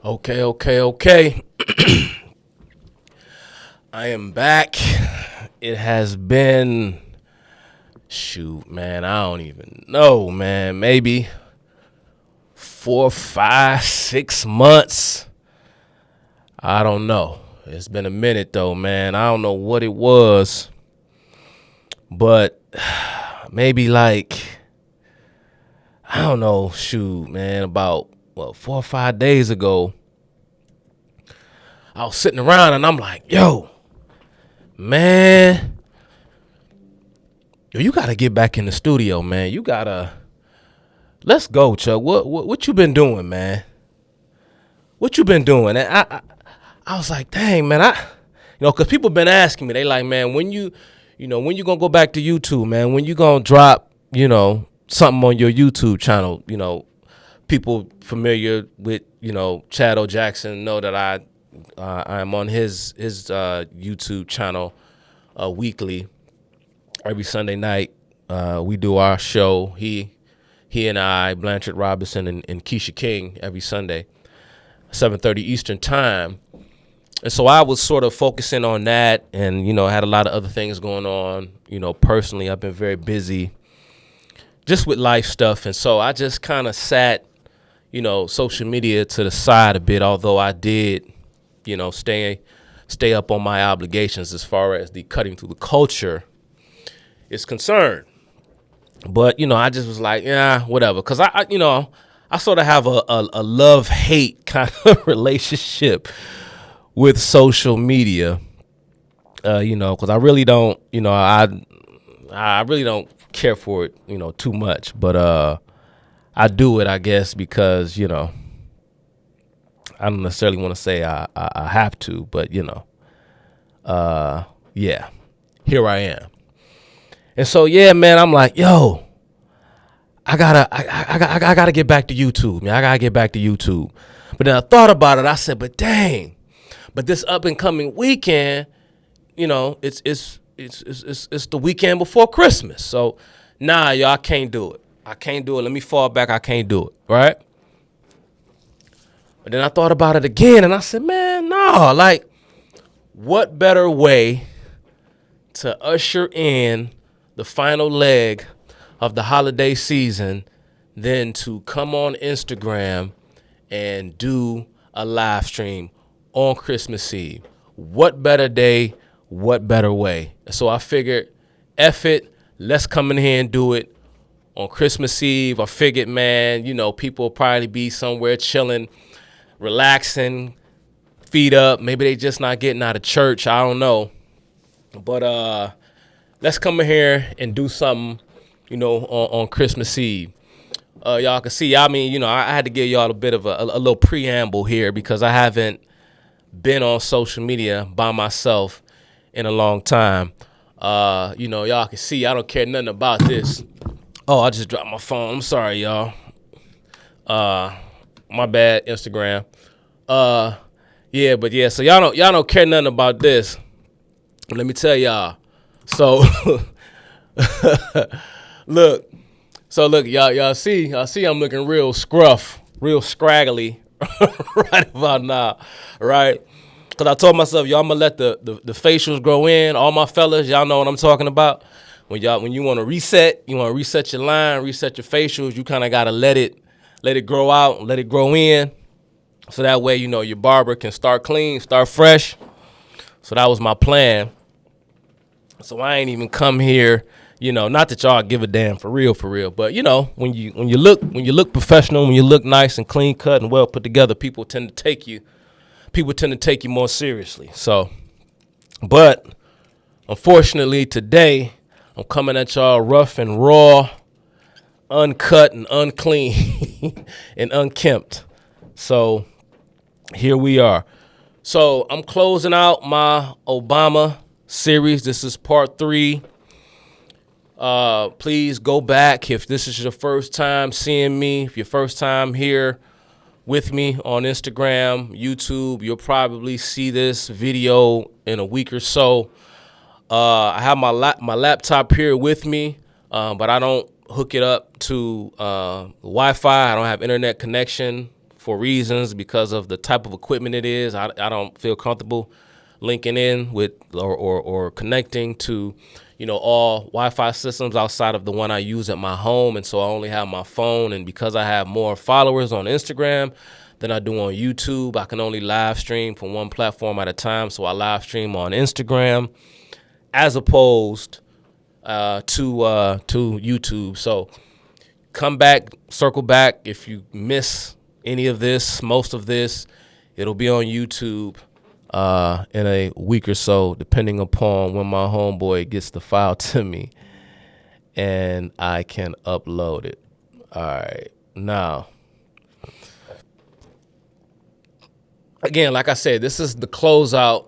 Okay. I am back. It has been, I don't even know, man. Maybe 4, 5, 6 months. I don't know. It's been a minute though, man. I don't know what it was, but maybe like, I don't know, about 4 or 5 days ago, I was sitting around and I'm like, yo, man, you gotta get back in the studio, man. Let's go, Chuck. What you been doing, man? What you been doing? And I was like, dang, man, because people been asking me, they like, man, when you gonna go back to YouTube, man? When you gonna drop, something on your YouTube channel? People familiar with, Chad Jackson know that I'm on his YouTube channel weekly. Every Sunday night, we do our show. He and I, Blanchard Robinson and Keisha King, every Sunday, 7:30 Eastern time. And so I was sort of focusing on that, and had a lot of other things going on. Personally, I've been very busy, just with life stuff, and so I just kind of sat, social media to the side a bit. Although I did, stay up on my obligations as far as the cutting through the culture is concerned. But, I just was like, yeah, whatever. Because I sort of have a love-hate kind of relationship with social media, because I really don't, I really don't care for it, too much. But I do it, I guess, because, I don't necessarily want to say I have to, but, yeah, here I am. And so, yeah, man, I'm like, yo, I gotta get back to YouTube, man. I gotta get back to YouTube. But then I thought about it. I said, but dang, but this up and coming weekend, it's the weekend before Christmas. So, nah, yo, I can't do it. Let me fall back. I can't do it, right? But then I thought about it again, and I said, man, no, like, what better way to usher in the final leg of the holiday season than to come on Instagram and do a live stream on Christmas Eve? What better day, what better way? And so I figured, F it, let's come in here and do it on Christmas Eve. I figured, man, people will probably be somewhere chilling, relaxing, feet up. Maybe they just not getting out of church. I don't know. But let's come in here and do something, on Christmas Eve. Y'all can see, I had to give y'all a bit of a little preamble here because I haven't been on social media by myself in a long time. Y'all can see I don't care nothing about this. Oh, I just dropped my phone. I'm sorry, y'all. My bad, Instagram. Yeah, so y'all don't care nothing about this. Let me tell y'all. So look, y'all see I'm looking real scruff, real scraggly right about now, right? Because I told myself, y'all, I'm going to let the facials grow in. All my fellas, y'all know what I'm talking about. When you want to reset your line, reset your facials, you kind of got to let it grow out, let it grow in. So that way, your barber can start clean, start fresh. So that was my plan. So I ain't even come here, not that y'all give a damn for real, but when you look professional, when you look nice and clean cut and well put together, people tend to take you more seriously. So, but unfortunately today, I'm coming at y'all rough and raw, uncut and unclean and unkempt. So here we are. So I'm closing out my Obama series. This is part 3. Please go back if this is your first time seeing me, if your first time here with me on Instagram, YouTube. You'll probably see this video in a week or so. I have my laptop here with me, but I don't hook it up to Wi-Fi. I don't have internet connection for reasons because of the type of equipment it is. I don't feel comfortable linking in with or connecting to, all Wi-Fi systems outside of the one I use at my home. And so I only have my phone. And because I have more followers on Instagram than I do on YouTube, I can only live stream from one platform at a time. So I live stream on Instagram as opposed to YouTube. So come back, circle back. If you miss any of this, most of this, it'll be on YouTube in a week or so, depending upon when my homeboy gets the file to me and I can upload it. All right. Now, again, like I said, this is the closeout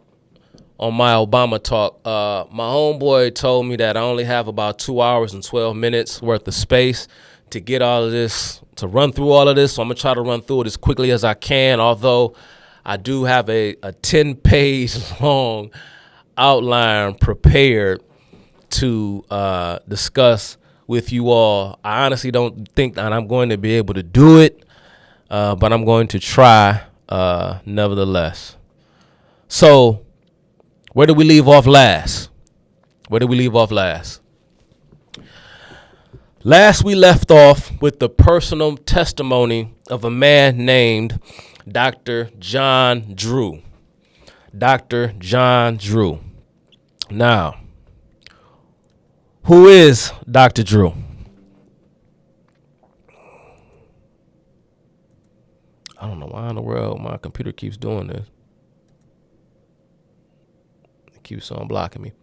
on my Obama talk. My homeboy told me that I only have about 2 hours and 12 minutes worth of space to get all of this, to run through all of this. So I'm going to try to run through it as quickly as I can, although I do have a 10-page long outline prepared to discuss with you all. I honestly don't think that I'm going to be able to do it, but I'm going to try nevertheless. So, where did we leave off last? Last we left off with the personal testimony of a man named Dr. John Drew. Dr. John Drew. Now, who is Dr. Drew? I don't know why in the world my computer keeps doing this. It keeps on blocking me.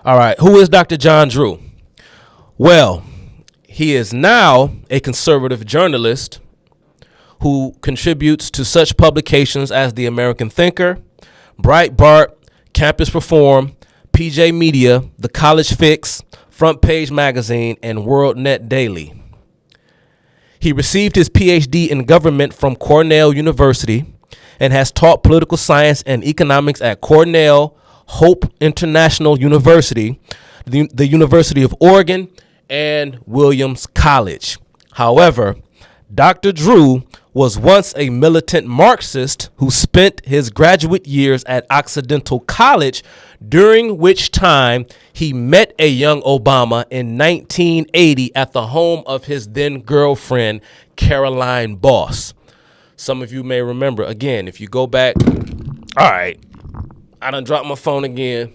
All right, who is Dr. John Drew? Well, he is now a conservative journalist who contributes to such publications as The American Thinker, Breitbart, Campus Reform, PJ Media, The College Fix, Front Page Magazine, and WorldNet Daily. He received his PhD in government from Cornell University and has taught political science and economics at Cornell, Hope International University, the University of Oregon, and Williams College. However, Dr. Drew was once a militant Marxist who spent his graduate years at Occidental College, during which time he met a young Obama in 1980 at the home of his then girlfriend, Caroline Boss. Some of you may remember, again, if you go back. All right, I done dropped my phone again.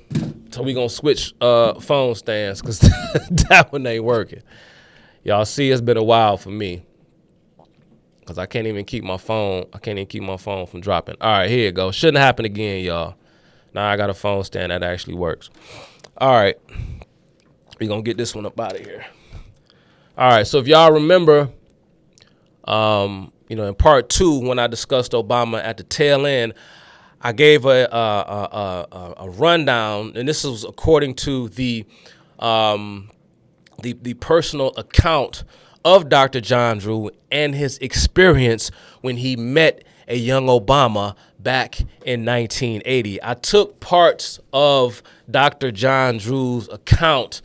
So we gonna switch phone stands because that one ain't working. Y'all see, it's been a while for me because I can't even keep my phone. I can't even keep my phone from dropping. All right, here you go. Shouldn't happen again, y'all. Now I got a phone stand that actually works. All right, we gonna get this one up out of here. All right, so if y'all remember, in part 2 when I discussed Obama at the tail end, I gave a rundown, and this is according to the personal account of Dr. John Drew and his experience when he met a young Obama back in 1980. I took parts of Dr. John Drew's account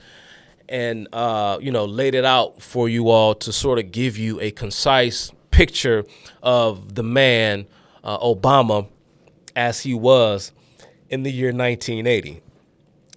and laid it out for you all to sort of give you a concise picture of the man Obama as he was in the year 1980.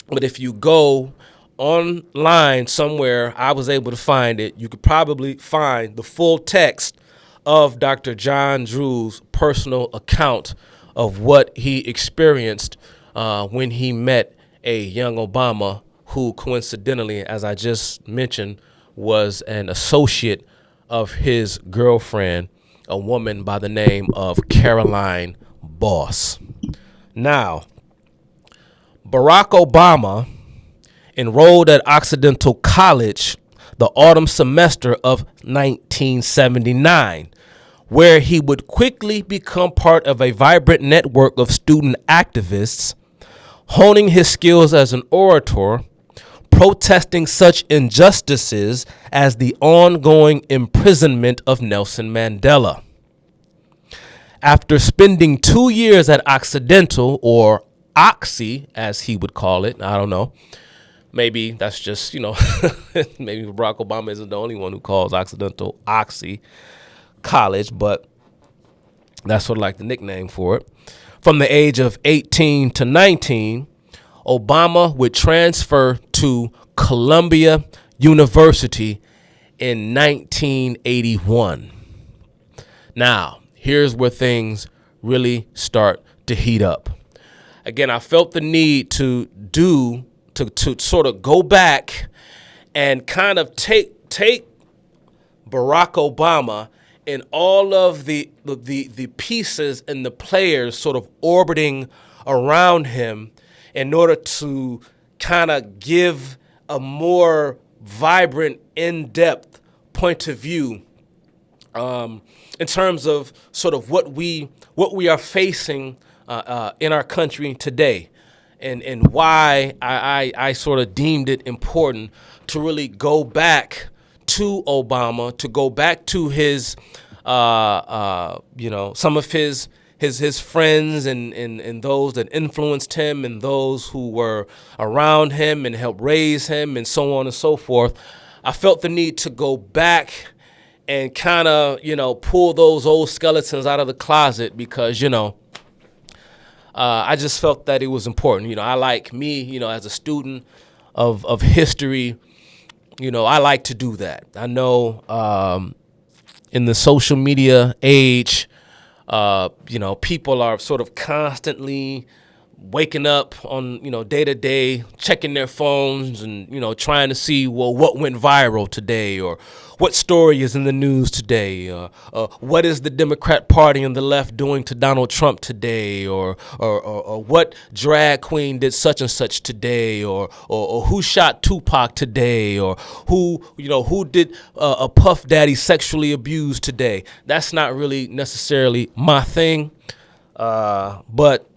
But if you go online somewhere, I was able to find it, you could probably find the full text of Dr. John Drew's personal account of what he experienced when he met a young Obama who coincidentally, as I just mentioned, was an associate of his girlfriend, a woman by the name of Caroline Boss. Now, Barack Obama enrolled at Occidental College the autumn semester of 1979, where he would quickly become part of a vibrant network of student activists, honing his skills as an orator, protesting such injustices as the ongoing imprisonment of Nelson Mandela. After spending 2 years at Occidental, or Oxy as he would call it, I don't know, Maybe that's just, maybe Barack Obama isn't the only one who calls Occidental Oxy College, but that's sort of like the nickname for it. From the age of 18 to 19, Obama would transfer to Columbia University in 1981. Now, here's where things really start to heat up. Again, I felt the need to sort of go back and kind of take Barack Obama and all of the pieces and the players sort of orbiting around him in order to kind of give a more vibrant, in-depth point of view in terms of sort of what we are facing in our country today, and why I sort of deemed it important to really go back to Obama, to go back to his, some of his friends and those that influenced him and those who were around him and helped raise him and so on and so forth. I felt the need to go back and kind of, pull those old skeletons out of the closet because, I just felt that it was important. I like me, as a student of history, I like to do that. I know in the social media age, people are sort of constantly waking up on, day to day, checking their phones and, trying to see, well, what went viral today, or what story is in the news today, what is the Democrat Party and the left doing to Donald Trump today, or what drag queen did such and such today, or who shot Tupac today, or who did a Puff Daddy sexually abuse today. That's not really necessarily my thing, but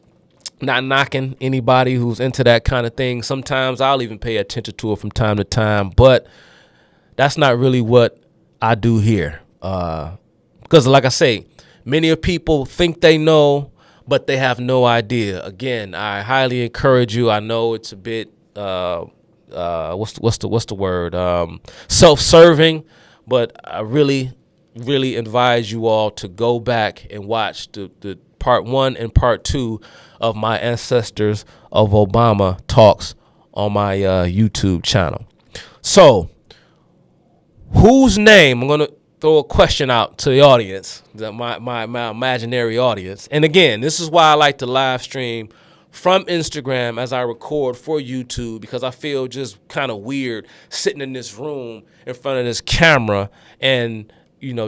not knocking anybody who's into that kind of thing. Sometimes I'll even pay attention to it from time to time, but that's not really what I do here. Because like I say, many of people think they know, but they have no idea. Again, I highly encourage you. I know it's a bit, what's the word? Self-serving, but I really advise you all to go back and watch the part 1 and part 2 of my Ancestors of Obama talks on my YouTube channel. So, whose name? I'm gonna throw a question out to the audience, my imaginary audience. And again, this is why I like to live stream from Instagram as I record for YouTube, because I feel just kind of weird sitting in this room in front of this camera and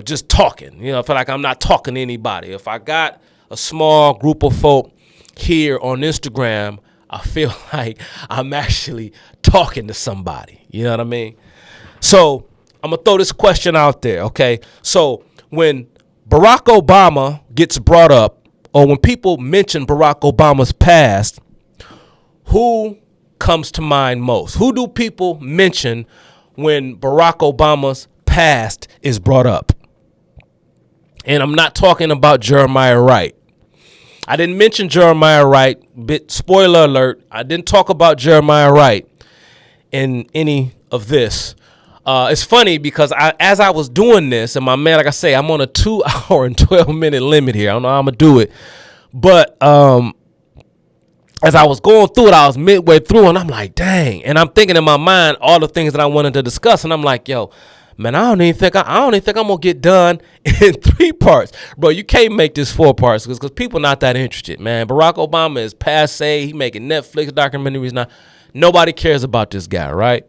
just talking. I feel like I'm not talking to anybody. If I got a small group of folk here on Instagram, I feel like I'm actually talking to somebody. You know what I mean? So I'm going to throw this question out there, okay? So when Barack Obama gets brought up, or when people mention Barack Obama's past, who comes to mind most? Who do people mention when Barack Obama's past is brought up? And I'm not talking about Jeremiah Wright. I didn't mention Jeremiah Wright. Spoiler alert, I didn't talk about Jeremiah Wright in any of this. It's funny because as I was doing this, and my man, like I say, I'm on a 2 hour and 12-minute limit here. I don't know how I'm going to do it. But as I was going through it, I was midway through, and I'm like, dang. And I'm thinking in my mind all the things that I wanted to discuss, and I'm like, yo, man, I don't even think I'm gonna get done in 3 parts, bro. You can't make this 4 parts because people not that interested, man. Barack Obama is passe. He making Netflix documentaries now. Nobody cares about this guy, right?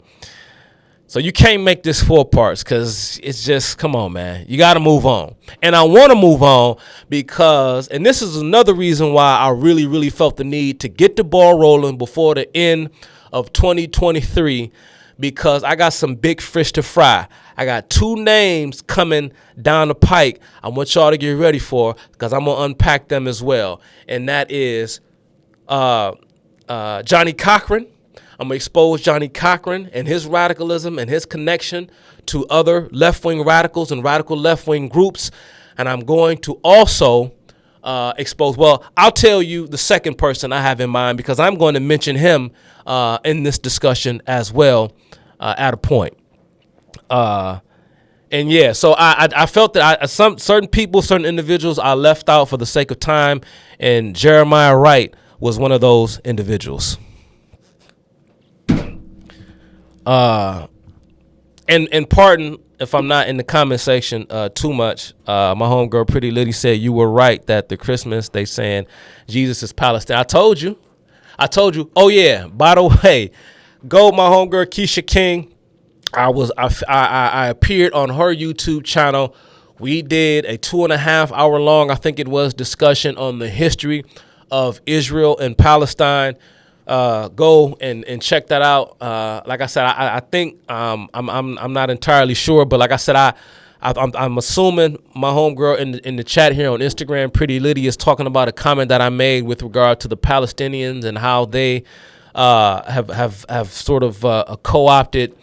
So you can't make this 4 parts because it's just, come on, man. You got to move on. And I want to move on because, and this is another reason why I really felt the need to get the ball rolling before the end of 2023, because I got some big fish to fry. I got 2 names coming down the pike I want y'all to get ready for, because I'm going to unpack them as well. And that is Johnny Cochran. I'm going to expose Johnny Cochran and his radicalism and his connection to other left-wing radicals and radical left-wing groups. And I'm going to also exposed. Well, I'll tell you the second person I have in mind because I'm going to mention him in this discussion as well at a point. And yeah, so I felt that some certain people, certain individuals I left out for the sake of time, and Jeremiah Wright was one of those individuals. And pardon if I'm not in the comment section too much. My homegirl Pretty Liddy said you were right that the Christmas they saying Jesus is Palestine. I told you. Oh yeah. By the way, go my homegirl Keisha King. I appeared on her YouTube channel. We did a 2.5 hour long, I think it was, discussion on the history of Israel and Palestine. Go and check that out. Like I said, I think I'm not entirely sure, but like I said, I'm assuming my homegirl in the chat here on Instagram, Pretty Liddy, is talking about a comment that I made with regard to the Palestinians and how they have sort of co-opted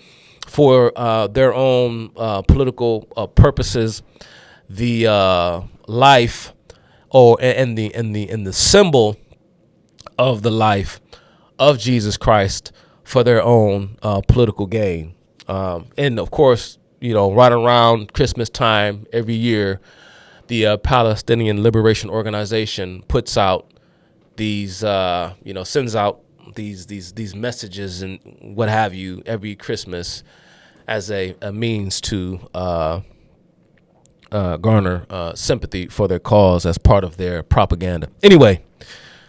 for their own political purposes the life and the symbol of the life of Jesus Christ for their own political gain. And of course, right around Christmas time every year, the Palestinian Liberation Organization puts out these, sends out these messages and what have you every Christmas as a means to garner sympathy for their cause as part of their propaganda. Anyway,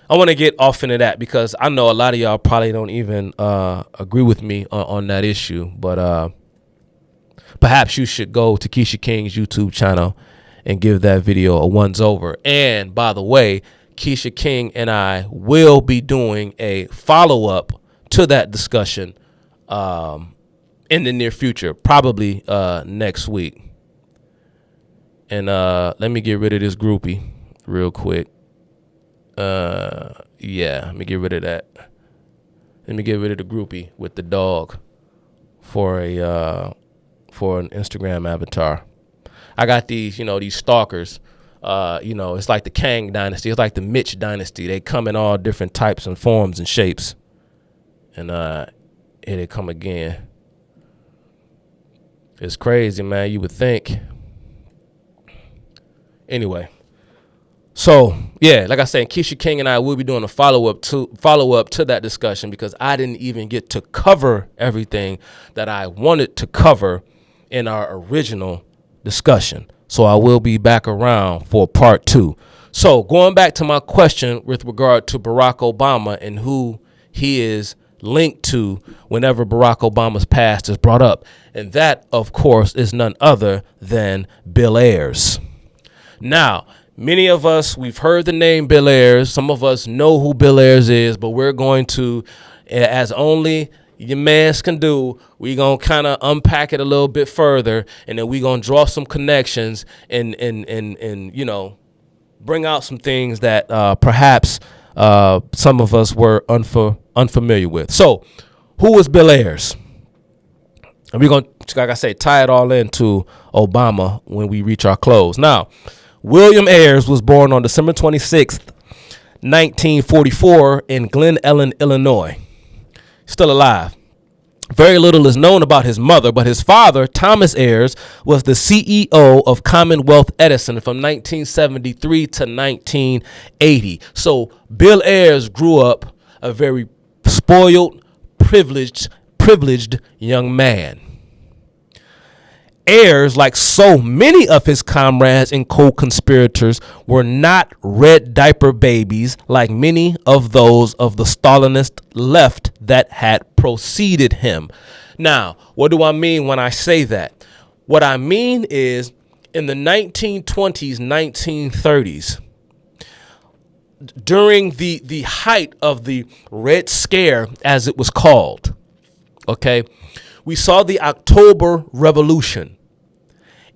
I want to get off into that because I know a lot of y'all probably don't even agree with me on that issue, but perhaps you should go to Keisha King's YouTube channel and give that video a once over. And by the way, Keisha King and I will be doing a follow-up to that discussion in the near future, probably next week. And let me get rid of this groupie real quick. Yeah, let me get rid of that. Let me get rid of the groupie with the dog for an Instagram avatar. I got these, these stalkers. It's like the Kang dynasty. It's like the Mitch dynasty. They come in all different types and forms and shapes. And here they come again. It's crazy, man. You would think. Anyway. So, yeah, like I said, Keisha King and I will be doing a follow-up to that discussion because I didn't even get to cover everything that I wanted to cover in our original discussion. So I will be back around for part 2. So going back to my question with regard to Barack Obama and who he is linked to whenever Barack Obama's past is brought up. And that, of course, is none other than Bill Ayers. Now, many of us, we've heard the name Bill Ayers. Some of us know who Bill Ayers is, but we're going to, as only your mans can do, we're going to kind of unpack it a little bit further, and then we're going to draw some connections and bring out some things that perhaps some of us were unfamiliar with. So, who was Bill Ayers? And we're going to, like I say, tie it all into Obama when we reach our close. Now, William Ayers was born on December 26th, 1944 in Glen Ellen, Illinois. Still alive. Very little is known about his mother, but his father, Thomas Ayers, was the CEO of Commonwealth Edison from 1973 to 1980. So Bill Ayers grew up a very spoiled, privileged young man. Ayers, like so many of his comrades and co-conspirators, were not red diaper babies like many of those of the Stalinist left that had preceded him. Now, what do I mean when I say that? What I mean is in the 1920s, 1930s, during the height of the Red Scare, as it was called, okay, we saw the October Revolution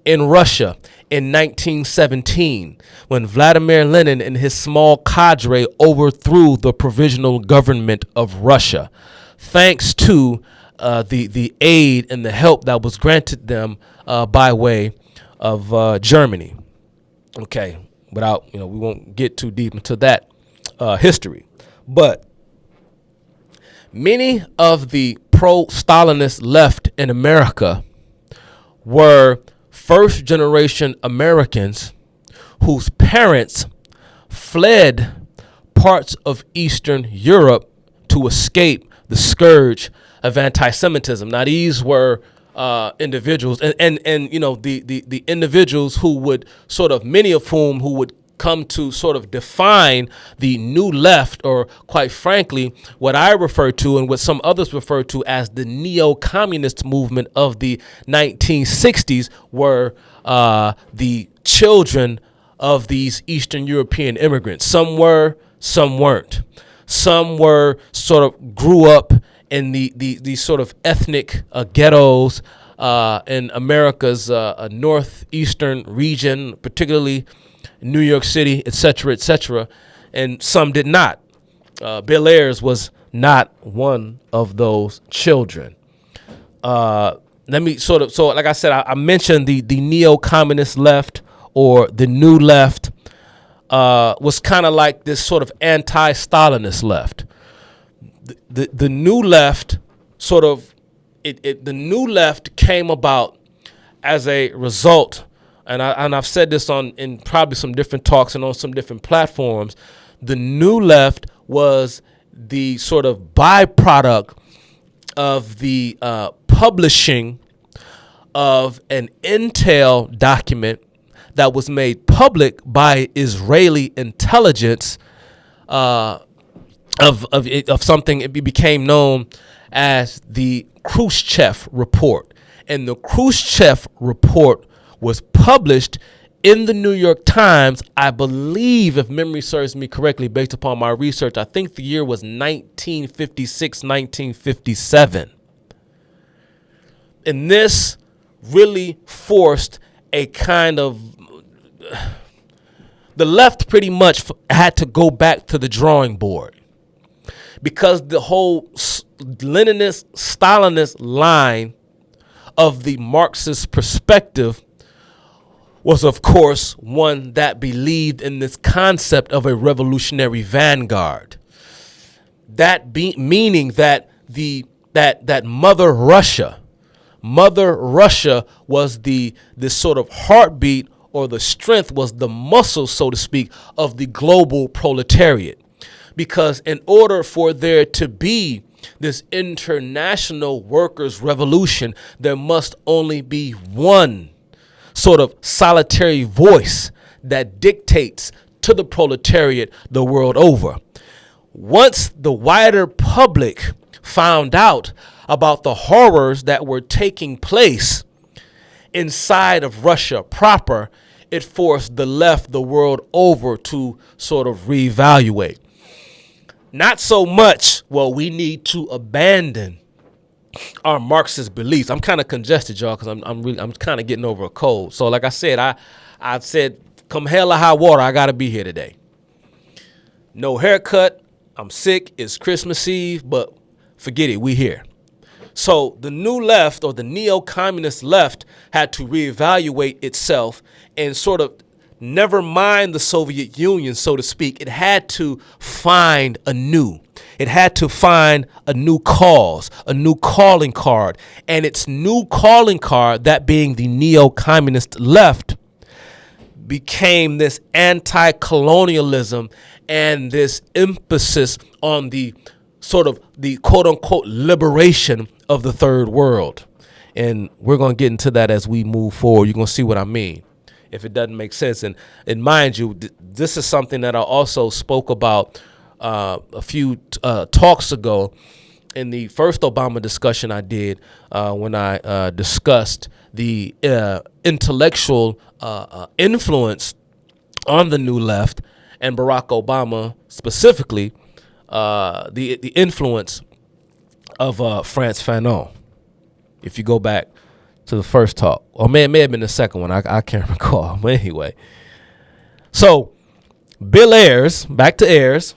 in Russia in 1917, when Vladimir Lenin and his small cadre overthrew the provisional government of Russia, thanks to the aid and the help that was granted them by way of Germany. Okay, without, we won't get too deep into that history. But many of the pro-Stalinist left in America were first-generation Americans whose parents fled parts of Eastern Europe to escape the scourge of anti-Semitism. Now, these were individuals, and the individuals who would many of whom who would come to sort of define the new left, or quite frankly, what I refer to and what some others refer to as the neo-communist movement of the 1960s, were the children of these Eastern European immigrants. Some were, some weren't. Some were grew up in the sort of ethnic ghettos in America's northeastern region, particularly New York City, et cetera, and some did not. Bill Ayers was not one of those children. Let me like I said, I mentioned the neo-communist left, or the new left, was kind of like this sort of anti-Stalinist left. The new left the new left came about as a result, and I've said this in probably some different talks and on some different platforms. The new left was the sort of byproduct of the publishing of an intel document that was made public by Israeli intelligence of something. It became known as the Khrushchev report, and the Khrushchev report was published in the New York Times, I believe, if memory serves me correctly, based upon my research. I think the year was 1956, 1957. And this really forced a kind of, the left pretty much had to go back to the drawing board, because the whole Leninist, Stalinist line of the Marxist perspective was, of course, one that believed in this concept of a revolutionary vanguard. Meaning that that Mother Russia was the sort of heartbeat, or the strength, was the muscle, so to speak, of the global proletariat. Because in order for there to be this international workers' revolution, there must only be one sort of solitary voice that dictates to the proletariat the world over. Once the wider public found out about the horrors that were taking place inside of Russia proper, it forced the left the world over to sort of reevaluate. Not so much, well, we need to abandon our Marxist beliefs. I'm kind of congested, y'all, because I'm kind of getting over a cold. So like I said, I said, come hell or high water, I got to be here today. No haircut. I'm sick. It's Christmas Eve, but forget it. We here. So the new left, or the neo-communist left, had to reevaluate itself and sort of, never mind the Soviet Union, so to speak. It had to find anew. It had to find a new cause, a new calling card. And its new calling card, that being the neo-communist left, became this anti-colonialism and this emphasis on the sort of the quote-unquote liberation of the third world. And we're going to get into that as we move forward. You're going to see what I mean if it doesn't make sense. And mind you, this is something that I also spoke about a few talks ago in the first Obama discussion I did, when I discussed the intellectual influence on the new left, and Barack Obama specifically, the influence of Frantz Fanon. If you go back to the first talk, or it may have been the second one, I can't recall. But anyway, so Bill Ayers, back to Ayers.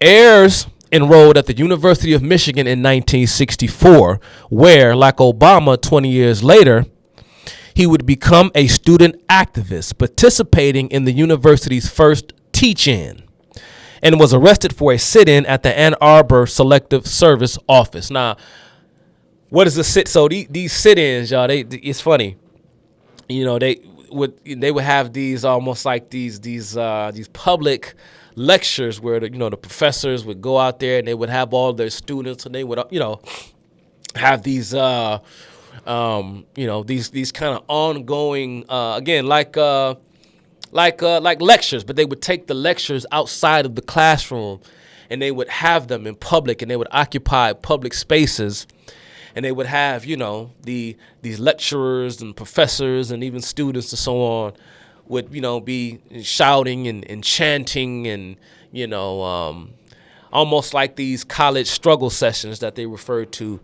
Ayers enrolled at the University of Michigan in 1964, where, like Obama 20 years later, he would become a student activist, participating in the university's first teach-in, and was arrested for a sit-in at the Ann Arbor Selective Service Office. Now, what is a sit? So these sit-ins, y'all, it's funny. You know, they would have these almost like these public lectures where the professors would go out there and they would have all their students, and they would have these these kind of ongoing again like lectures, but they would take the lectures outside of the classroom and they would have them in public, and they would occupy public spaces, and they would have these lecturers and professors and even students and so on would be shouting and chanting and almost like these college struggle sessions that they referred to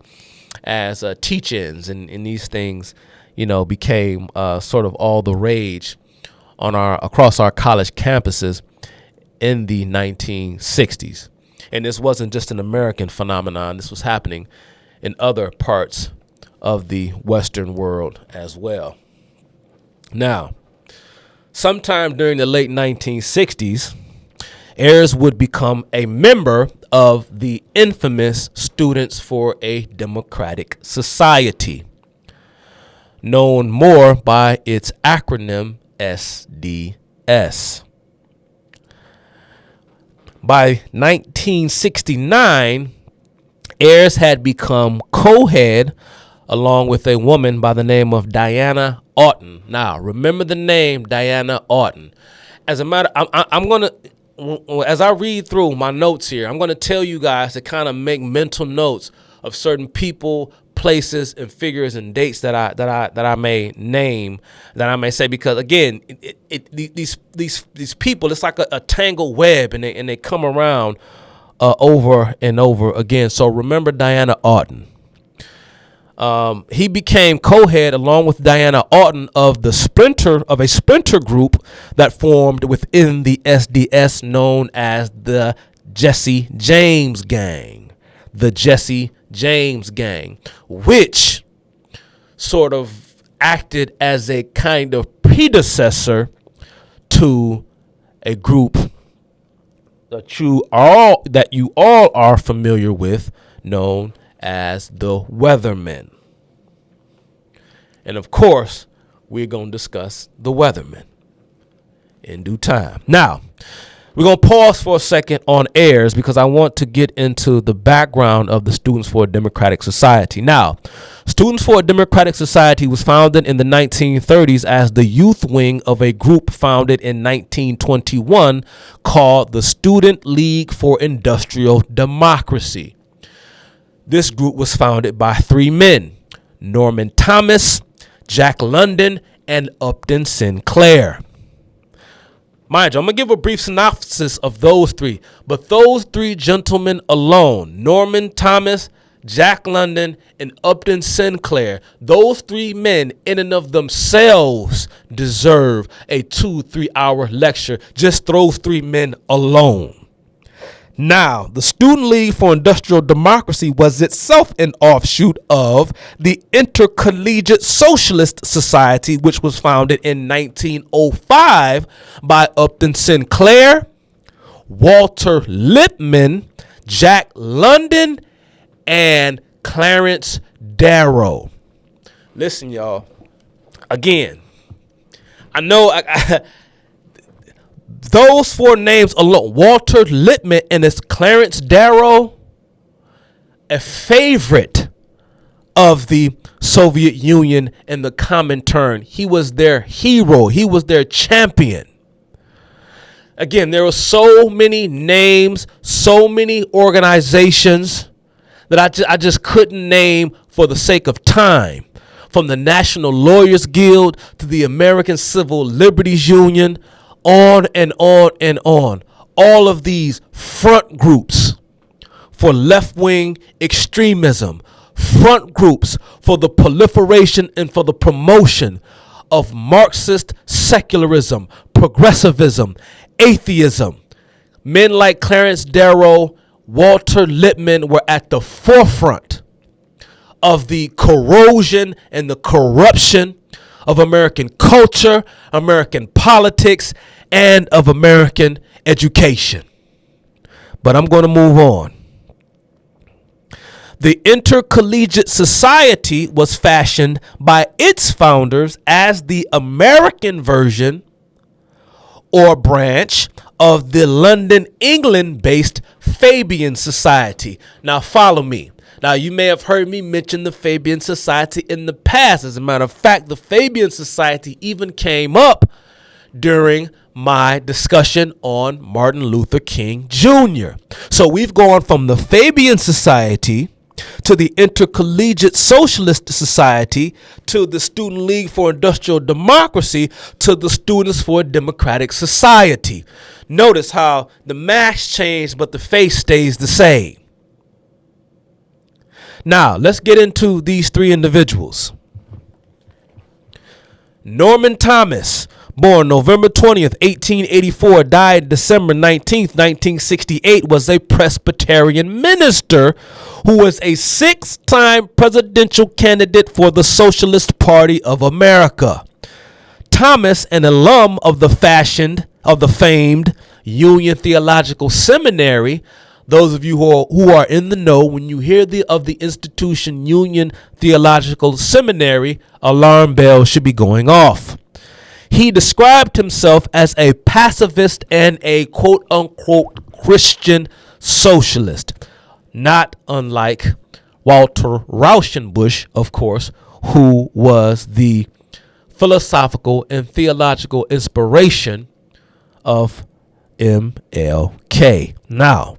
as teach-ins, and these things became sort of all the rage across our college campuses in the 1960s. And this wasn't just an American phenomenon. This was happening in other parts of the Western world as well. Now, sometime during the late 1960s, Ayers would become a member of the infamous Students for a Democratic Society, known more by its acronym SDS. By 1969, Ayers had become co-head along with a woman by the name of Diana Oughton. Now, remember the name Diana Oughton. As a matter, I'm going to, as I read through my notes here, I'm going to tell you guys to kind of make mental notes of certain people, places, and figures and dates that I may name, that I may say, because again, these people, it's like a tangled web, and they come around over and over again. So remember Diana Oughton. He became co-head along with Diana Oughton of a splinter group that formed within the SDS known as the Jesse James Gang. The Jesse James Gang, which sort of acted as a kind of predecessor to a group that you all are familiar with, known as the Weathermen. And of course, we're going to discuss the Weathermen in due time. Now, we're going to pause for a second on Ayers because I want to get into the background of the Students for a Democratic Society. Now, Students for a Democratic Society was founded in the 1930s as the youth wing of a group founded in 1921 called the Student League for Industrial Democracy. This group was founded by three men: Norman Thomas, Jack London, and Upton Sinclair. Mind you, I'm going to give a brief synopsis of those three, but those three gentlemen alone, Norman Thomas, Jack London, and Upton Sinclair, those three men in and of themselves deserve a 2-3 hour lecture, just those three men alone. Now, the Student League for Industrial Democracy was itself an offshoot of the Intercollegiate Socialist Society, which was founded in 1905 by Upton Sinclair, Walter Lippmann, Jack London, and Clarence Darrow. Listen, y'all. Again, I know those four names alone, Walter Lippmann and his Clarence Darrow, a favorite of the Soviet Union and the Comintern. He was their hero. He was their champion. Again, there were so many names, so many organizations that I just couldn't name for the sake of time. From the National Lawyers Guild to the American Civil Liberties Union, on and on and on. All of these front groups for left-wing extremism, front groups for the proliferation and for the promotion of Marxist secularism, progressivism, atheism. Men like Clarence Darrow, Walter Lippmann were at the forefront of the corrosion and the corruption of American culture, American politics, and of American education. But I'm going to move on. The Intercollegiate Society was fashioned by its founders as the American version or branch of the London, England-based Fabian Society. Now, follow me. Now, you may have heard me mention the Fabian Society in the past. As a matter of fact, the Fabian Society even came up during my discussion on Martin Luther King Jr. So we've gone from the Fabian Society to the Intercollegiate Socialist Society to the Student League for Industrial Democracy to the Students for a Democratic Society. Notice how the mask changed, but the face stays the same. Now, let's get into these three individuals. Norman Thomas, born November 20th, 1884, died December 19th, 1968, was a Presbyterian minister who was a 6-time presidential candidate for the Socialist Party of America. Thomas, an alum of the famed Union Theological Seminary. Those of you who are in the know, when you hear of the institution Union Theological Seminary, alarm bells should be going off. He described himself as a pacifist and a quote-unquote Christian socialist, not unlike Walter Rauschenbusch, of course, who was the philosophical and theological inspiration of MLK. Now,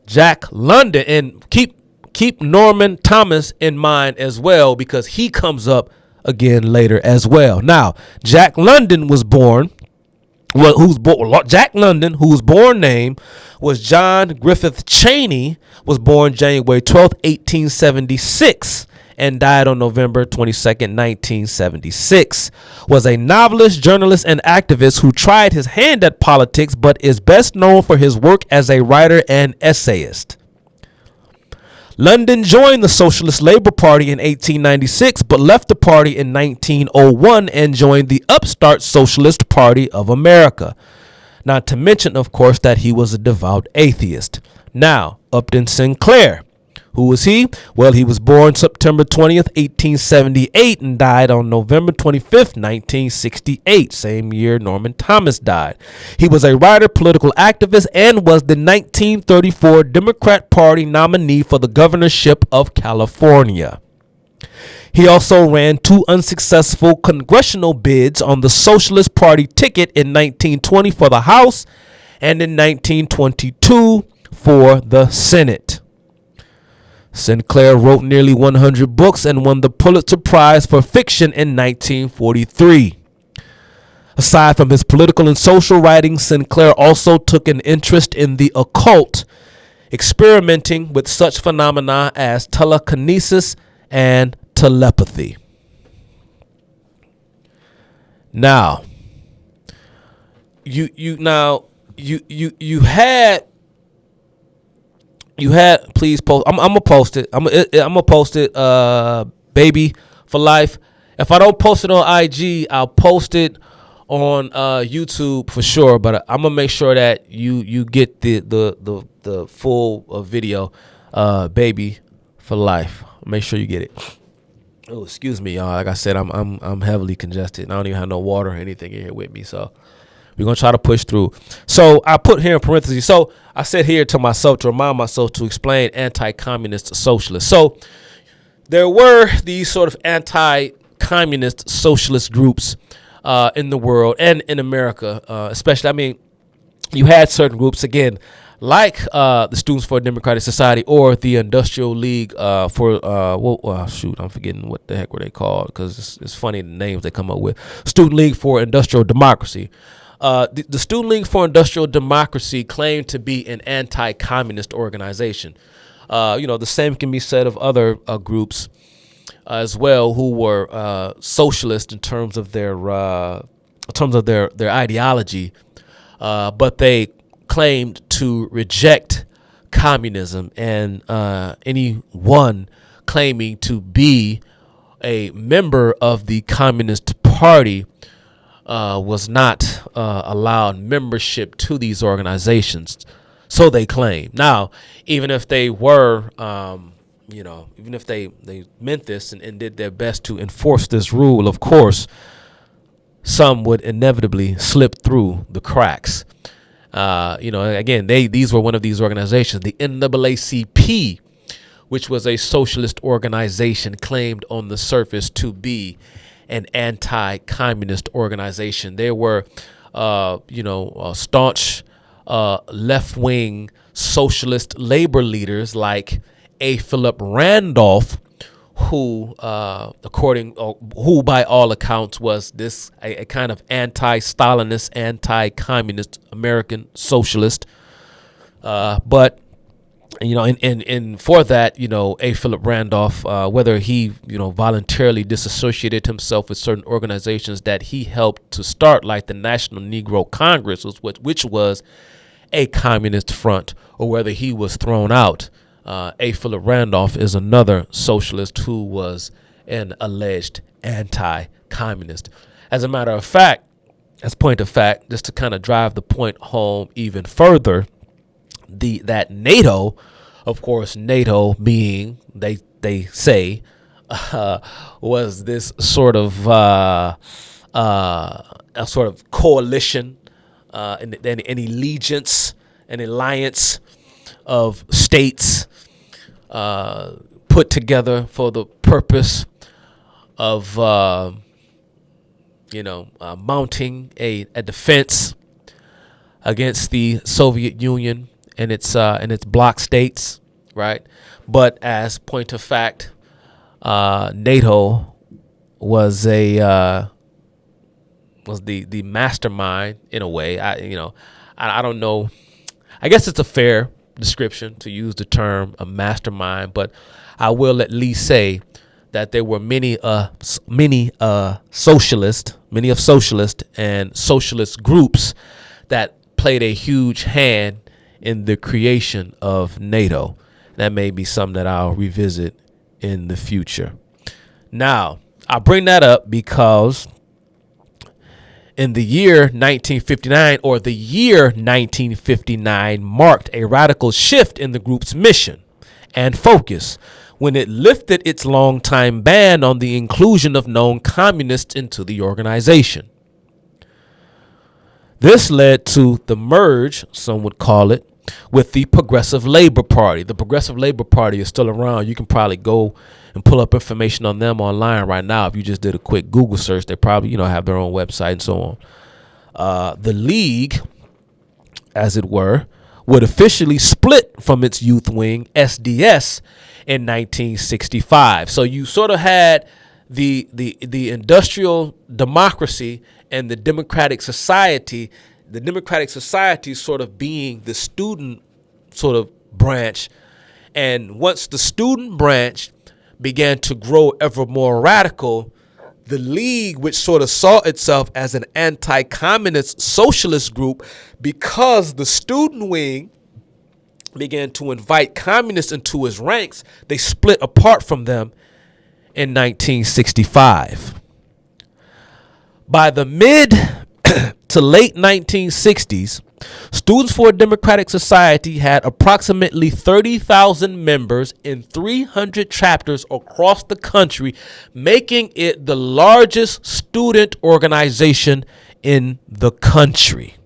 Jack London, and keep Norman Thomas in mind as well, because he comes up again later as well. Now, Jack London was born. Jack London, whose born name was John Griffith Cheney, was born January 12th, 1876, and died on November 22nd, 1976. Was a novelist, journalist, and activist who tried his hand at politics, but is best known for his work as a writer and essayist. London joined the Socialist Labor Party in 1896, but left the party in 1901 and joined the upstart Socialist Party of America. Not to mention, of course, that he was a devout atheist. Now, Upton Sinclair. Who was he? Well, he was born September 20th, 1878, and died on November 25th, 1968, same year Norman Thomas died. He was a writer, political activist, and was the 1934 Democrat Party nominee for the governorship of California. He also ran 2 unsuccessful congressional bids on the Socialist Party ticket in 1920 for the House and in 1922 for the Senate. Sinclair wrote nearly 100 books and won the Pulitzer Prize for fiction in 1943. Aside from his political and social writings, Sinclair also took an interest in the occult, experimenting with such phenomena as telekinesis and telepathy. Now, you had please post. I'm gonna post it. I'm gonna post it. Baby for life. If I don't post it on IG, I'll post it on YouTube for sure. But I'm gonna make sure that you get the full video. Baby for life. Make sure you get it. Oh, excuse me, y'all. Like I said, I'm heavily congested. And I don't even have no water or anything in here with me, so we're going to try to push through. So I put here in parentheses. So I said here to myself to remind myself to explain anti-communist socialists. So there were these sort of anti-communist socialist groups in the world and in America, especially. I mean, you had certain groups, again, like the Students for a Democratic Society or the Industrial League I'm forgetting what the heck were they called, because it's funny the names they come up with. Student League for Industrial Democracy. The Student League for Industrial Democracy claimed to be an anti-communist organization. The same can be said of other groups as well, who were socialist in terms of their ideology, but they claimed to reject communism, and anyone claiming to be a member of the Communist Party was not allowed membership to these organizations, so they claim. Now, even if they were, even if they meant this and did their best to enforce this rule, of course, some would inevitably slip through the cracks. Again, these were one of these organizations, the NAACP, which was a socialist organization, claimed on the surface to be an anti-communist organization. There were, staunch left-wing socialist labor leaders like A. Philip Randolph, who by all accounts was a kind of anti-Stalinist, anti-communist American socialist. But for that, A. Philip Randolph, whether he, voluntarily disassociated himself with certain organizations that he helped to start, like the National Negro Congress, which was a communist front, or whether he was thrown out. A. Philip Randolph is another socialist who was an alleged anti-communist. As a matter of fact, just to kind of drive the point home even further, that NATO, of course, NATO being, they say, was this sort of a sort of coalition, an allegiance, an alliance of states put together for the purpose of mounting a defense against the Soviet Union and its bloc states, right? But as point of fact, NATO was the mastermind in a way. I don't know. I guess it's a fair description to use the term a mastermind, but I will at least say that there were many socialist and socialist groups that played a huge hand in the creation of NATO. That may be something that I'll revisit in the future. Now, I bring that up because in the year 1959, marked a radical shift in the group's mission and focus when it lifted its longtime ban on the inclusion of known communists into the organization. This led to the merge, some would call it, with the Progressive Labor Party. The Progressive Labor Party is still around. You can probably go and pull up information on them online right now. If you just did a quick Google search, they probably, have their own website and so on. The League, as it were, would officially split from its youth wing, SDS, in 1965. So you sort of had the industrial democracy and the democratic society sort of being the student sort of branch. And once the student branch began to grow ever more radical, the League, which sort of saw itself as an anti-communist socialist group, because the student wing began to invite communists into its ranks, they split apart from them in 1965. By the mid to late 1960s, Students for a Democratic Society had approximately 30,000 members in 300 chapters across the country, making it the largest student organization in the country.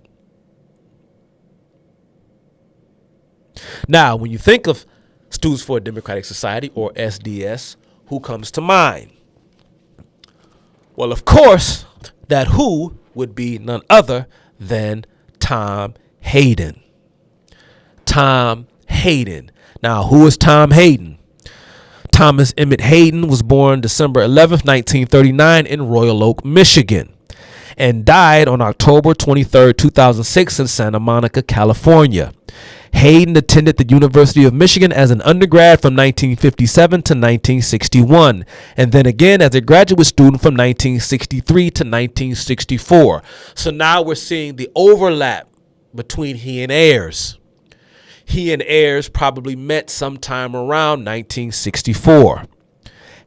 Now, when you think of Students for a Democratic Society, or SDS, who comes to mind? Well, of course, that who would be none other than Tom Hayden. Tom Hayden. Now, who is Tom Hayden? Thomas Emmett Hayden was born December 11th, 1939 in Royal Oak, Michigan, and died on October 23rd, 2006 in Santa Monica, California. Hayden attended the University of Michigan as an undergrad from 1957 to 1961, and then again as a graduate student from 1963 to 1964. So now we're seeing the overlap between he and Ayers. He and Ayers probably met sometime around 1964.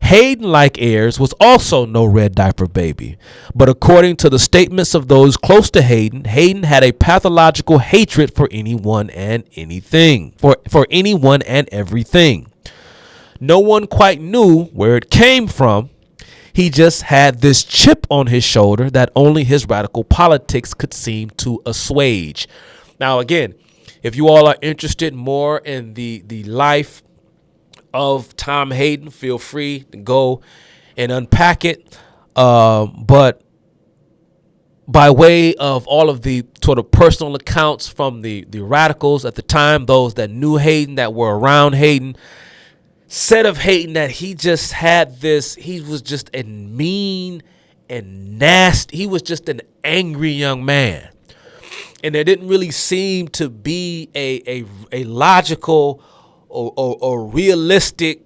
Hayden, like Ayers, was also no red diaper baby. But according to the statements of those close to Hayden, Hayden had a pathological hatred for anyone and anything, for anyone and everything. No one quite knew where it came from. He just had this chip on his shoulder that only his radical politics could seem to assuage. Now, again, if you all are interested more in the life of Tom Hayden, feel free to go and unpack it. But by way of all of the sort of personal accounts from the radicals at the time, those that knew Hayden, that were around Hayden, said of Hayden that he just had this, he was just a mean and nasty, he was just an angry young man. And there didn't really seem to be a logical or realistic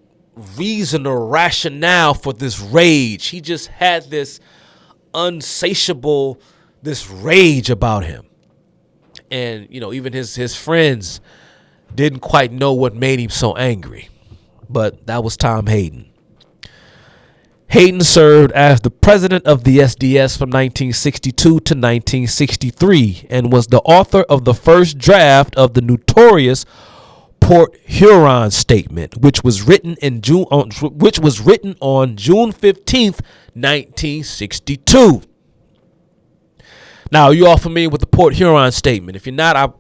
reason or rationale for this rage. He just had this this rage about him. And, you know, even his friends didn't quite know what made him so angry. But that was Tom Hayden. Hayden served as the president of the SDS from 1962 to 1963 and was the author of the first draft of the notorious Port Huron Statement, which was written on June 15th, 1962. Now, you all familiar with the Port Huron Statement? If you're not,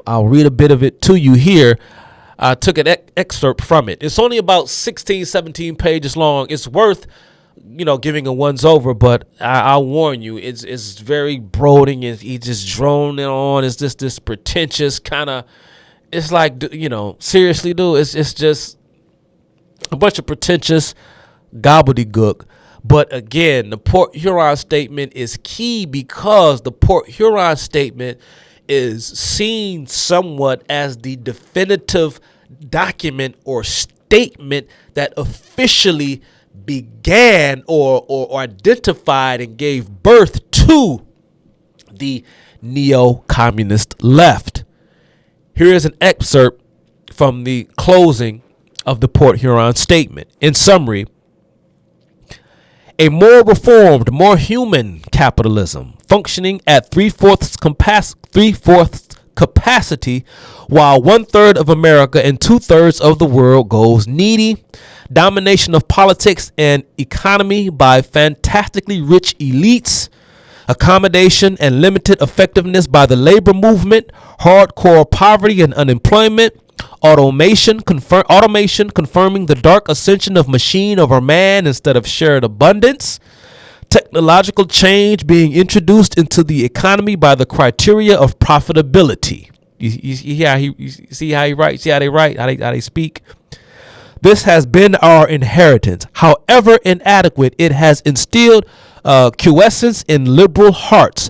I'll read a bit of it to you here. I took an excerpt from it. It's only about 16, 17 pages long. It's worth, you know, giving a once over, but I'll warn you, it's very brooding. He just droning on. It's just this pretentious kind of, it's like, you know, seriously, dude, it's just a bunch of pretentious gobbledygook. But again, the Port Huron Statement is key because the Port Huron Statement is seen somewhat as the definitive document or statement that officially began or identified and gave birth to the neo-communist left. Here is an excerpt from the closing of the Port Huron Statement. In summary, a more reformed, more human capitalism functioning at three-fourths capacity, while 1/3 of America and 2/3 of the world goes needy. Domination of politics and economy by fantastically rich elites. Accommodation and limited effectiveness by the labor movement. Hardcore poverty and unemployment. Automation confirming the dark ascension of machine over man instead of shared abundance. Technological change being introduced into the economy by the criteria of profitability. You see how he writes? See how they write? How they speak? This has been our inheritance. However inadequate, it has instilled quiescence in liberal hearts,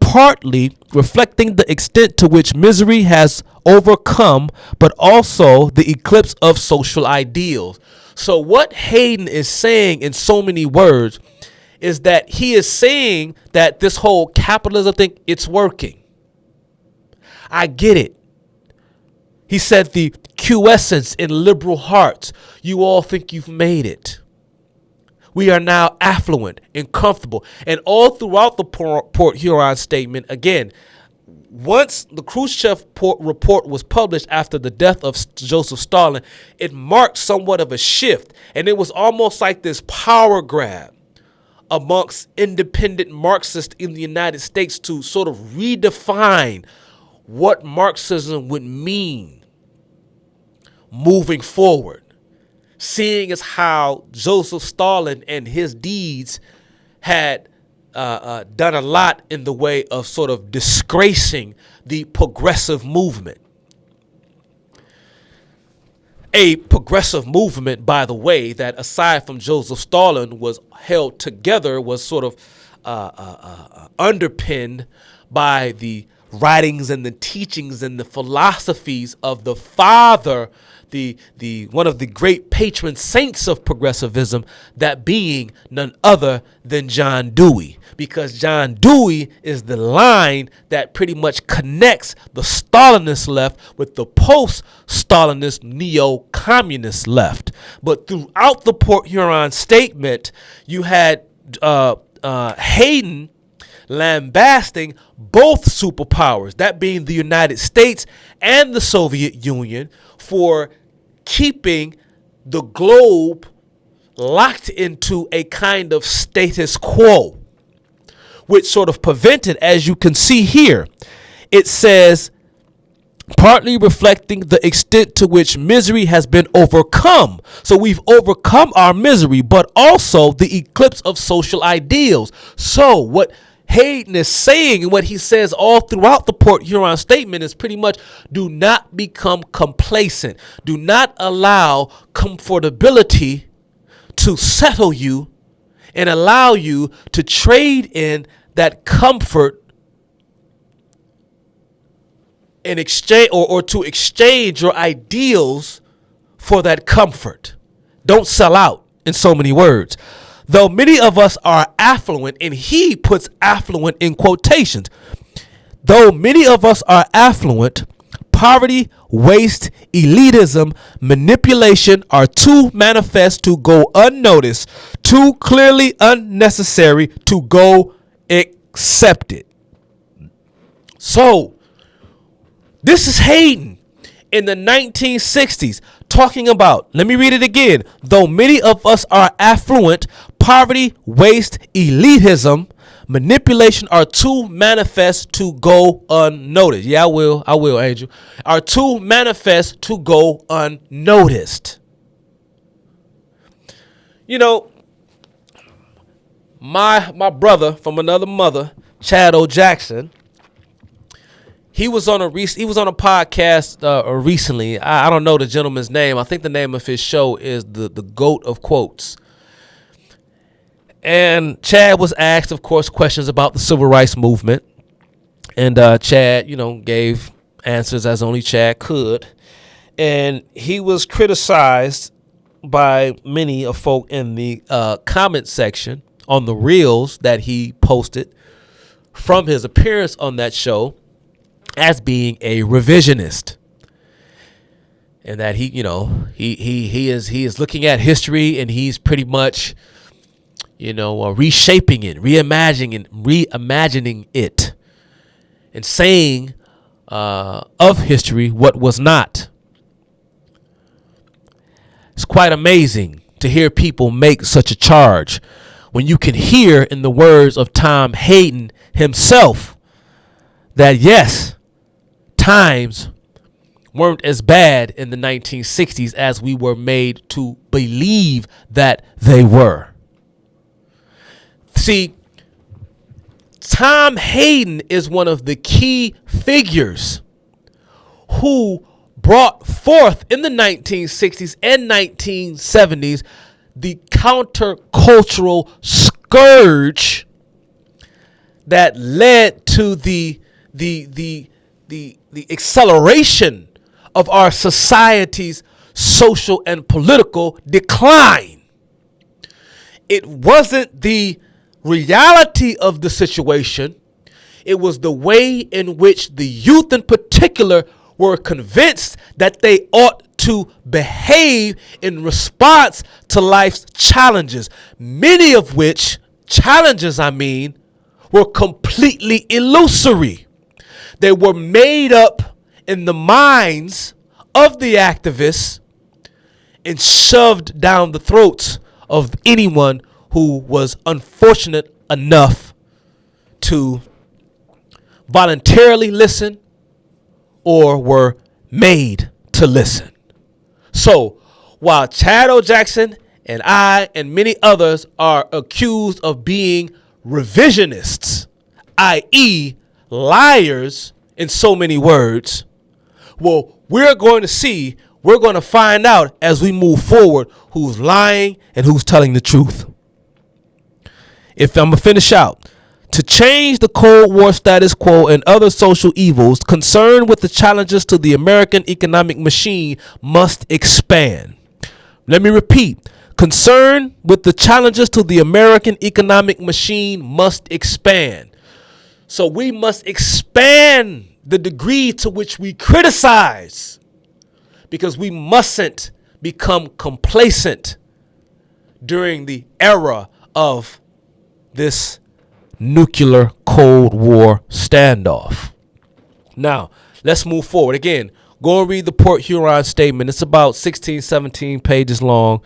partly reflecting the extent to which misery has overcome, but also the eclipse of social ideals. So what Hayden is saying in so many words is that he is saying that this whole capitalism thing, it's working. I get it. He said the quiescence in liberal hearts. You all think you've made it. We are now affluent and comfortable. And all throughout the Port Huron Statement, again, once the Khrushchev report was published after the death of Joseph Stalin, it marked somewhat of a shift. And it was almost like this power grab amongst independent Marxists in the United States to sort of redefine what Marxism would mean moving forward. Seeing as how Joseph Stalin and his deeds had done a lot in the way of sort of disgracing the progressive movement. A progressive movement, by the way, that aside from Joseph Stalin was held together, was sort of underpinned by the writings and the teachings and the philosophies of the father the one of the great patron saints of progressivism, that being none other than John Dewey, because John Dewey is the line that pretty much connects the Stalinist left with the post-Stalinist neo-communist left. But throughout the Port Huron statement, you had Hayden lambasting both superpowers, that being the United States and the Soviet Union, for keeping the globe locked into a kind of status quo, which sort of prevented, as you can see here, it says, partly reflecting the extent to which misery has been overcome. So we've overcome our misery, but also the eclipse of social ideals. So what Hayden is saying, and what he says all throughout the Port Huron statement, is pretty much, do not become complacent. Do not allow comfortability to settle you and allow you to trade in that comfort in exchange, or to exchange your ideals for that comfort. Don't sell out, in so many words. Though many of us are affluent, and he puts affluent in quotations. Though many of us are affluent, poverty, waste, elitism, manipulation are too manifest to go unnoticed, too clearly unnecessary to go accepted. So, this is Hayden in the 1960s talking about, let me read it again. Though many of us are affluent, poverty, waste, elitism, manipulation are too manifest to go unnoticed. Yeah, I will, Angel. Are too manifest to go unnoticed. You know, my brother from another mother, Chad O. Jackson, he was on a podcast recently. I don't know the gentleman's name. I think the name of his show is the GOAT of Quotes. And Chad was asked, of course, questions about the civil rights movement. And Chad, gave answers as only Chad could. And he was criticized by many of folk in the comment section on the reels that he posted from his appearance on that show as being a revisionist, and that he is looking at history, and he's pretty much reshaping it, reimagining it, and saying of history what was not. It's quite amazing to hear people make such a charge when you can hear in the words of Tom Hayden himself that yes, times weren't as bad in the 1960s as we were made to believe that they were. See, Tom Hayden is one of the key figures who brought forth in the 1960s and 1970s the countercultural scourge that led to the acceleration of our society's social and political decline. It wasn't the reality of the situation. It was the way in which the youth in particular were convinced that they ought to behave in response to life's challenges, many of which challenges, were completely illusory. They were made up in the minds of the activists and shoved down the throats of anyone who was unfortunate enough to voluntarily listen or were made to listen. So while Chad O. Jackson and I and many others are accused of being revisionists, i.e. liars in so many words, well, we're going to find out as we move forward who's lying and who's telling the truth. If I'm going to finish out, To change the Cold War status quo and other social evils, concern with the challenges to the American economic machine must expand. Let me repeat. Concern with the challenges to the American economic machine must expand. So we must expand the degree to which we criticize, because we mustn't become complacent during the era of this nuclear Cold War standoff. Now, let's move forward. Again, go and read the Port Huron statement. It's about 16, 17 pages long.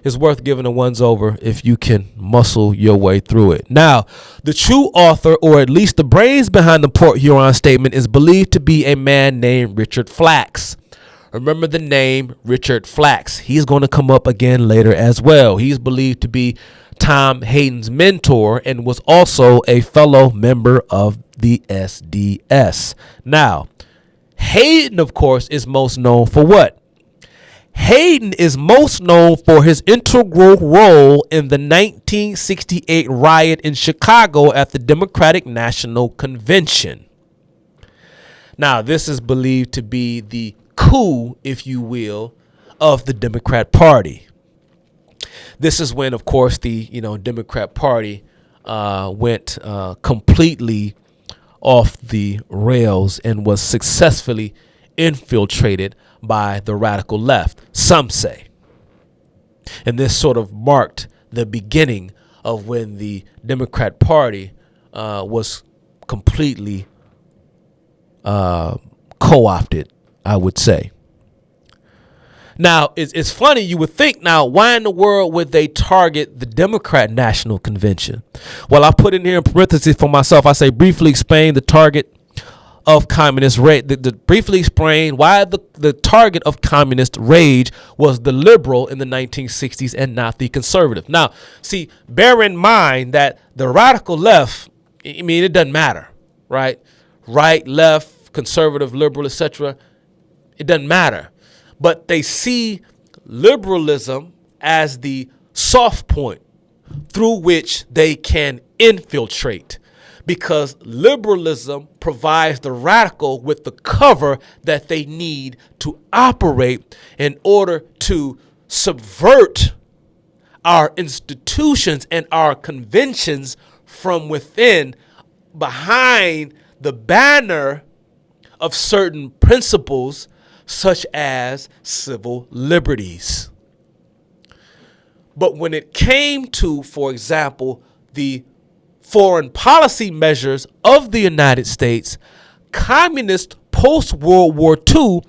It's worth giving a once over if you can muscle your way through it. Now, the true author, or at least the brains behind the Port Huron statement, is believed to be a man named Richard Flax. Remember the name Richard Flax. He's going to come up again later as well. He's believed to be Tom Hayden's mentor and was also a fellow member of the SDS. Now, Hayden, of course, is most known for what? Hayden is most known for his integral role in the 1968 riot in Chicago at the Democratic National Convention. Now, this is believed to be the coup, if you will, of the Democrat Party. This is when, of course, the Democrat Party went completely off the rails and was successfully infiltrated by the radical left, some say. And this sort of marked the beginning of when the Democrat Party was completely co-opted, I would say. Now, it's funny. You would think, now, why in the world would they target the Democrat National Convention? Well, I put in here in parentheses for myself. I say briefly explain the target of communist rage. Briefly explain why the target of communist rage was the liberal in the 1960s and not the conservative. Now, see, bear in mind that the radical left, I mean, it doesn't matter, right? Right, left, conservative, liberal, etc. It doesn't matter. But they see liberalism as the soft point through which they can infiltrate, because liberalism provides the radical with the cover that they need to operate in order to subvert our institutions and our conventions from within, behind the banner of certain principles such as civil liberties. But when it came to, for example, the foreign policy measures of the United States, communists post-World War II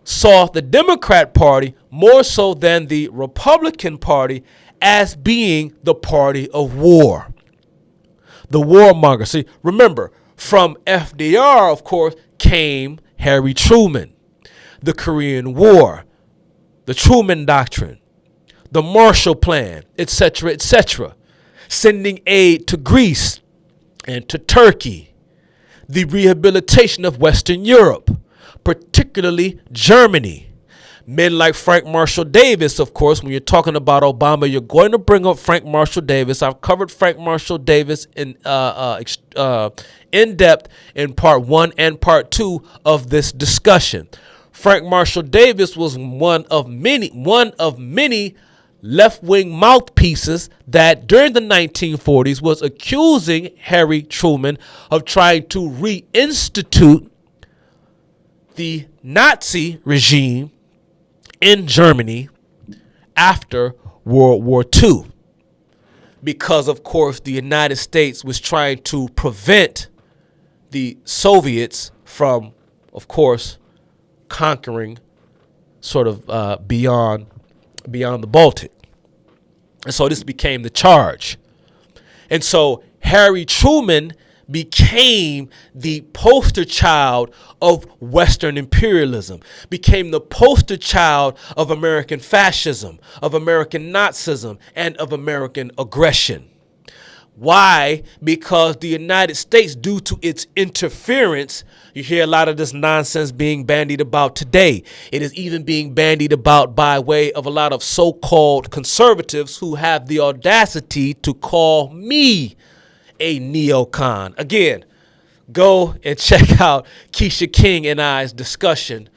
saw the Democrat Party, more so than the Republican Party, as being the party of war. The warmonger. See, remember, from FDR, of course, came Harry Truman, the Korean War, the Truman Doctrine, the Marshall Plan, etc., etc., sending aid to Greece and to Turkey, the rehabilitation of Western Europe, particularly Germany. Men like Frank Marshall Davis, of course, when you're talking about Obama, you're going to bring up Frank Marshall Davis. I've covered Frank Marshall Davis in depth in part 1 and part 2 of this discussion. Frank Marshall Davis was one of many left-wing mouthpieces that during the 1940s was accusing Harry Truman of trying to reinstitute the Nazi regime in Germany after World War II, because, of course, the United States was trying to prevent the Soviets from, of course, conquering sort of beyond the Baltic. And so this became the charge. And so Harry Truman became the poster child of Western imperialism, became the poster child of American fascism, of American Nazism, and of American aggression. Why? Because the United States, due to its interference, you hear a lot of this nonsense being bandied about today. It is even being bandied about by way of a lot of so-called conservatives who have the audacity to call me a neocon. Again, go and check out Keisha King and I's discussion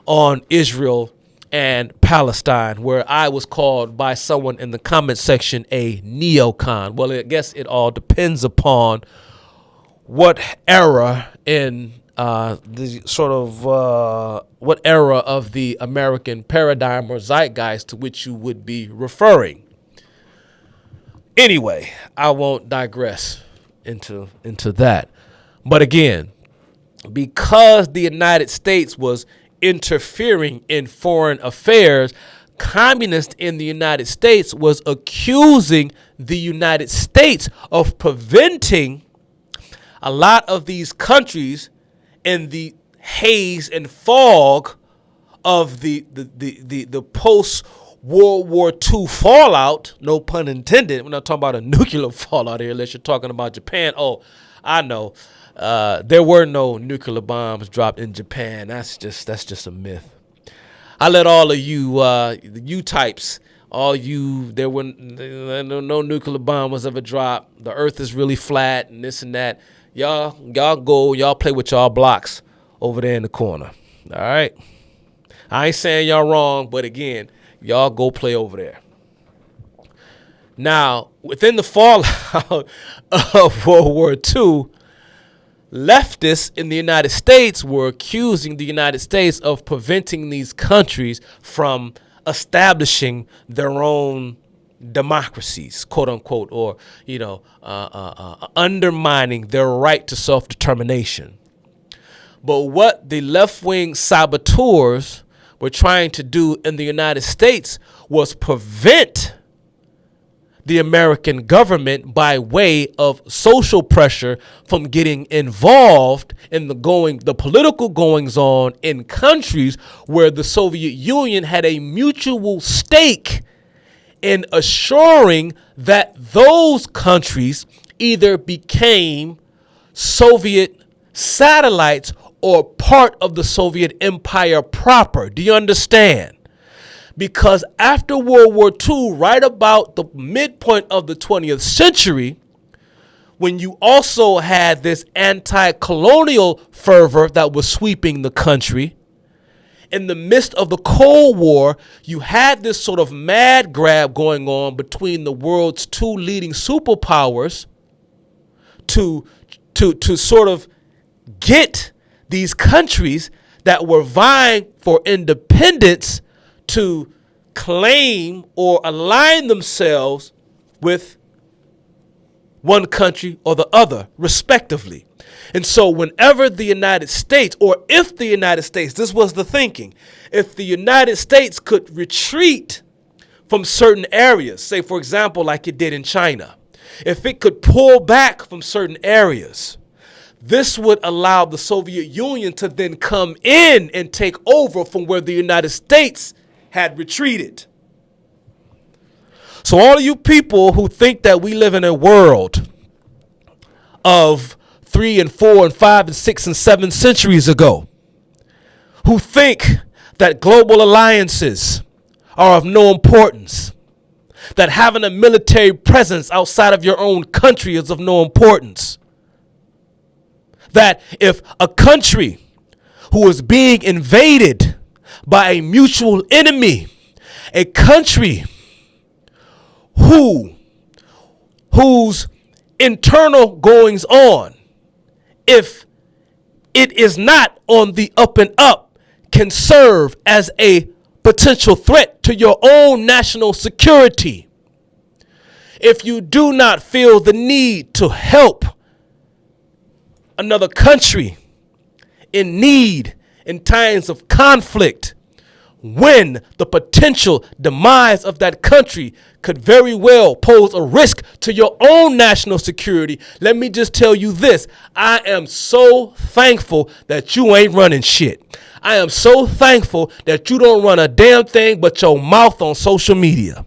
on Israel and Palestine, where I was called by someone in the comment section a neocon. Well, I guess it all depends upon what era in the sort of what era of the American paradigm or zeitgeist to which you would be referring. Anyway, I won't digress into that. But again, because the United States was interfering in foreign affairs, communists in the United States was accusing the United States of preventing a lot of these countries in the haze and fog of the post-World War II fallout, no pun intended. We're not talking about a nuclear fallout here unless you're talking about Japan. Oh, I know. There were no nuclear bombs dropped in Japan. That's just a myth. I let all of you types, there were no nuclear bomb was ever dropped. The earth is really flat and this and that. Y'all play with y'all blocks over there in the corner. All right. I ain't saying y'all wrong, but again, y'all go play over there. Now, within the fallout of World War II, leftists in the United States were accusing the United States of preventing these countries from establishing their own democracies, quote unquote, or, undermining their right to self-determination. But what the left-wing saboteurs were trying to do in the United States was prevent the American government by way of social pressure from getting involved in the political goings on in countries where the Soviet Union had a mutual stake in assuring that those countries either became Soviet satellites or part of the Soviet empire proper. Do you understand? Because after World War II, right about the midpoint of the 20th century, when you also had this anti-colonial fervor that was sweeping the country, in the midst of the Cold War, you had this sort of mad grab going on between the world's two leading superpowers to sort of get these countries that were vying for independence to claim or align themselves with one country or the other, respectively. And so whenever the United States, or if the United States, this was the thinking, if the United States could retreat from certain areas, say, for example, like it did in China, if it could pull back from certain areas, this would allow the Soviet Union to then come in and take over from where the United States had retreated. So all of you people who think that we live in a world of 3 and 4 and 5 and 6 and 7 centuries ago, who think that global alliances are of no importance, that having a military presence outside of your own country is of no importance, that if a country who is being invaded by a mutual enemy, a country whose internal goings on, if it is not on the up and up, can serve as a potential threat to your own national security. If you do not feel the need to help another country in need in times of conflict, when the potential demise of that country could very well pose a risk to your own national security, let me just tell you this. I am so thankful that you ain't running shit. I am so thankful that you don't run a damn thing but your mouth on social media.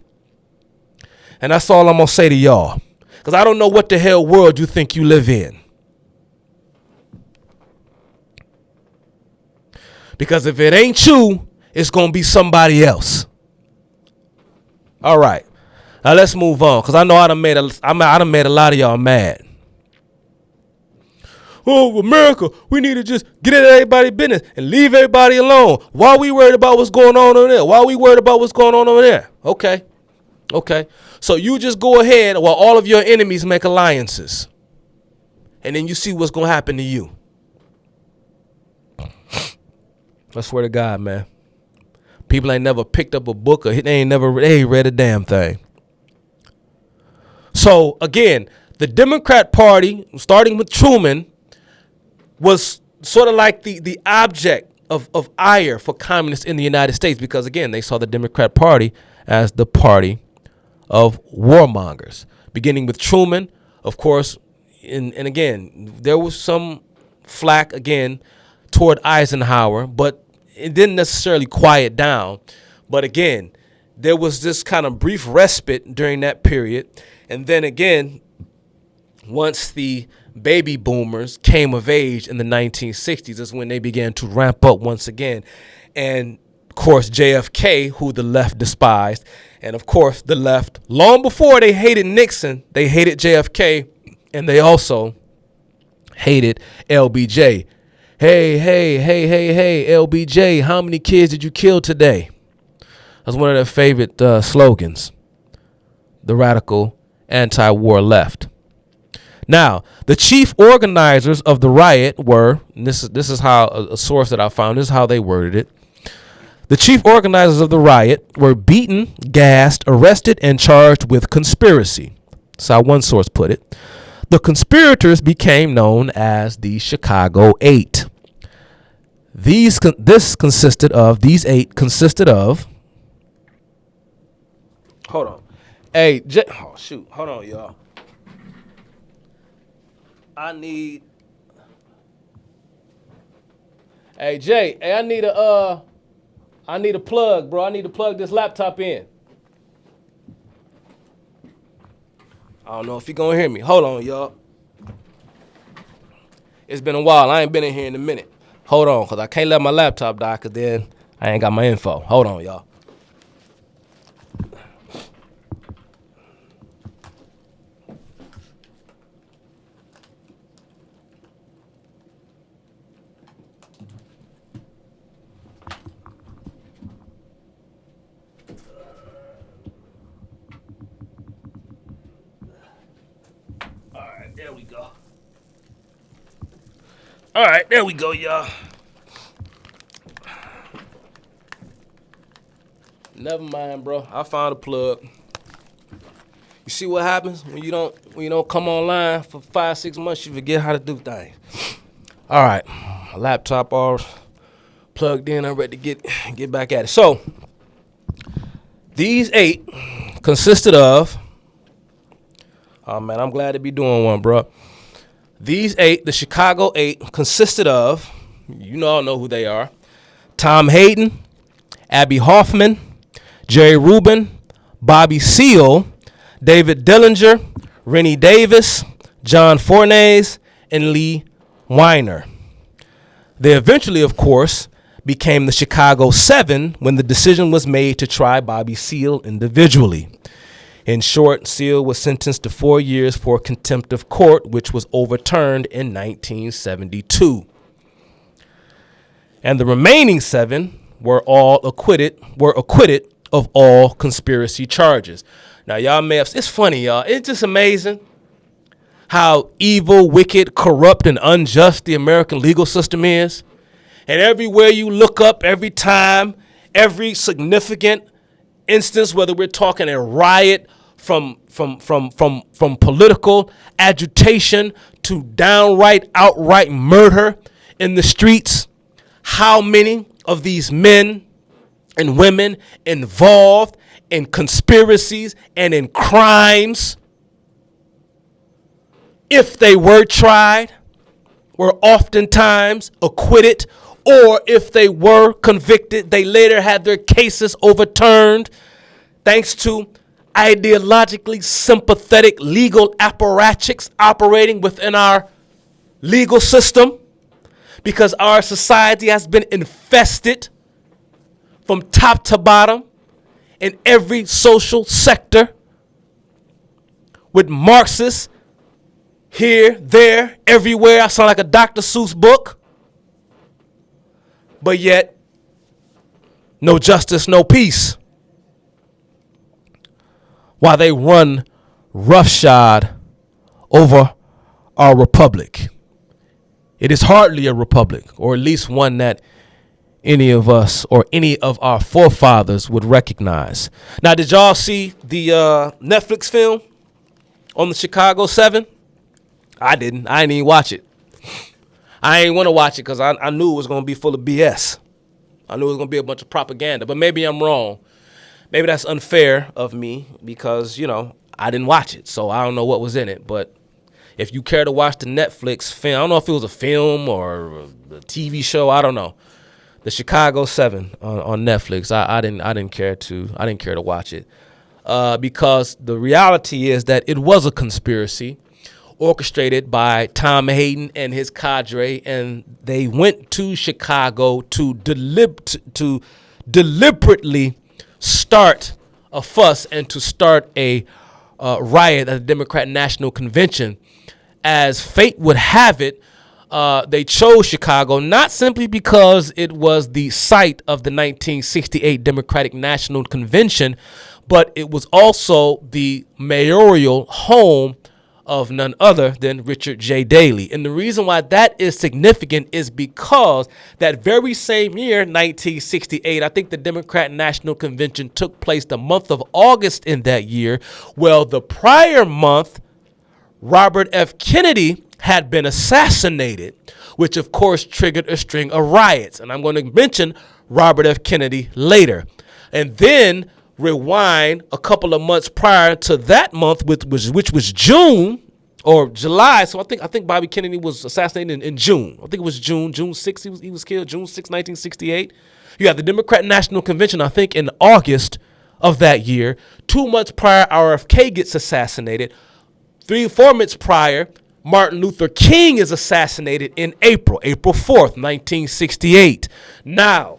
And that's all I'm going to say to y'all, because I don't know what the hell world you think you live in. Because if it ain't you, it's going to be somebody else. All right. Now let's move on, because I know I done made a lot of y'all mad. oh, America, we need to just get into everybody's business and leave everybody alone. Why are we worried about what's going on over there? Why are we worried about what's going on over there? Okay. So you just go ahead while all of your enemies make alliances. And then you see what's going to happen to you. I swear to God, man. People ain't never picked up a book or they ain't read a damn thing. So again, the Democrat Party, starting with Truman, was sort of like the object of ire for communists in the United States because, again, they saw the Democrat Party as the party of warmongers. Beginning with Truman, of course, and again, there was some flack, again, toward Eisenhower, but it didn't necessarily quiet down. But again, there was this kind of brief respite during that period. And then again, once the baby boomers came of age in the 1960s is when they began to ramp up once again. And of course, JFK, who the left despised. And of course, the left, long before they hated Nixon, they hated JFK. And they also hated LBJ. Hey, LBJ, how many kids did you kill today? That's one of their favorite slogans. The radical anti-war left. Now, the chief organizers of the riot were, and this is how a source that I found, this is how they worded it. The chief organizers of the riot were beaten, gassed, arrested, and charged with conspiracy. That's how one source put it. The conspirators became known as the Chicago Eight. These eight consisted of. Hold on. Hey, oh shoot, hold on, y'all. Hey Jay, I need a plug, bro. I need to plug this laptop in. I don't know if you're gonna hear me. Hold on, y'all. It's been a while. I ain't been in here in a minute. Hold on, because I can't let my laptop die, because then I ain't got my info. Hold on, y'all. There we go. All right, there we go, y'all. Never mind, bro. I found a plug. You see what happens when you don't come online for 5-6 months? You forget how to do things. All right, my laptop all plugged in. I'm ready to get back at it. So these 8 consisted of. Oh, man, I'm glad to be doing one, bro. These 8, the Chicago 8, consisted of, you all know who they are, Tom Hayden, Abby Hoffman, Jerry Rubin, Bobby Seale, David Dillinger, Rennie Davis, John Fornés, and Lee Weiner. They eventually, of course, became the Chicago 7 when the decision was made to try Bobby Seale individually. In short, Seale was sentenced to 4 years for contempt of court, which was overturned in 1972. And the remaining 7 were acquitted of all conspiracy charges. Now, y'all may have, it's funny, y'all. It's just amazing how evil, wicked, corrupt, and unjust the American legal system is. And everywhere you look up, every time, every significant instance, whether we're talking a riot from political agitation to outright murder in the streets, how many of these men and women involved in conspiracies and in crimes, if they were tried, were oftentimes acquitted, or if they were convicted, they later had their cases overturned thanks to ideologically sympathetic legal apparatchiks operating within our legal system, because our society has been infested from top to bottom in every social sector with Marxist here, there, everywhere. I sound like a Dr. Seuss book. But yet, no justice, no peace. While they run roughshod over our republic. It is hardly a republic, or at least one that any of us or any of our forefathers would recognize. Now, did y'all see the Netflix film on the Chicago 7? I didn't. I didn't even watch it. I ain't want to watch it because I knew it was going to be full of BS. I knew it was going to be a bunch of propaganda, but maybe I'm wrong. Maybe that's unfair of me because, you know, I didn't watch it, so I don't know what was in it. But if you care to watch the Netflix film, I don't know if it was a film or a TV show, I don't know. The Chicago 7 on Netflix. I didn't care to watch it because the reality is that it was a conspiracy orchestrated by Tom Hayden and his cadre, and they went to Chicago to deliberately start a fuss and to start a riot at the Democrat National Convention. As fate would have it, they chose Chicago not simply because it was the site of the 1968 Democratic National Convention, but it was also the mayoral home of none other than Richard J. Daley. And the reason why that is significant is because that very same year, 1968, I think the Democrat National Convention took place the month of August in that year. Well, the prior month, Robert F. Kennedy had been assassinated, which of course triggered a string of riots. And I'm going to mention Robert F. Kennedy later. And then rewind a couple of months prior to that month, which was June or July. So I think Bobby Kennedy was assassinated in June. I think it was June 6th. He was killed June 6, 1968. You have the Democrat National Convention, I think, in August of that year. 2 months prior, RFK gets assassinated. 3-4 months prior, Martin Luther King is assassinated in April 4th, 1968. Now,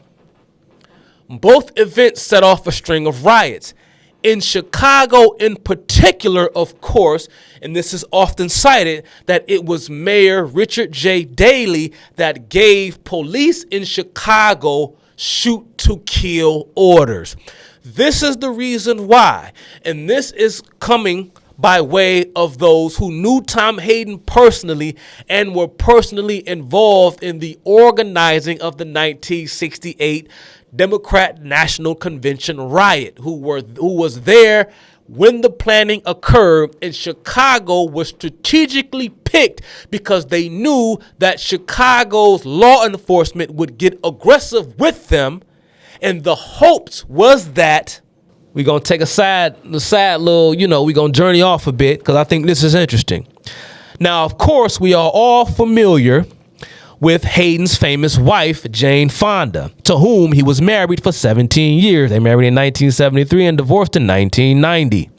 both events set off a string of riots. In Chicago in particular, of course, and this is often cited, that it was Mayor Richard J. Daley that gave police in Chicago shoot to kill orders. This is the reason why, and this is coming by way of those who knew Tom Hayden personally and were personally involved in the organizing of the 1968 Democrat National Convention riot, who was there when the planning occurred. And Chicago was strategically picked because they knew that Chicago's law enforcement would get aggressive with them, and the hopes was that we're going to take a sad little, we're going to journey off a bit because I think this is interesting. Now, of course, we are all familiar with Hayden's famous wife, Jane Fonda, to whom he was married for 17 years. They married in 1973 and divorced in 1990.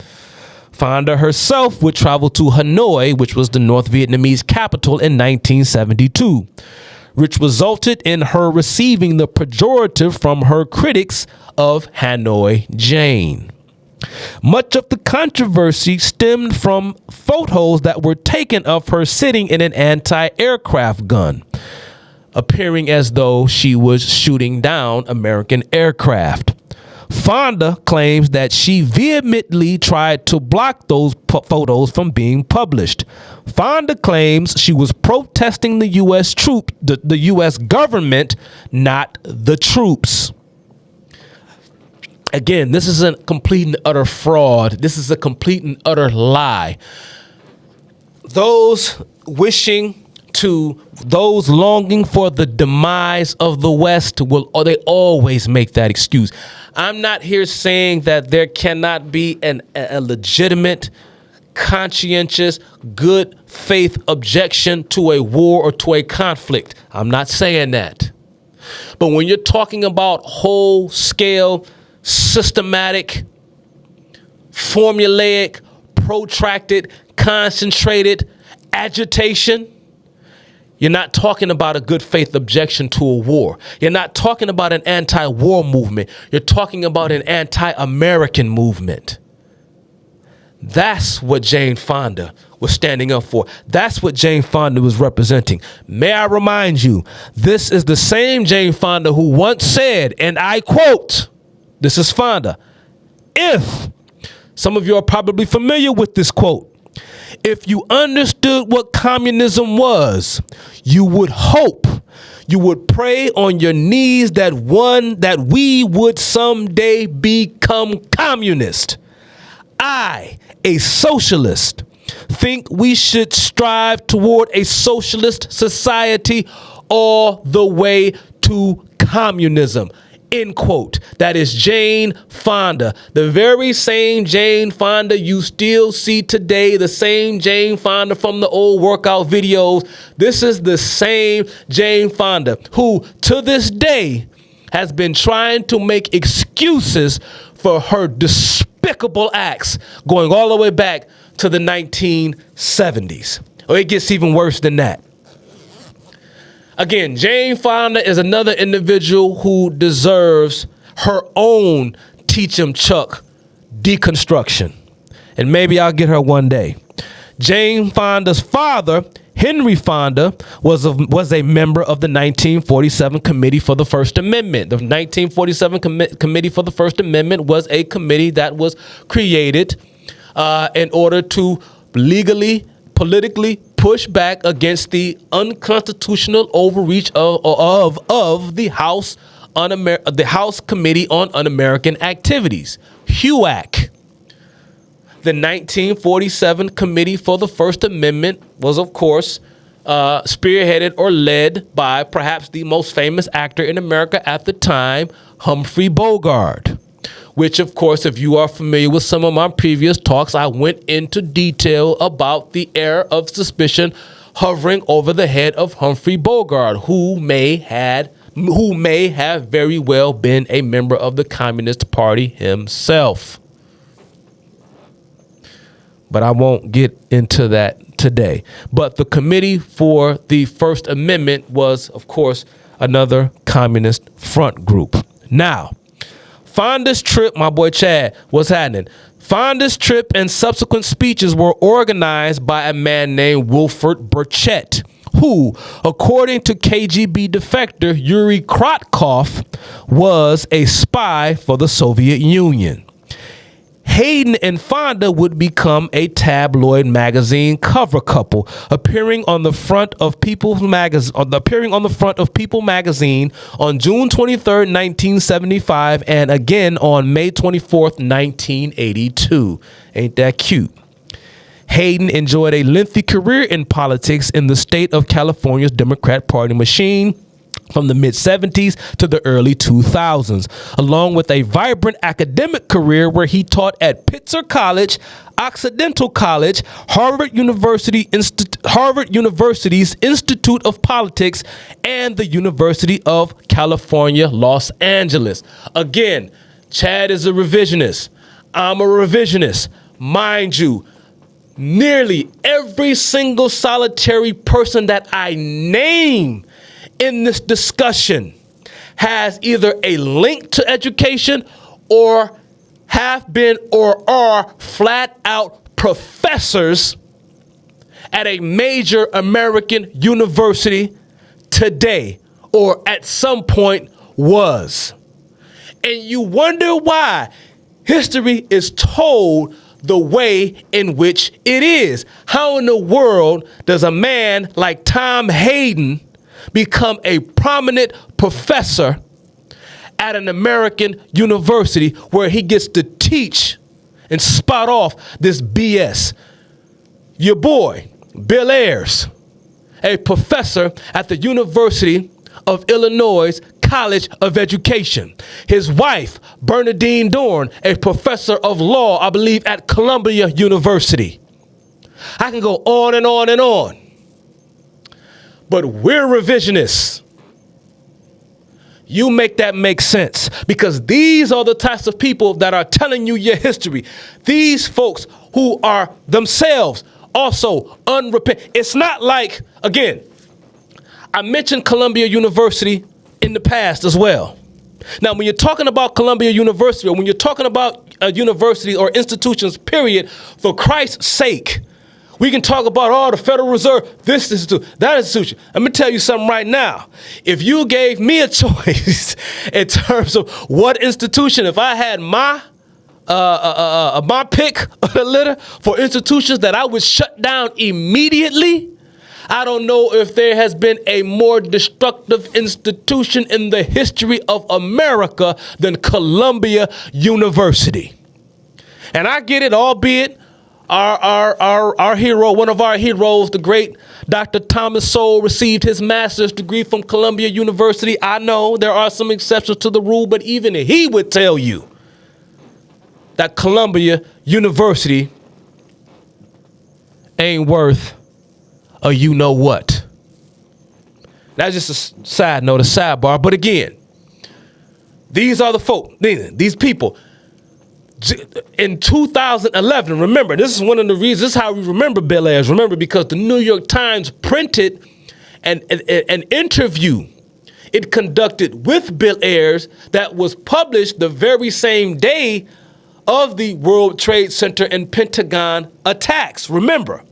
Fonda herself would travel to Hanoi, which was the North Vietnamese capital, in 1972, which resulted in her receiving the pejorative from her critics of Hanoi Jane. Much of the controversy stemmed from photos that were taken of her sitting in an anti-aircraft gun, appearing as though she was shooting down American aircraft. Fonda claims that she vehemently tried to block those photos from being published. Fonda claims she was protesting the U.S. the U.S. government, not the troops. Again, this is a complete and utter fraud. This is a complete and utter lie. Those longing for the demise of the West they always make that excuse. I'm not here saying that there cannot be a legitimate, conscientious, good faith objection to a war or to a conflict. I'm not saying that. But when you're talking about whole scale, systematic, formulaic, protracted, concentrated agitation, you're not talking about a good faith objection to a war. You're not talking about an anti-war movement. You're talking about an anti-American movement. That's what Jane Fonda was standing up for. That's what Jane Fonda was representing. May I remind you, this is the same Jane Fonda who once said, and I quote, this is Fonda, if, some of you are probably familiar with this quote, if you understood what communism was, you would hope, you would pray on your knees that we would someday become communist. I, a socialist, think we should strive toward a socialist society all the way to communism. End quote. That is Jane Fonda, the very same Jane Fonda you still see today, the same Jane Fonda from the old workout videos. This is the same Jane Fonda who, to this day, has been trying to make excuses for her despicable acts going all the way back to the 1970s. Or it gets even worse than that. Again, Jane Fonda is another individual who deserves her own Teach 'em Chuck deconstruction. And maybe I'll get her one day. Jane Fonda's father, Henry Fonda, was a member of the 1947 Committee for the First Amendment. The 1947 Committee for the First Amendment was a committee that was created in order to legally, politically push back against the unconstitutional overreach of the House Committee on Un-American Activities, HUAC. The 1947 Committee for the First Amendment was, of course, spearheaded or led by perhaps the most famous actor in America at the time, Humphrey Bogart. Which, of course, if you are familiar with some of my previous talks, I went into detail about the air of suspicion hovering over the head of Humphrey Bogart, who may have very well been a member of the Communist Party himself. But I won't get into that today. But the Committee for the First Amendment was, of course, another communist front group. Now, Fonda's trip, my boy Chad, what's happening? Fonda's trip and subsequent speeches were organized by a man named Wilford Burchett, who, according to KGB defector Yuri Kratkov, was a spy for the Soviet Union. Hayden and Fonda would become a tabloid magazine cover couple, appearing on the front of People magazine on June 23rd, 1975, and again on May 24th, 1982. Ain't that cute? Hayden enjoyed a lengthy career in politics in the state of California's Democrat Party machine from the mid-'70s to the early 2000s, along with a vibrant academic career where he taught at Pitzer College, Occidental College, Harvard University's Institute of Politics, and the University of California, Los Angeles. Again, Chad is a revisionist. I'm a revisionist. Mind you, nearly every single solitary person that I name in this discussion has either a link to education or have been or are flat out professors at a major American university today or at some point was. And you wonder why history is told the way in which it is. How in the world does a man like Tom Hayden become a prominent professor at an American university where he gets to teach and spot off this BS? Your boy, Bill Ayers, a professor at the University of Illinois College of Education. His wife, Bernadine Dorn, a professor of law, I believe, at Columbia University. I can go on and on and on. But we're revisionists. You make that make sense, because these are the types of people that are telling you your history. These folks who are themselves also unrepentant. It's not like, again, I mentioned Columbia University in the past as well. Now, when you're talking about Columbia University, or when you're talking about a university or institutions, period, for Christ's sake, We can talk about all the Federal Reserve, this institution, that institution. Let me tell you something right now. If you gave me a choice in terms of what institution, if I had my pick of the litter for institutions that I would shut down immediately, I don't know if there has been a more destructive institution in the history of America than Columbia University. And I get it, albeit our hero, one of our heroes, the great Dr. Thomas Sowell, received his master's degree from Columbia University. I know there are some exceptions to the rule, but even he would tell you that Columbia University ain't worth a you know what. That's just a side note, a sidebar. But again, these are the folk, these people. In 2011, remember, this is one of the reasons, this is how we remember Bill Ayers. Remember, because the New York Times printed an interview it conducted with Bill Ayers that was published the very same day of the World Trade Center and Pentagon attacks. Remember.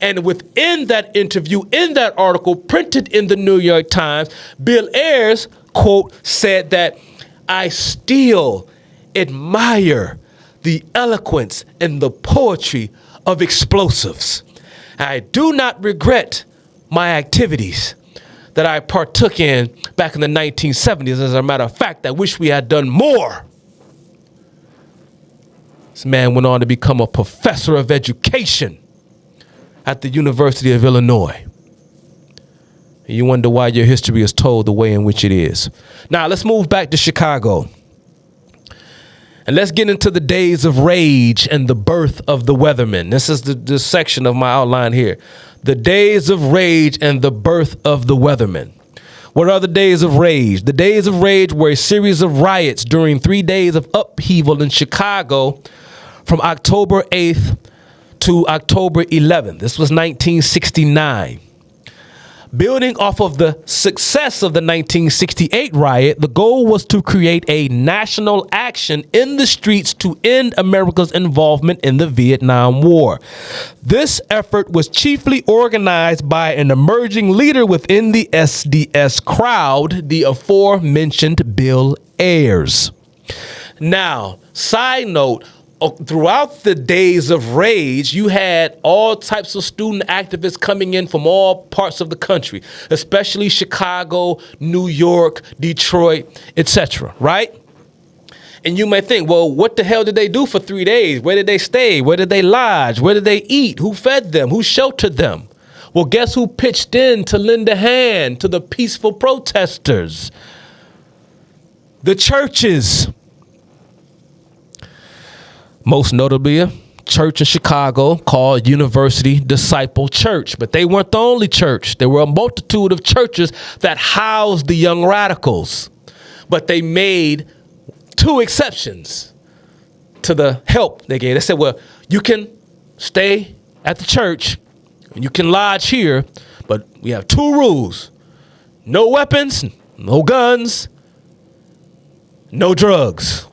And within that interview, in that article printed in the New York Times, Bill Ayers, quote, said that I still admire the eloquence and the poetry of explosives. I do not regret my activities that I partook in back in the 1970s. As a matter of fact, I wish we had done more. This man went on to become a professor of education at the University of Illinois. And you wonder why your history is told the way in which it is. Now, let's move back to Chicago. And let's get into the days of rage and the birth of the Weathermen. This is the section of my outline here. The days of rage and the birth of the Weathermen. What are the days of rage? The days of rage were a series of riots during 3 days of upheaval in Chicago from October 8th to October 11th. This was 1969. Building off of the success of the 1968 riot, the goal was to create a national action in the streets to end America's involvement in the Vietnam War. This effort was chiefly organized by an emerging leader within the SDS crowd, the aforementioned Bill Ayers. Now, side note, throughout the days of rage, you had all types of student activists coming in from all parts of the country, especially Chicago, New York, Detroit, etc., right? And you may think, well, what the hell did they do for 3 days? Where did they stay? Where did they lodge? Where did they eat? Who fed them? Who sheltered them? Well, guess who pitched in to lend a hand to the peaceful protesters? The churches. Most notably, a church in Chicago called University Disciple Church. But they weren't the only church. There were a multitude of churches that housed the young radicals. But they made 2 exceptions to the help they gave. They said, well, you can stay at the church and you can lodge here, but we have 2 rules. No weapons, no guns, no drugs.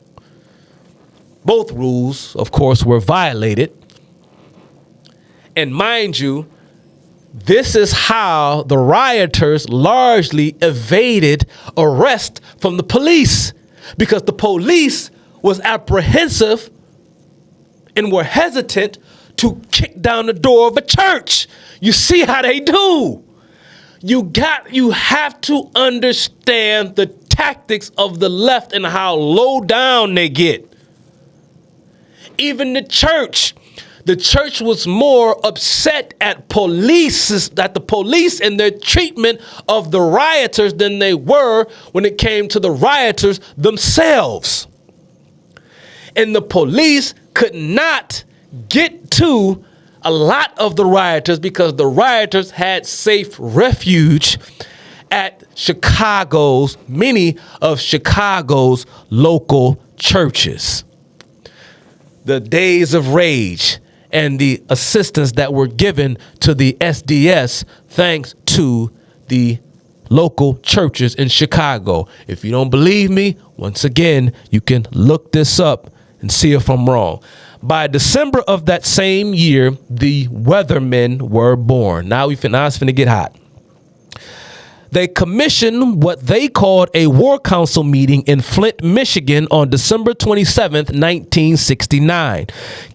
Both rules, of course, were violated. And mind you, this is how the rioters largely evaded arrest from the police, because the police was apprehensive and were hesitant to kick down the door of a church. You see how they do. You have to understand the tactics of the left and how low down they get. Even the church was more upset at the police and their treatment of the rioters than they were when it came to the rioters themselves. And the police could not get to a lot of the rioters because the rioters had safe refuge at many of Chicago's local churches. The days of rage and the assistance that were given to the SDS thanks to the local churches in Chicago. If you don't believe me, once again, you can look this up and see if I'm wrong. By December of that same year, the Weathermen were born. Now it's finna get hot. They commissioned what they called a war council meeting in Flint, Michigan on December 27th, 1969.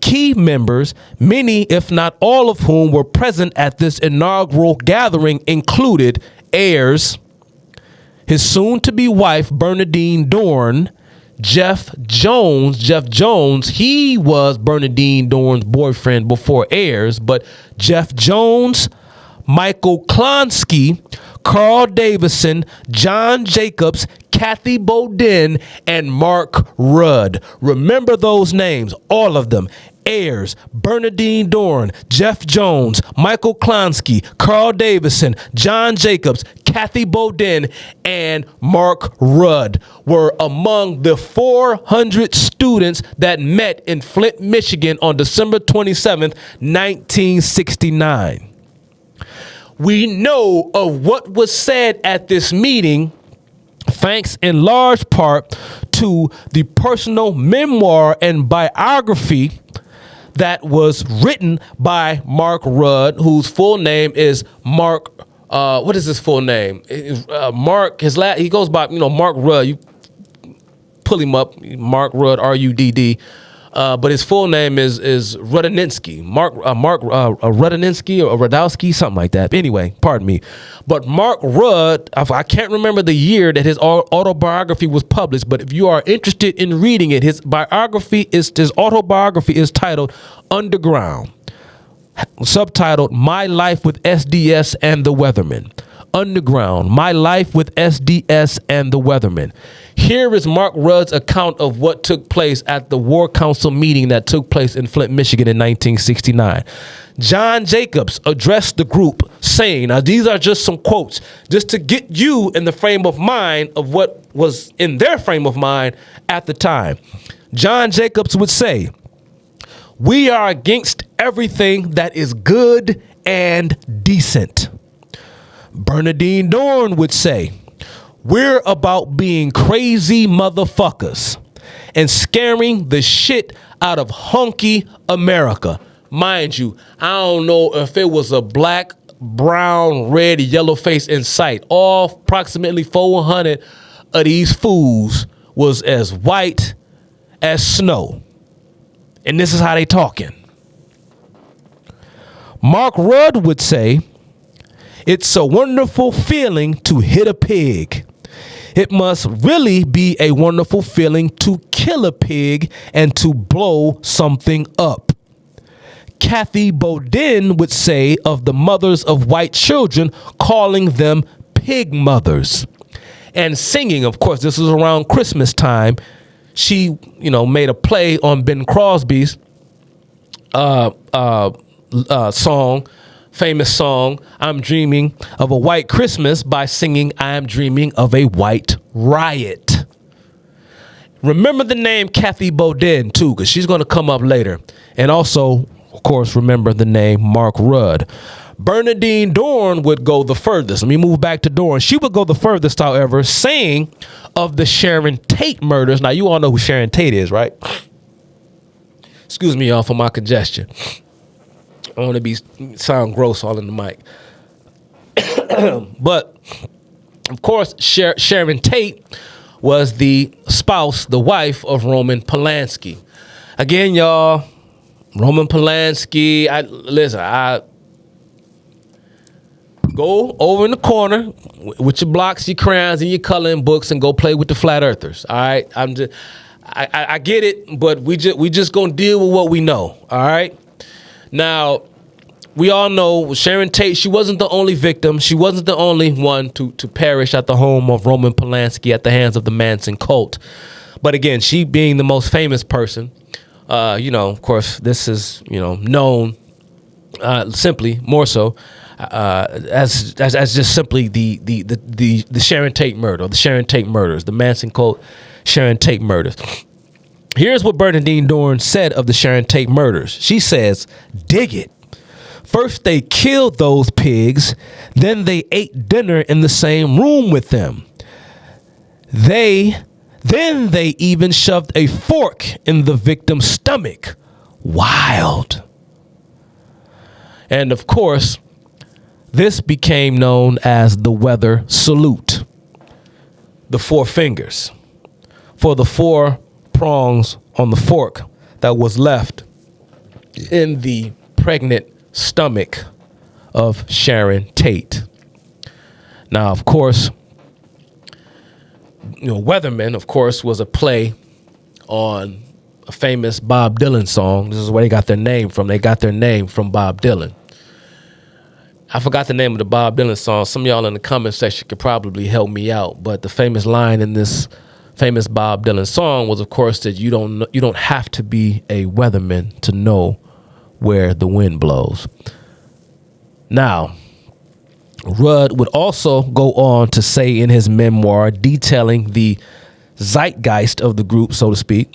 Key members, many if not all of whom were present at this inaugural gathering, included Ayers, his soon-to-be wife, Bernadine Dorn, Jeff Jones. Jeff Jones, he was Bernadine Dorn's boyfriend before Ayers, but Jeff Jones, Michael Klonsky, Carl Davison, John Jacobs, Kathy Bodin, and Mark Rudd. Remember those names, all of them. Ayers, Bernadine Dorn, Jeff Jones, Michael Klonsky, Carl Davison, John Jacobs, Kathy Bodin, and Mark Rudd were among the 400 students that met in Flint, Michigan on December 27th, 1969. We know of what was said at this meeting thanks in large part to the personal memoir and biography that was written by Mark Rudd, whose full name is Mark. What is his full name? Mark. He goes by Mark Rudd. You pull him up, Mark Rudd, Rudd. But his full name is Rudaninsky, Mark Rudaninsky or Radowski, something like that. Anyway, pardon me. But Mark Rudd, I can't remember the year that his autobiography was published, but if you are interested in reading it, his autobiography is titled Underground, subtitled My Life with SDS and the Weathermen. Underground, My Life with SDS and the Weathermen. Here is Mark Rudd's account of what took place at the War Council meeting that took place in Flint, Michigan in 1969. John Jacobs addressed the group saying, now these are just some quotes, just to get you in the frame of mind of what was in their frame of mind at the time. John Jacobs would say, "We are against everything that is good and decent." Bernadine Dorn would say, "We're about being crazy motherfuckers and scaring the shit out of hunky America." Mind you, I don't know if it was a black, brown, red, yellow face in sight. All approximately 400 of these fools was as white as snow. And this is how they talking. Mark Rudd would say, "It's a wonderful feeling to hit a pig. It must really be a wonderful feeling to kill a pig and to blow something up." Kathy Bodin would say of the mothers of white children, calling them pig mothers. And singing, of course, this was around Christmas time. She, made a play on Ben Crosby's song, famous song, "I'm Dreaming of a White Christmas," by singing "I Am Dreaming of a White Riot." Remember the name Kathy Bodin too, because she's going to come up later. And also, of course, remember the name Mark Rudd. Bernadine Dorn would go the furthest. Let me move back to Dorn. She would go the furthest, however, saying of the Sharon Tate murders. Now, you all know who Sharon Tate is, right? Excuse me, y'all, for my congestion. I want to sound gross all in the mic. But, of course, Sharon Tate was the spouse, the wife of Roman Polanski. Again, y'all, Roman Polanski, I go over in the corner with your blocks, your crayons, and your coloring books and go play with the flat earthers. All right. I get it, but we just gonna deal with what we know. All right. Now, we all know Sharon Tate, she wasn't the only victim. She wasn't the only one to perish at the home of Roman Polanski at the hands of the Manson cult. But again, she being the most famous person, of course, this is, known simply more so as just simply the Sharon Tate murder, or the Sharon Tate murders, the Manson cult Sharon Tate murders. Here's what Bernadine Dorn said of the Sharon Tate murders. She says, "Dig it. First they killed those pigs, then they ate dinner in the same room with them. Then they even shoved a fork in the victim's stomach Wild. And of course, this became known as the weather salute. The four fingers for the four prongs on the fork that was left in the pregnant stomach of Sharon Tate. Now, of course, Weathermen, of course, was a play on a famous Bob Dylan song. This is where they got their name from. They got their name from Bob Dylan. I forgot the name of the Bob Dylan song. Some of y'all in the comment section could probably help me out. But the famous line in this famous Bob Dylan song was, of course, that you don't have to be a weatherman to know where the wind blows. Now, Rudd would also go on to say in his memoir, detailing the zeitgeist of the group, so to speak,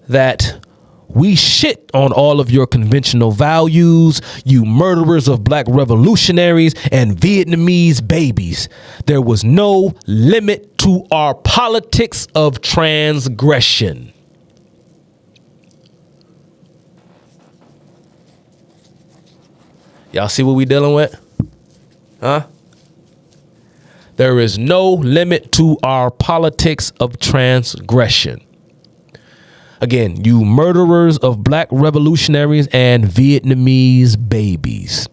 that we shit on all of your conventional values, you murderers of black revolutionaries and Vietnamese babies. There was no limit to our politics of transgression. Y'all see what we dealing with? Huh? There is no limit to our politics of transgression. Again, you murderers of black revolutionaries and Vietnamese babies.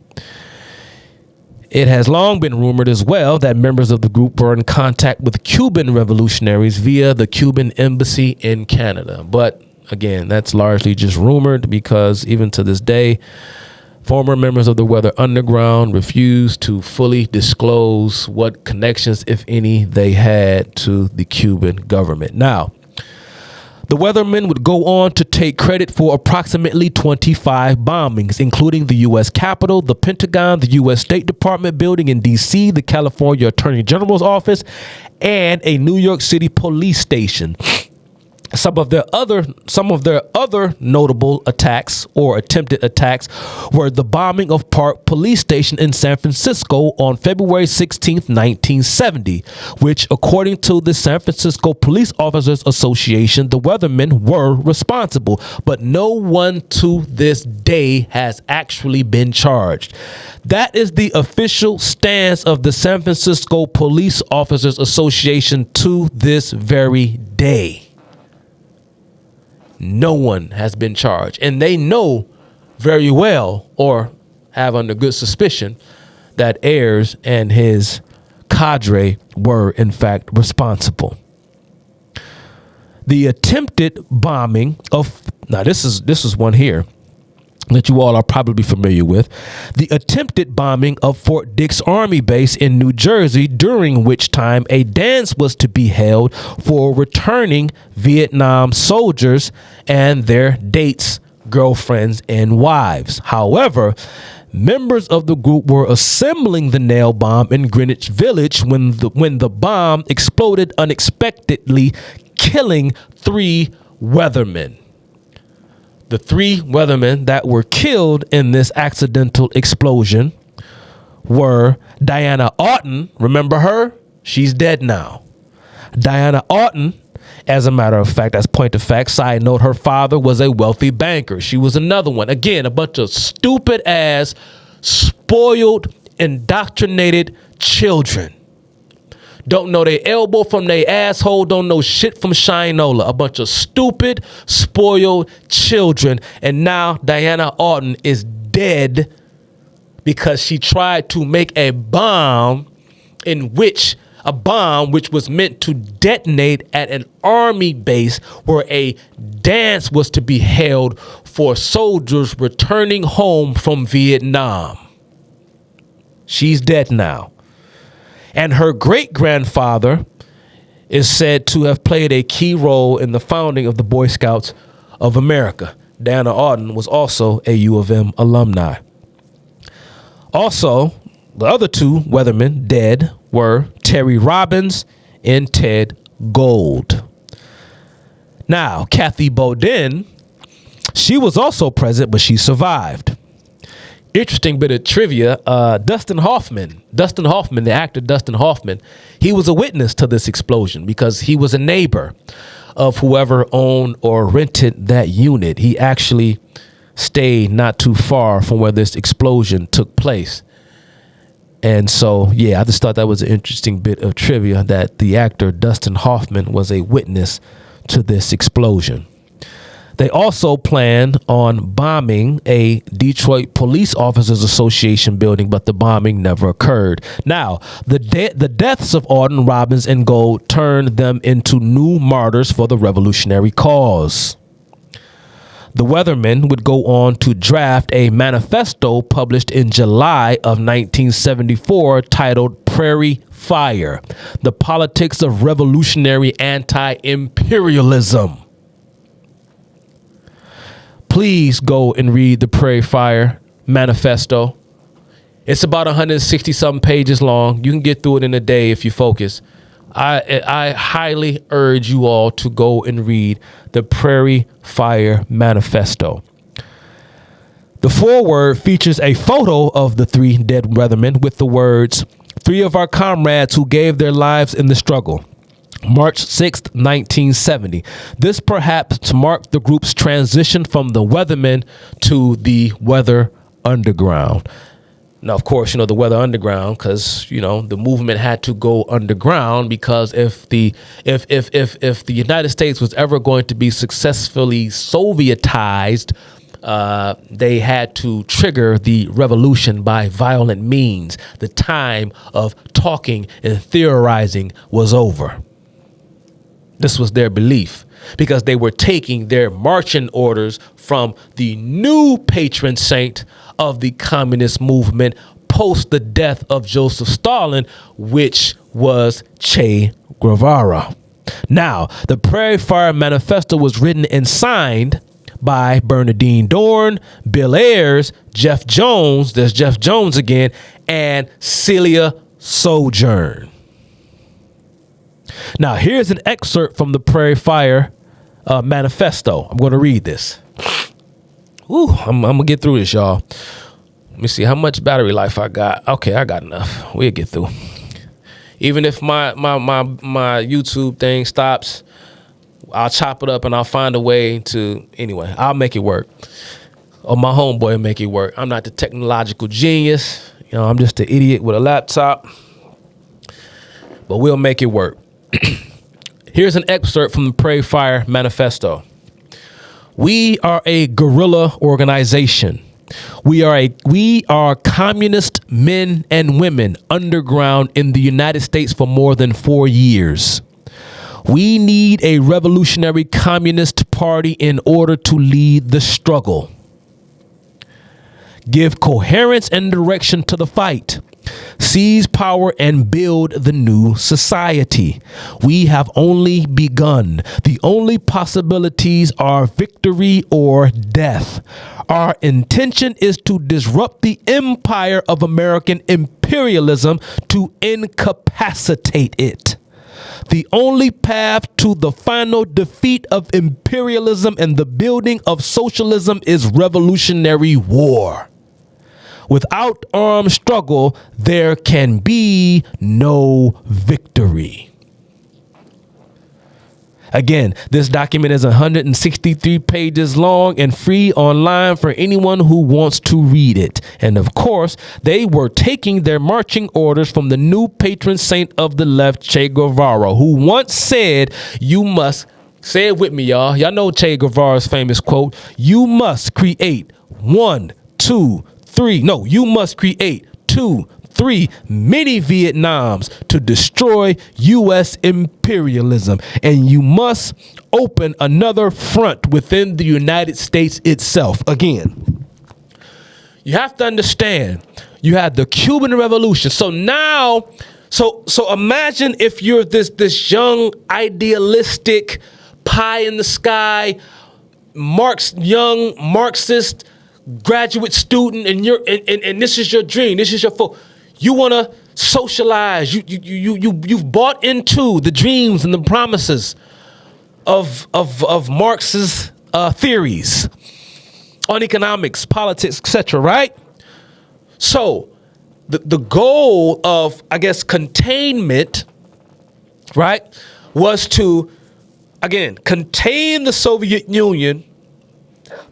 It has long been rumored as well that members of the group were in contact with Cuban revolutionaries via the Cuban embassy in Canada. But again, that's largely just rumored because even to this day, former members of the Weather Underground refused to fully disclose what connections, if any, they had to the Cuban government. Now, the Weathermen would go on to take credit for approximately 25 bombings, including the U.S. Capitol, the Pentagon, the U.S. State Department building in D.C., the California Attorney General's office, and a New York City police station. Some of their other notable attacks or attempted attacks were the bombing of Park Police Station in San Francisco on February 16th, 1970, which, according to the San Francisco Police Officers Association, the Weathermen were responsible, but no one to this day has actually been charged. That is the official stance of the San Francisco Police Officers Association to this very day. No one has been charged, and they know very well, or have under good suspicion, that Ayers and his cadre were in fact responsible. The attempted bombing of, now this is one here that you all are probably familiar with, the attempted bombing of Fort Dix Army Base in New Jersey, during which time a dance was to be held for returning Vietnam soldiers and their dates, girlfriends, and wives. However, members of the group were assembling the nail bomb in Greenwich Village when the bomb exploded unexpectedly, killing 3 weathermen. The 3 weathermen that were killed in this accidental explosion were Diana Oughton. Remember her? She's dead now. Diana Oughton, as a matter of fact, as point of fact, side note, her father was a wealthy banker. She was another one. Again, a bunch of stupid ass, spoiled, indoctrinated children. Don't know their elbow from their asshole. Don't know shit from Shinola. A bunch of stupid, spoiled children. And now Diana Oughton is dead because she tried to make a bomb which was meant to detonate at an army base where a dance was to be held for soldiers returning home from Vietnam. She's dead now. And her great-grandfather is said to have played a key role in the founding of the Boy Scouts of America. Diana Oughton was also a U of M alumni. Also, the other 2 weathermen dead were Terry Robbins and Ted Gold. Now, Kathy Bodin, she was also present, but she survived. Interesting bit of trivia, Dustin Hoffman, the actor Dustin Hoffman, he was a witness to this explosion because he was a neighbor of whoever owned or rented that unit. He actually stayed not too far from where this explosion took place. And so, yeah, I just thought that was an interesting bit of trivia that the actor Dustin Hoffman was a witness to this explosion. They also planned on bombing a Detroit Police Officers Association building, but the bombing never occurred. Now, the deaths of Auden, Robbins, and Gold turned them into new martyrs for the revolutionary cause. The Weathermen would go on to draft a manifesto published in July of 1974 titled Prairie Fire: The Politics of Revolutionary Anti-Imperialism. Please go and read the Prairie Fire Manifesto. It's about 160-something pages long. You can get through it in a day if you focus. I highly urge you all to go and read the Prairie Fire Manifesto. The foreword features a photo of the three dead Weathermen with the words, "Three of our comrades who gave their lives in the struggle. March 6th, 1970. This perhaps marked the group's transition from the Weathermen to the Weather Underground." Now, of course, the Weather Underground, because, the movement had to go underground, because if the United States was ever going to be successfully Sovietized, they had to trigger the revolution by violent means. The time of talking and theorizing was over. This was their belief, because they were taking their marching orders from the new patron saint of the communist movement post the death of Joseph Stalin, which was Che Guevara. Now, the Prairie Fire Manifesto was written and signed by Bernardine Dorn, Bill Ayers, Jeff Jones, there's Jeff Jones again, and Celia Sojourn. Now, here's an excerpt from the Prairie Fire Manifesto. I'm going to read this. Ooh, I'm going to get through this, y'all. Let me see how much battery life I got. Okay, I got enough. We'll get through. Even if my YouTube thing stops, I'll chop it up and I'll find a way to, anyway, I'll make it work. Or my homeboy will make it work. I'm not the technological genius. I'm just an idiot with a laptop. But we'll make it work. Here's an excerpt from the Prairie Fire Manifesto. We are a guerrilla organization. We are communist men and women underground in the United States for more than 4 years. We need a revolutionary communist party in order to lead the struggle. Give coherence and direction to the fight. Seize power and build the new society. We have only begun. The only possibilities are victory or death. Our intention is to disrupt the empire of American imperialism, to incapacitate it. The only path to the final defeat of imperialism and the building of socialism is revolutionary war. Without armed struggle, there can be no victory. Again, this document is 163 pages long and free online for anyone who wants to read it. And of course, they were taking their marching orders from the new patron saint of the left, Che Guevara, who once said, "You must," say it with me, y'all. Y'all know Che Guevara's famous quote, "You must create you must create 2-3 mini Vietnams to destroy U.S. imperialism. And you must open another front within the United States itself." Again, you have to understand, you had the Cuban Revolution. So now, so imagine if you're this young, idealistic, pie in the sky, young Marxist graduate student, and and this is your dream. This is your you want to socialize. You've bought into the dreams and the promises of Marx's theories on economics, politics, etc. Right? So the goal of, I guess, containment, right, was to, again, contain the Soviet Union,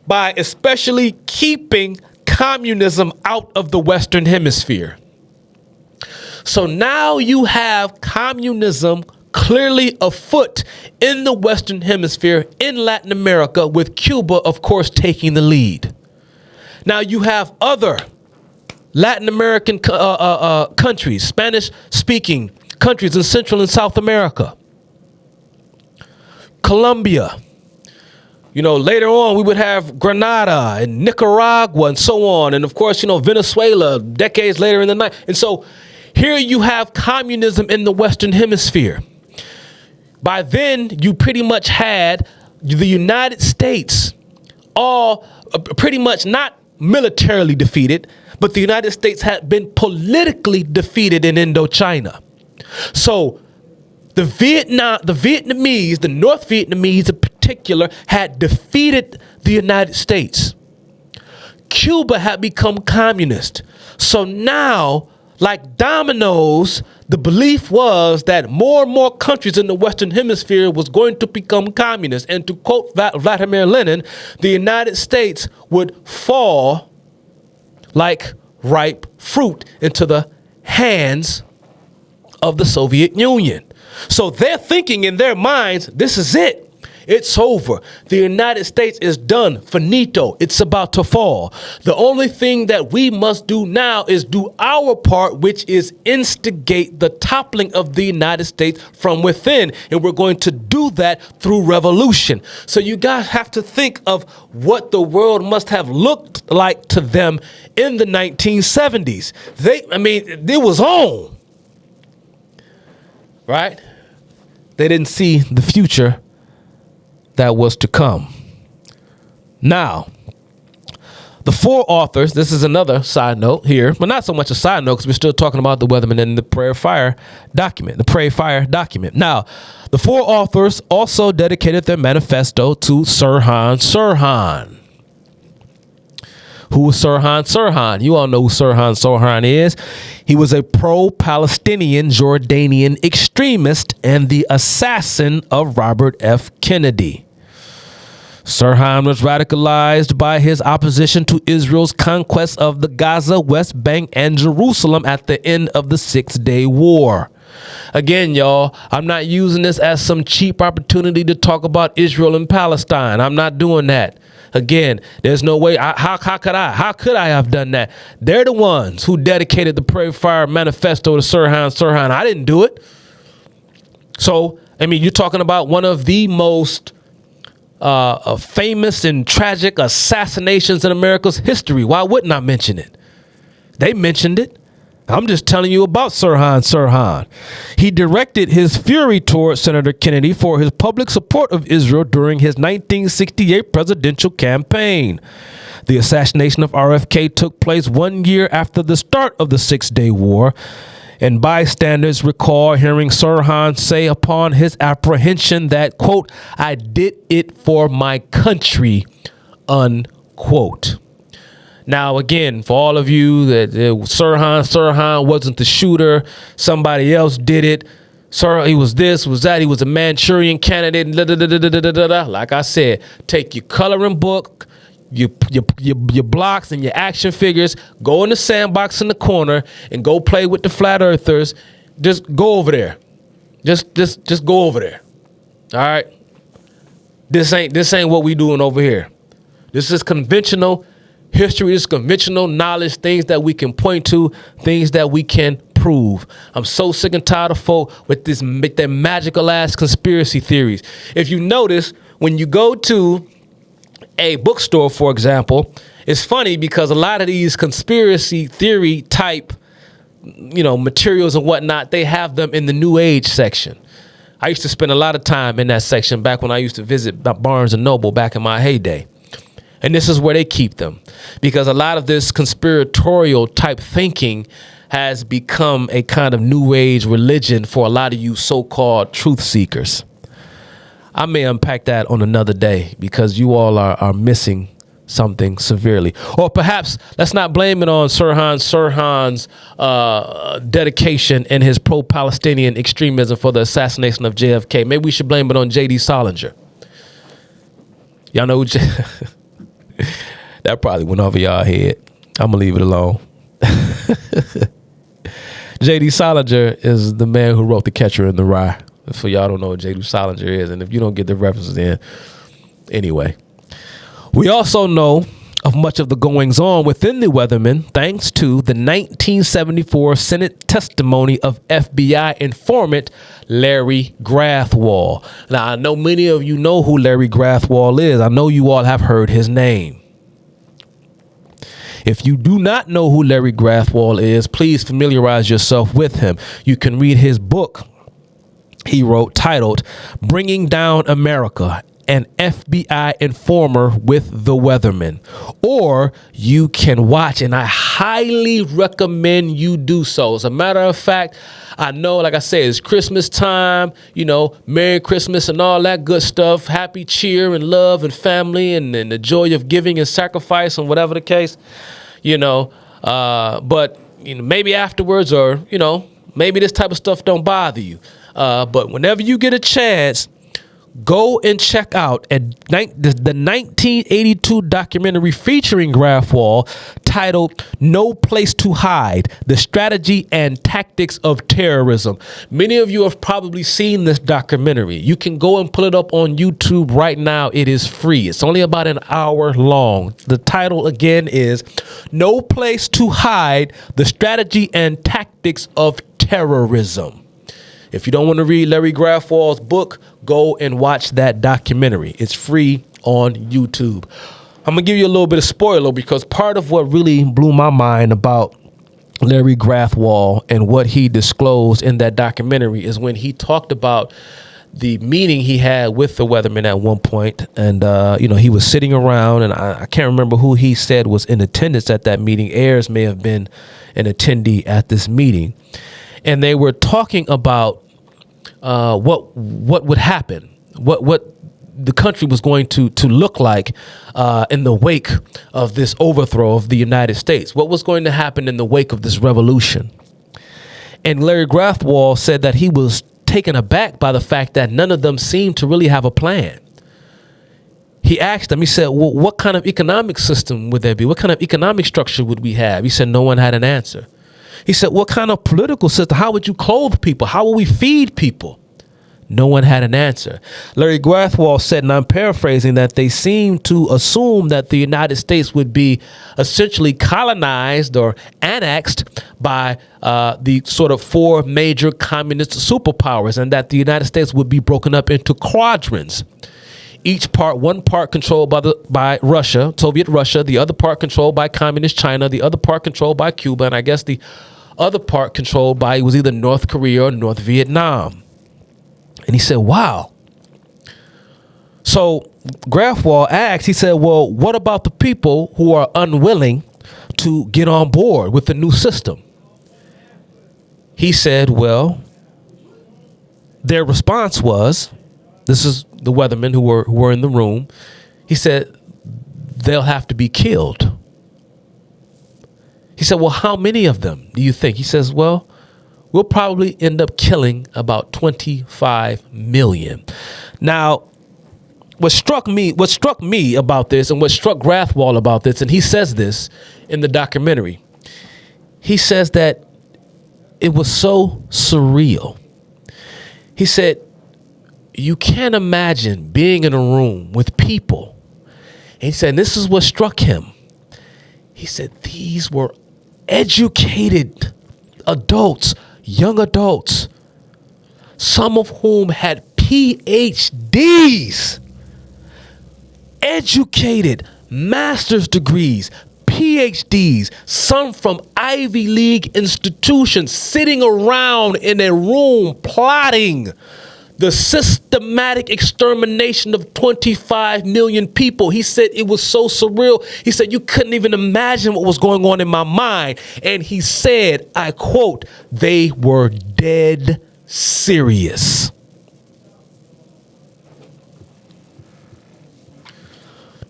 by especially keeping communism out of the Western Hemisphere. So now you have communism clearly afoot in the Western Hemisphere, in Latin America, with Cuba, of course, taking the lead. Now you have other Latin American countries, Spanish-speaking countries in Central and South America. Colombia. You know, later on, we would have Grenada and Nicaragua and so on. And of course, you know, Venezuela decades later in the night. And so here you have communism in the Western Hemisphere. By then, you pretty much had the United States all pretty much not militarily defeated, but the United States had been politically defeated in Indochina. So the Vietnamese, the North Vietnamese in particular, had defeated the United States. Cuba had become communist. So now, like dominoes, the belief was that more and more countries in the Western Hemisphere was going to become communist. And to quote Vladimir Lenin, the United States would fall like ripe fruit into the hands of the Soviet Union. So they're thinking in their minds, this is it. It's over. The United States is done. Finito. It's about to fall. The only thing that we must do now is do our part, which is instigate the toppling of the United States from within. And we're going to do that through revolution. So you guys have to think of what the world must have looked like to them in the 1970s. It was on. Right? They didn't see the future that was to come. Now, the four authors, this is another side note here, but not so much a side note because we're still talking about the Weathermen and the Prayer Fire document, Now, the four authors also dedicated their manifesto to Sirhan Sirhan. Who was Sirhan Sirhan? You all know who Sirhan Sirhan is. He was a pro-Palestinian Jordanian extremist and the assassin of Robert F. Kennedy. Sirhan was radicalized by his opposition to Israel's conquest of the Gaza, West Bank, and Jerusalem at the end of the Six-Day War. Again, y'all, I'm not using this as some cheap opportunity to talk about Israel and Palestine. I'm not doing that. Again, there's no way. How could I have done that? They're the ones who dedicated the Prayer Fire Manifesto to Sirhan Sirhan. I didn't do it. So, you're talking about one of the most famous and tragic assassinations in America's history. Why wouldn't I mention it? They mentioned it. I'm just telling you about Sirhan Sirhan. He directed his fury toward Senator Kennedy for his public support of Israel during his 1968 presidential campaign. The assassination of RFK took place 1 year after the start of the Six-Day War, and bystanders recall hearing Sirhan say upon his apprehension that, quote, "I did it for my country," unquote. Now, again, for all of you that Sirhan wasn't the shooter, somebody else did it. He was this, was that. He was a Manchurian candidate. Like I said, take your coloring book, your blocks and your action figures, go in the sandbox in the corner and go play with the flat earthers. Just go over there. Just go over there. All right. This ain't what we doing over here. This is conventional history, is conventional knowledge, things that we can point to, things that we can prove. I'm so sick and tired of folk with their magical ass conspiracy theories. If you notice, when you go to a bookstore, for example, it's funny because a lot of these conspiracy theory type, materials and whatnot, they have them in the New Age section. I used to spend a lot of time in that section back when I used to visit Barnes and Noble back in my heyday. And this is where they keep them, because a lot of this conspiratorial type thinking has become a kind of new age religion for a lot of you so-called truth seekers. I may unpack that on another day because you all are missing something severely. Or perhaps let's not blame it on Sirhan Sirhan's dedication and his pro-Palestinian extremism for the assassination of JFK. Maybe we should blame it on J.D. Salinger. Y'all know who That probably went over y'all head. I'm gonna leave it alone. J.D. Salinger is the man who wrote The Catcher in the Rye. For y'all don't know what J.D. Salinger is, and if you don't get the references, then anyway. We also know of much of the goings on within the Weathermen thanks to the 1974 Senate testimony of FBI informant Larry Grathwohl. Now, I know many of you know who Larry Grathwohl is. I know you all have heard his name. If you do not know who Larry Grathwohl is, please familiarize yourself with him. You can read his book he wrote titled Bringing Down America, an FBI informer with the Weathermen. Or you can watch, and I highly recommend you do so. As a matter of fact, I know, like I said, it's Christmas time, you know, Merry Christmas and all that good stuff. Happy cheer and love and family and the joy of giving and sacrifice and whatever the case, you know. But you know, maybe afterwards, or, you know, maybe this type of stuff don't bother you. But whenever you get a chance, go and check out the 1982 documentary featuring Grathwohl titled No Place to Hide, The Strategy and Tactics of Terrorism. Many of you have probably seen this documentary. You can go and pull it up on YouTube right now. It is free. It's only about an hour long. The title again is No Place to Hide, The Strategy and Tactics of Terrorism. If you don't want to read Larry Grathwohl's book, go and watch that documentary. It's free on YouTube. I'm going to give you a little bit of spoiler, because part of what really blew my mind about Larry Grathwohl and what he disclosed in that documentary is when he talked about the meeting he had with the Weathermen at one point. And, you know, he was sitting around, and I can't remember who he said was in attendance at that meeting. Ayers may have been an attendee at this meeting. And they were talking about what would happen, what the country was going to look like in the wake of this overthrow of the United States. What was going to happen in the wake of this revolution? And Larry Grathwohl said that he was taken aback by the fact that none of them seemed to really have a plan. He asked them, he said, well, what kind of economic system would there be? What kind of economic structure would we have? He said no one had an answer. He said, what kind of political system? How would you clothe people? How will we feed people? No one had an answer. Larry Grathwohl said, and I'm paraphrasing, that they seemed to assume that the United States would be essentially colonized or annexed by the sort of four major communist superpowers, and that the United States would be broken up into quadrants. Each part, one part controlled by Russia, Soviet Russia, the other part controlled by Communist China, the other part controlled by Cuba, and I guess the other part controlled by, it was either North Korea or North Vietnam. And he said, wow. So Grathwohl asked, he said, well, what about the people who are unwilling to get on board with the new system? He said, well, their response was, this is the Weathermen who were in the room. He said, they'll have to be killed. He said, well, how many of them do you think? He says, well, we'll probably end up killing about 25 million. Now, what struck me about this, and what struck Grathwohl about this, and he says this in the documentary, he says that it was so surreal. He said, you can't imagine being in a room with people. And he said, and this is what struck him. He said, these were educated adults, young adults, some of whom had PhDs, educated, master's degrees, PhDs, some from Ivy League institutions, sitting around in a room plotting the systematic extermination of 25 million people. He said it was so surreal. He said you couldn't even imagine what was going on in my mind. And he said, I quote, they were dead serious.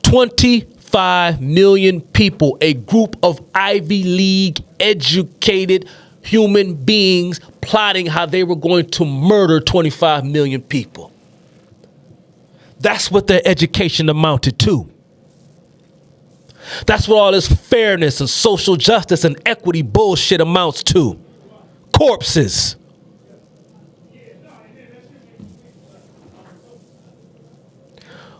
25 million people, a group of Ivy League educated human beings plotting how they were going to murder 25 million people. That's what their education amounted to. That's what all this fairness and social justice and equity bullshit amounts to. Corpses.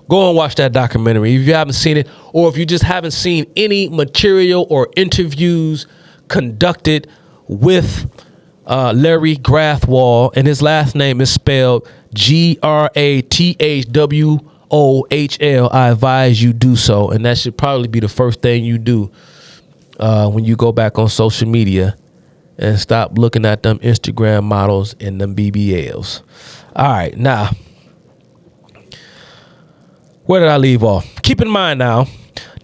Go and watch that documentary if you haven't seen it, or if you just haven't seen any material or interviews conducted with Larry Grathwohl, and his last name is spelled Grathwohl. I advise you do so, and that should probably be the first thing you do when you go back on social media and stop looking at them Instagram models and them BBLs. All right, now, where did I leave off? Keep in mind now,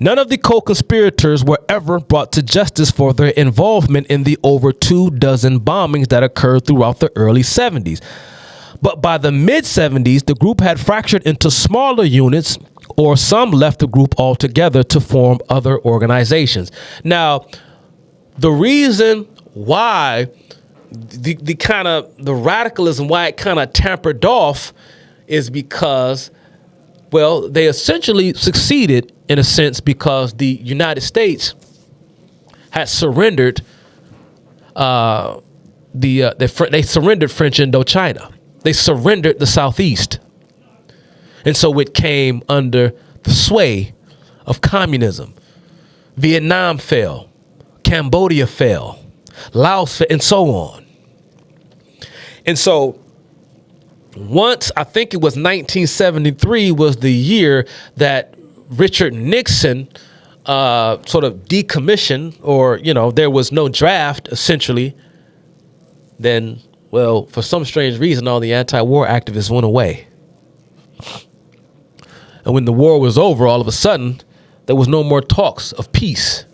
none of the co-conspirators were ever brought to justice for their involvement in the over 24 bombings that occurred throughout the early 70s. But by the mid-70s, the group had fractured into smaller units, or some left the group altogether to form other organizations. Now, the reason why the radicalism, why it kind of tampered off, is because, well, they essentially succeeded in a sense because the United States had surrendered. They surrendered French Indochina. They surrendered the Southeast, and so it came under the sway of communism. Vietnam fell, Cambodia fell, Laos fell, and so on. And so, once, I think it was 1973 was the year that Richard Nixon sort of decommissioned, or, there was no draft, essentially. Then, well, for some strange reason, all the anti-war activists went away. And when the war was over, all of a sudden, there was no more talks of peace.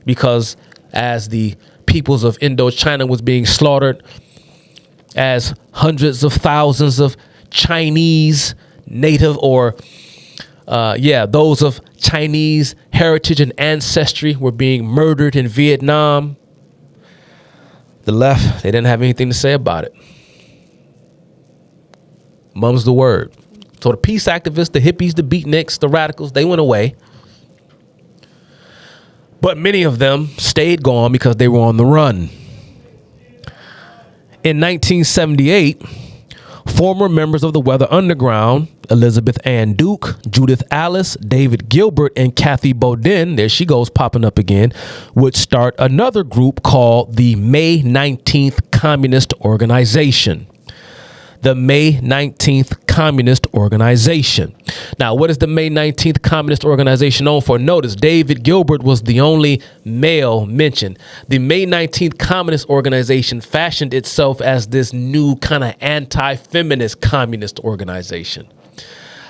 Because as the peoples of Indochina was being slaughtered, as hundreds of thousands of Chinese native or those of Chinese heritage and ancestry were being murdered in Vietnam, the left, they didn't have anything to say about it. Mum's the word. So the peace activists, the hippies, the beatniks, the radicals, they went away. But many of them stayed gone because they were on the run. In 1978, former members of the Weather Underground, Elizabeth Ann Duke, Judith Alice, David Gilbert, and Kathy Bodin, there she goes popping up again, would start another group called the May 19th Communist Organization. The May 19th Communist Organization. Now, what is the May 19th Communist Organization known for? Notice David Gilbert was the only male mentioned. The May 19th Communist Organization fashioned itself as this new kind of anti-feminist communist organization.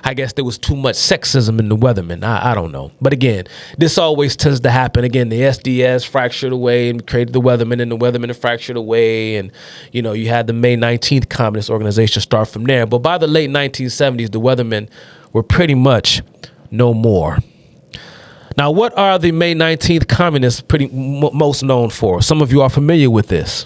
I guess there was too much sexism in the Weathermen. I don't know. But again, this always tends to happen. Again, the SDS fractured away and created the Weathermen, and the Weathermen fractured away. And, you had the May 19th Communist Organization start from there. But by the late 1970s, the Weathermen were pretty much no more. Now, what are the May 19th Communists most known for? Some of you are familiar with this.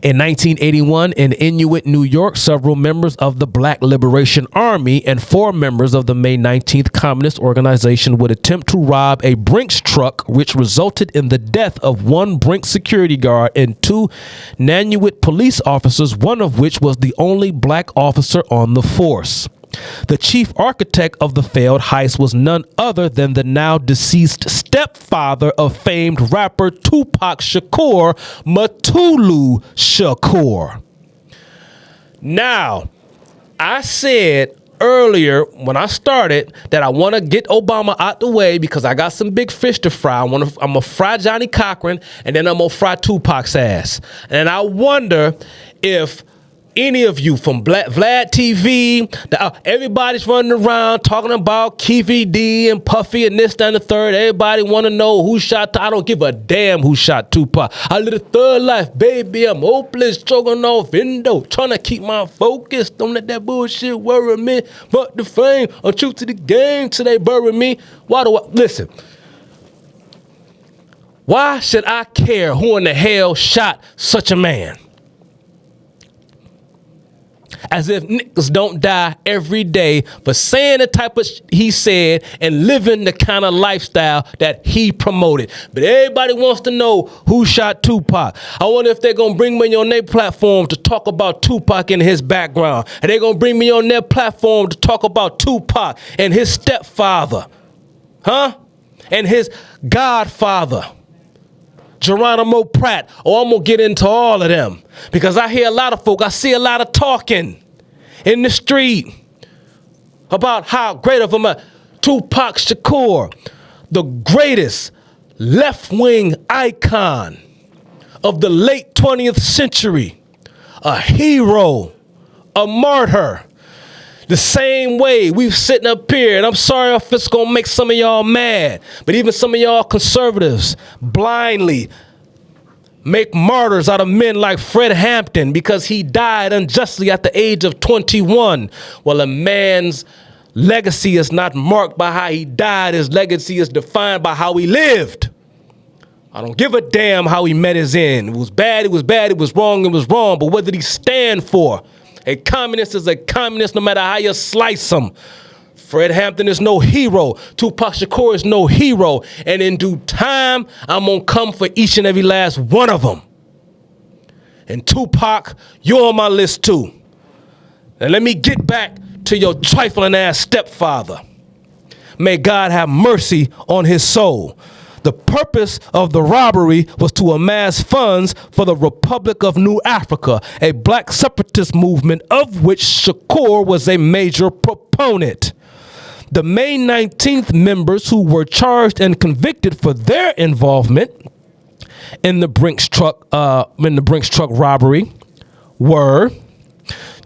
In 1981, in Inuit, New York, several members of the Black Liberation Army and 4 members of the May 19th Communist Organization would attempt to rob a Brinks truck, which resulted in the death of 1 Brinks security guard and 2 Nanuet police officers, one of which was the only black officer on the force. The chief architect of the failed heist was none other than the now deceased stepfather of famed rapper Tupac Shakur, Mutulu Shakur. Now, I said earlier when I started that I want to get Obama out the way because I got some big fish to fry. I'm going to fry Johnny Cochran, and then I'm going to fry Tupac's ass. And I wonder if any of you from Vlad TV, everybody's running around talking about Keefy D and Puffy and this, that, and the third. Everybody want to know who shot. I don't give a damn who shot Tupac. I live a thug life, baby. I'm hopeless, choking off window, trying to keep my focus. Don't let that bullshit worry me. But the fame, I'm true to the game till they bury me. Listen. Why should I care who in the hell shot such a man? As if niggas don't die every day for saying the type of he said and living the kind of lifestyle that he promoted. But everybody wants to know who shot Tupac. I wonder if they're going to bring me on their platform to talk about Tupac and his background. Are they going to bring me on their platform to talk about Tupac and his stepfather? Huh? And his godfather, Geronimo Pratt. Oh, I'm going to get into all of them because I hear a lot of folk, I see a lot of talking in the street about how great of a Tupac Shakur, the greatest left-wing icon of the late 20th century, a hero, a martyr. The same way we've sitting up here, and I'm sorry if it's going to make some of y'all mad, but even some of y'all conservatives blindly make martyrs out of men like Fred Hampton because he died unjustly at the age of 21. Well, a man's legacy is not marked by how he died. His legacy is defined by how he lived. I don't give a damn how he met his end. It was bad, it was bad, it was wrong, it was wrong. But what did he stand for? A communist is a communist no matter how you slice him. Fred Hampton is no hero. Tupac Shakur is no hero. And in due time, I'm going to come for each and every last one of them. And Tupac, you're on my list too. And let me get back to your trifling ass stepfather. May God have mercy on his soul. The purpose of the robbery was to amass funds for the Republic of New Africa, a black separatist movement of which Shakur was a major proponent. The May 19th members who were charged and convicted for their involvement in the Brinks truck robbery were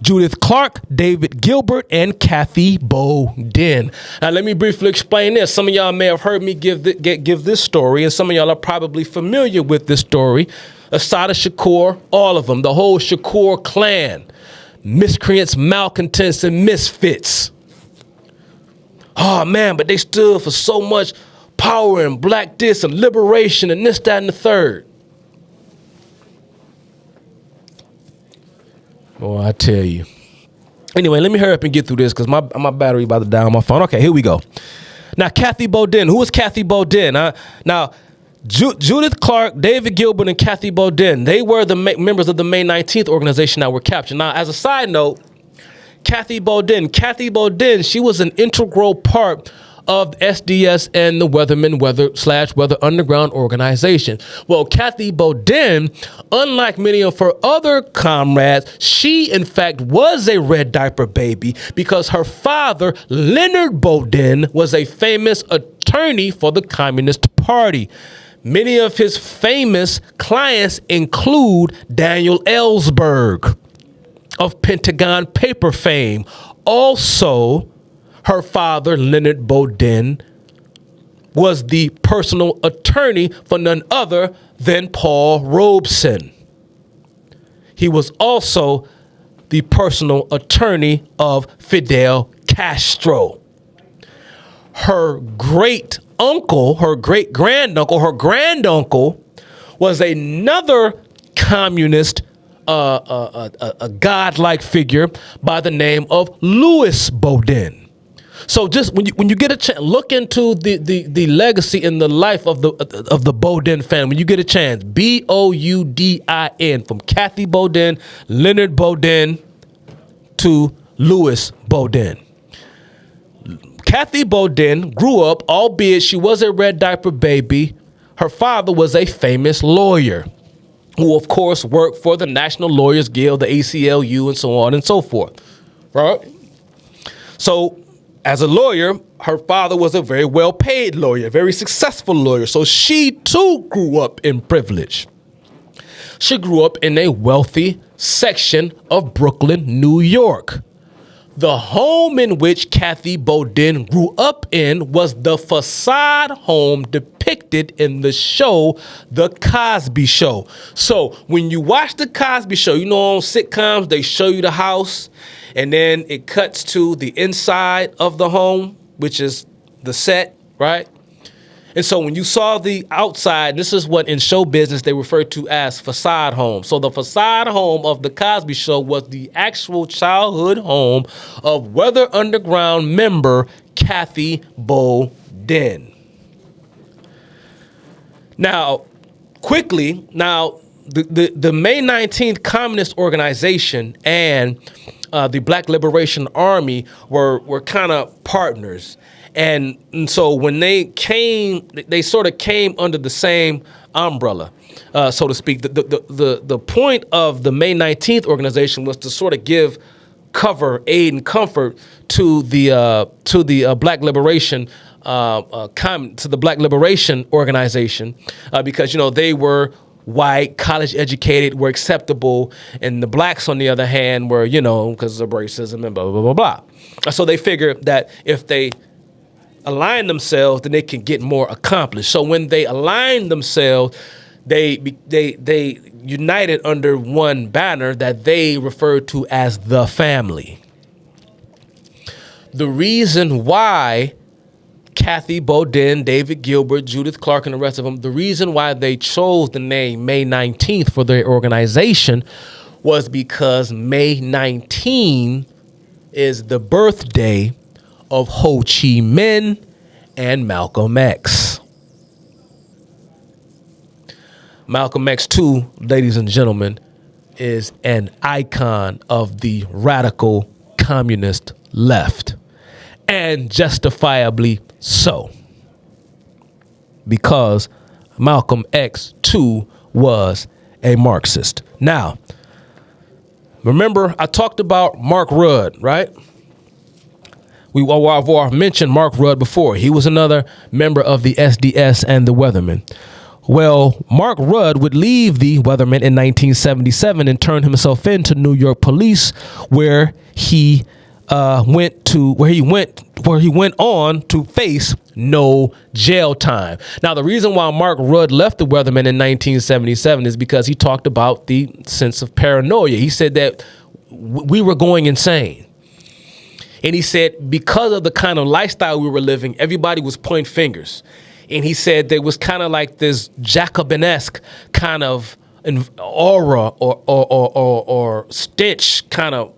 Judith Clark, David Gilbert, and Kathy Bowden. Now, let me briefly explain this. Some of y'all may have heard me give this story, and some of y'all are probably familiar with this story. Assata Shakur, all of them, the whole Shakur clan, miscreants, malcontents, and misfits. Oh, man, but they stood for so much power and black this and liberation and this, that, and the third. Boy, I tell you. Anyway, let me hurry up and get through this because my battery about to die on my phone. Okay, here we go. Now, Kathy Bowden. Who is Kathy Bowden? Now, Judith Clark, David Gilbert, and Kathy Bowden, they were the members of the May 19th organization that were captured. Now, as a side note, Kathy Bowden, she was an integral part of SDS and the Weathermen Weather Underground organization. Well, Kathy Bowden, unlike many of her other comrades, she in fact was a red diaper baby because her father, Leonard Bowden, was a famous attorney for the Communist Party. Many of his famous clients include Daniel Ellsberg of Pentagon Paper fame. Also, her father, Leonard Bowden, was the personal attorney for none other than Paul Robeson. He was also the personal attorney of Fidel Castro. Her great uncle, her great granduncle, her granduncle was another communist, a godlike figure by the name of Louis Bowden. So just when you get a chance, look into the legacy and the life of the Bowden family. When you get a chance, Boudin, from Kathy Bowden, Leonard Bowden to Louis Bowden. Kathy Bowden grew up, albeit she was a red diaper baby. Her father was a famous lawyer who, of course, worked for the National Lawyers Guild, the ACLU, and so on and so forth. Right? So, as a lawyer, her father was a very well-paid lawyer, a very successful lawyer. So she, too, grew up in privilege. She grew up in a wealthy section of Brooklyn, New York. The home in which Kathy Bowden grew up in was the facade home depicted in the show, The Cosby Show. So when you watch The Cosby Show, you know on sitcoms, they show you the house, and then it cuts to the inside of the home, which is the set, right? And so when you saw the outside, this is what in show business they refer to as facade home. So the facade home of the Cosby Show was the actual childhood home of Weather Underground member Kathy Bowden. Now, quickly, the May 19th Communist Organization and the Black Liberation Army were kind of partners. And so when they came, they sort of came under the same umbrella, so to speak. The point of the May 19th organization was to sort of give cover, aid, and comfort to the Black Liberation to the Black Liberation Organization, because they were white, college educated, were acceptable, and the blacks on the other hand were because of racism and blah blah blah blah blah. So they figured that if they align themselves, then they can get more accomplished. So when they aligned themselves, they united under one banner that they referred to as the family. The reason why Kathy Bowden, David Gilbert, Judith Clark, and the rest of them, the reason why they chose the name May 19th for their organization was because May 19 is the birthday of Ho Chi Minh and Malcolm X. Malcolm X, too, ladies and gentlemen, is an icon of the radical communist left, and justifiably so, because Malcolm X, too, was a Marxist. Now, remember, I talked about Mark Rudd, right? I've mentioned Mark Rudd before. He was another member of the SDS and the Weathermen. Well, Mark Rudd would leave the Weathermen in 1977 and turn himself in to New York police, where he went on to face no jail time. Now, the reason why Mark Rudd left the Weathermen in 1977 is because he talked about the sense of paranoia. He said that we were going insane. And he said because of the kind of lifestyle we were living, everybody was pointing fingers. And he said there was kind of like this Jacobinesque kind of an aura or stench kind of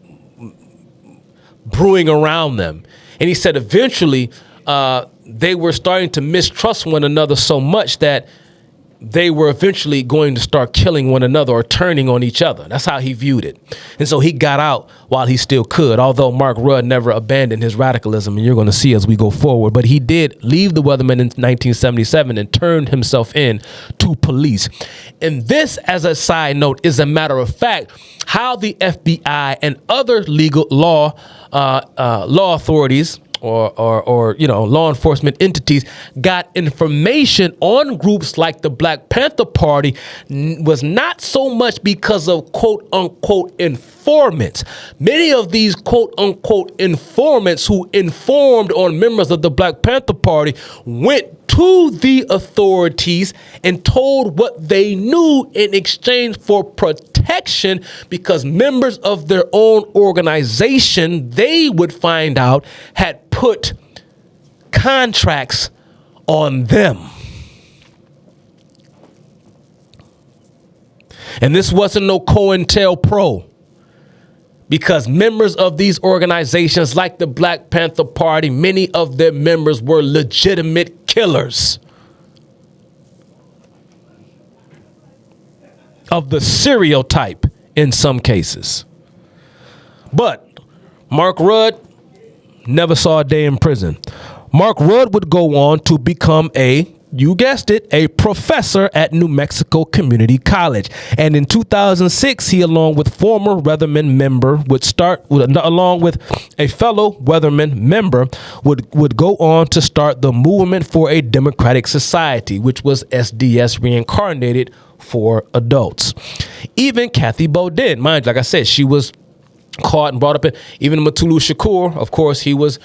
brewing around them. And he said eventually they were starting to mistrust one another so much that they were eventually going to start killing one another or turning on each other. That's how he viewed it. And so he got out while he still could, although Mark Rudd never abandoned his radicalism, and you're going to see as we go forward. But he did leave the Weathermen in 1977 and turned himself in to police. And this, as a side note, is a matter of fact how the FBI and other legal law authorities or law enforcement entities got information on groups like the Black Panther Party was not so much because of quote unquote informants. Many of these quote unquote informants who informed on members of the Black Panther Party went to the authorities and told what they knew in exchange for protection, because members of their own organization, they would find out, had put contracts on them. And this wasn't no COINTELPRO, because members of these organizations like the Black Panther Party, many of their members were legitimate killers of the serial type in some cases. But Mark Rudd never saw a day in prison. Mark Rudd would go on to become you guessed it, a professor at New Mexico Community College. And in 2006, he, along with former Weathermen member, along with a fellow Weathermen member, would go on to start the Movement for a Democratic Society, which was SDS reincarnated for adults. Even Kathy Bowden, mind, like I said, she was caught and brought up in, even Mutulu Shakur, of course, he was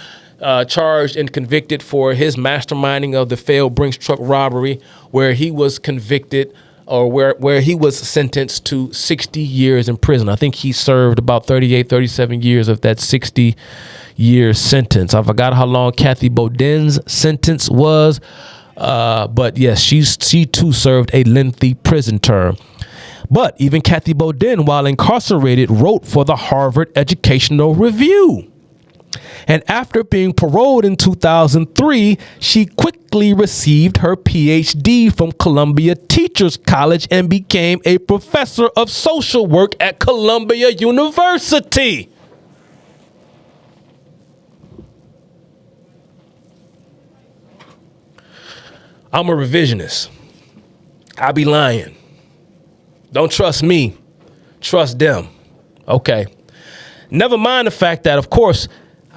charged and convicted for his masterminding of the failed Brinks truck robbery, where he was convicted or where he was sentenced to 60 years in prison. I think he served about 37 years of that 60-year sentence. I forgot how long Kathy Bowden's sentence was. But yes, she too served a lengthy prison term. But even Kathy Bodin, while incarcerated, wrote for the Harvard Educational Review. And after being paroled in 2003, she quickly received her PhD from Columbia Teachers College and became a professor of social work at Columbia University. I'm a revisionist. I be lying. Don't trust me. Trust them. Okay. Never mind the fact that, of course,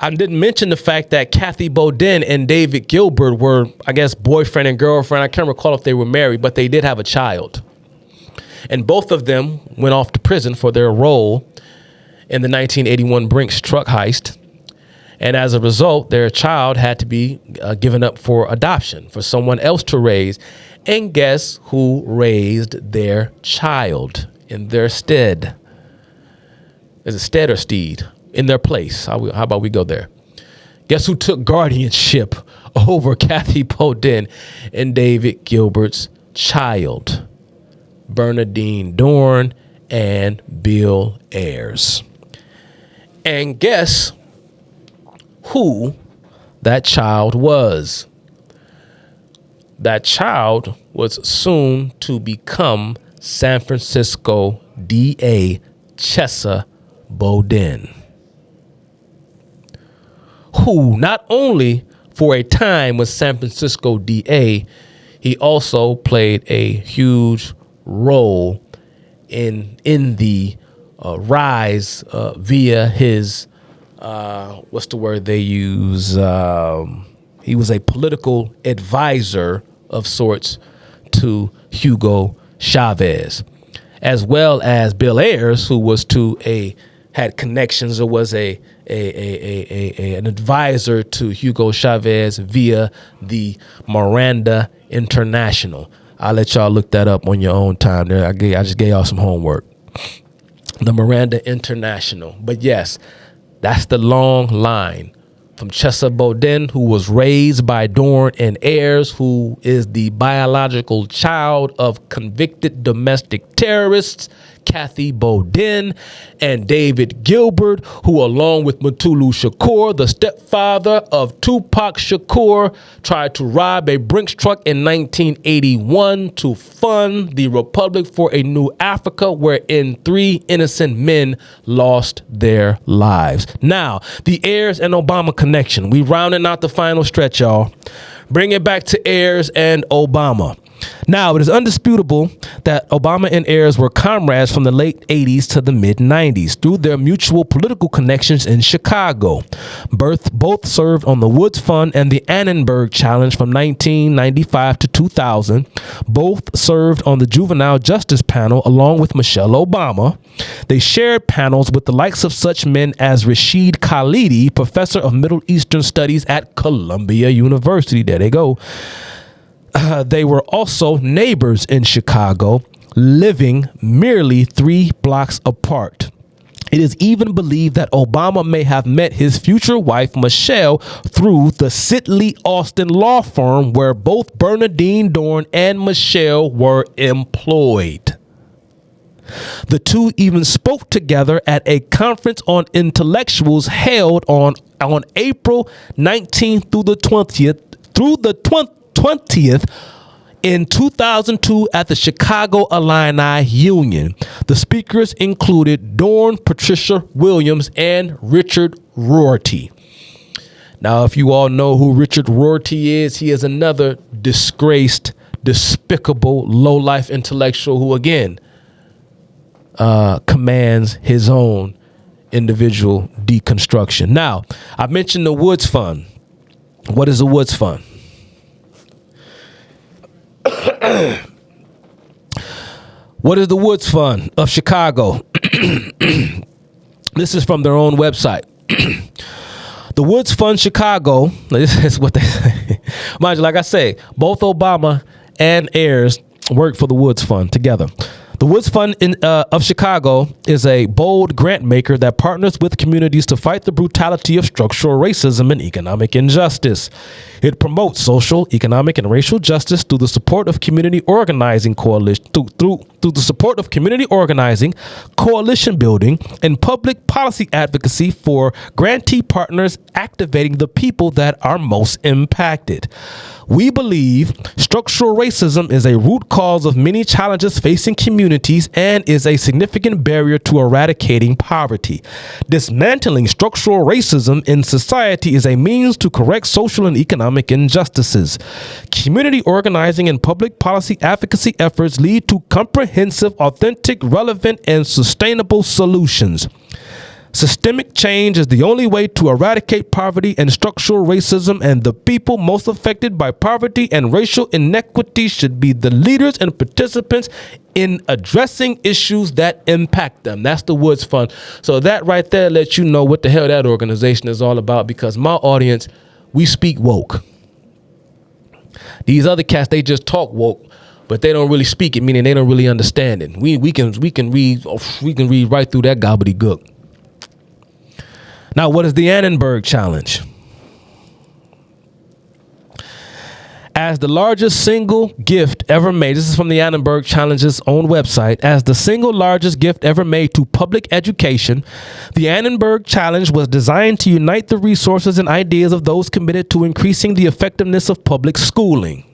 I didn't mention the fact that Kathy Bodin and David Gilbert were, I guess, boyfriend and girlfriend. I can't recall if they were married, but they did have a child. And both of them went off to prison for their role in the 1981 Brinks truck heist. And as a result, their child had to be given up for adoption for someone else to raise. And guess who raised their child in their stead? Is it stead or steed? In their place. How about we go there? Guess who took guardianship over Kathy Bodin and David Gilbert's child? Bernadine Dorn and Bill Ayers. And guess who that child was? That child was soon to become San Francisco DA Chesa Bodin, who not only for a time was San Francisco DA, he also played a huge role in the rise via his what's the word they use? He was a political advisor of sorts to Hugo Chavez, as well as Bill Ayers, who was had connections or was an advisor to Hugo Chavez via the Miranda International. I'll let y'all look that up on your own time. I just gave y'all some homework. The Miranda International. But yes, that's the long line from Chesa Bodin, who was raised by Dorn and Ayers, who is the biological child of convicted domestic terrorists Kathy Bodin, and David Gilbert, who along with Mutulu Shakur, the stepfather of Tupac Shakur, tried to rob a Brinks truck in 1981 to fund the Republic for a New Africa, wherein 3 innocent men lost their lives. Now, the Ayers and Obama connection. We rounding out the final stretch, y'all. Bring it back to Ayers and Obama. Now, it is undisputable that Obama and Ayers were comrades from the late 80s to the mid-90s through their mutual political connections in Chicago. Both served on the Woods Fund and the Annenberg Challenge from 1995 to 2000. Both served on the Juvenile Justice Panel along with Michelle Obama. They shared panels with the likes of such men as Rashid Khalidi, professor of Middle Eastern Studies at Columbia University. There they go. They were also neighbors in Chicago, living merely 3 blocks apart. It is even believed that Obama may have met his future wife, Michelle, through the Sidley Austin law firm where both Bernadine Dorn and Michelle were employed. The two even spoke together at a conference on intellectuals held on April 19th through the 20th in 2002 at the Chicago Illini Union. The speakers included Dorn, Patricia Williams, and Richard Rorty. Now, if you all know who Richard Rorty is, he is another disgraced, despicable, low-life intellectual who, again, commands his own individual deconstruction. Now, I mentioned the Woods Fund. What is the Woods Fund? What is the Woods Fund of Chicago? This is from their own website. The Woods Fund Chicago, this is what they say. Mind you, like I say, both Obama and Ayers worked for the Woods Fund together. The Woods Fund of Chicago is a bold grant maker that partners with communities to fight the brutality of structural racism and economic injustice. It promotes social, economic, and racial justice through the support of community organizing through the support of community organizing, coalition building, and public policy advocacy for grantee partners activating the people that are most impacted. We believe structural racism is a root cause of many challenges facing communities and is a significant barrier to eradicating poverty. Dismantling structural racism in society is a means to correct social and economic injustices. Community organizing and public policy advocacy efforts lead to comprehensive, authentic, relevant, and sustainable solutions. Systemic change is the only way to eradicate poverty and structural racism, and the people most affected by poverty and racial inequity should be the leaders and participants in addressing issues that impact them. That's the Woods Fund. So that right there lets you know what the hell that organization is all about, because my audience, we speak woke. These other cats, they just talk woke, but they don't really speak it, meaning they don't really understand it. We can read right through that gobbledygook. Now, what is the Annenberg Challenge? As the largest single gift ever made, this is from the Annenberg Challenge's own website, as the single largest gift ever made to public education, the Annenberg Challenge was designed to unite the resources and ideas of those committed to increasing the effectiveness of public schooling.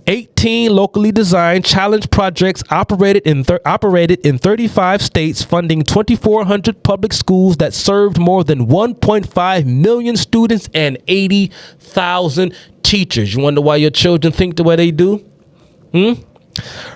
18 locally designed challenge projects operated in 35 states, funding 2,400 public schools that served more than 1.5 million students and 80,000 teachers. You wonder why your children think the way they do?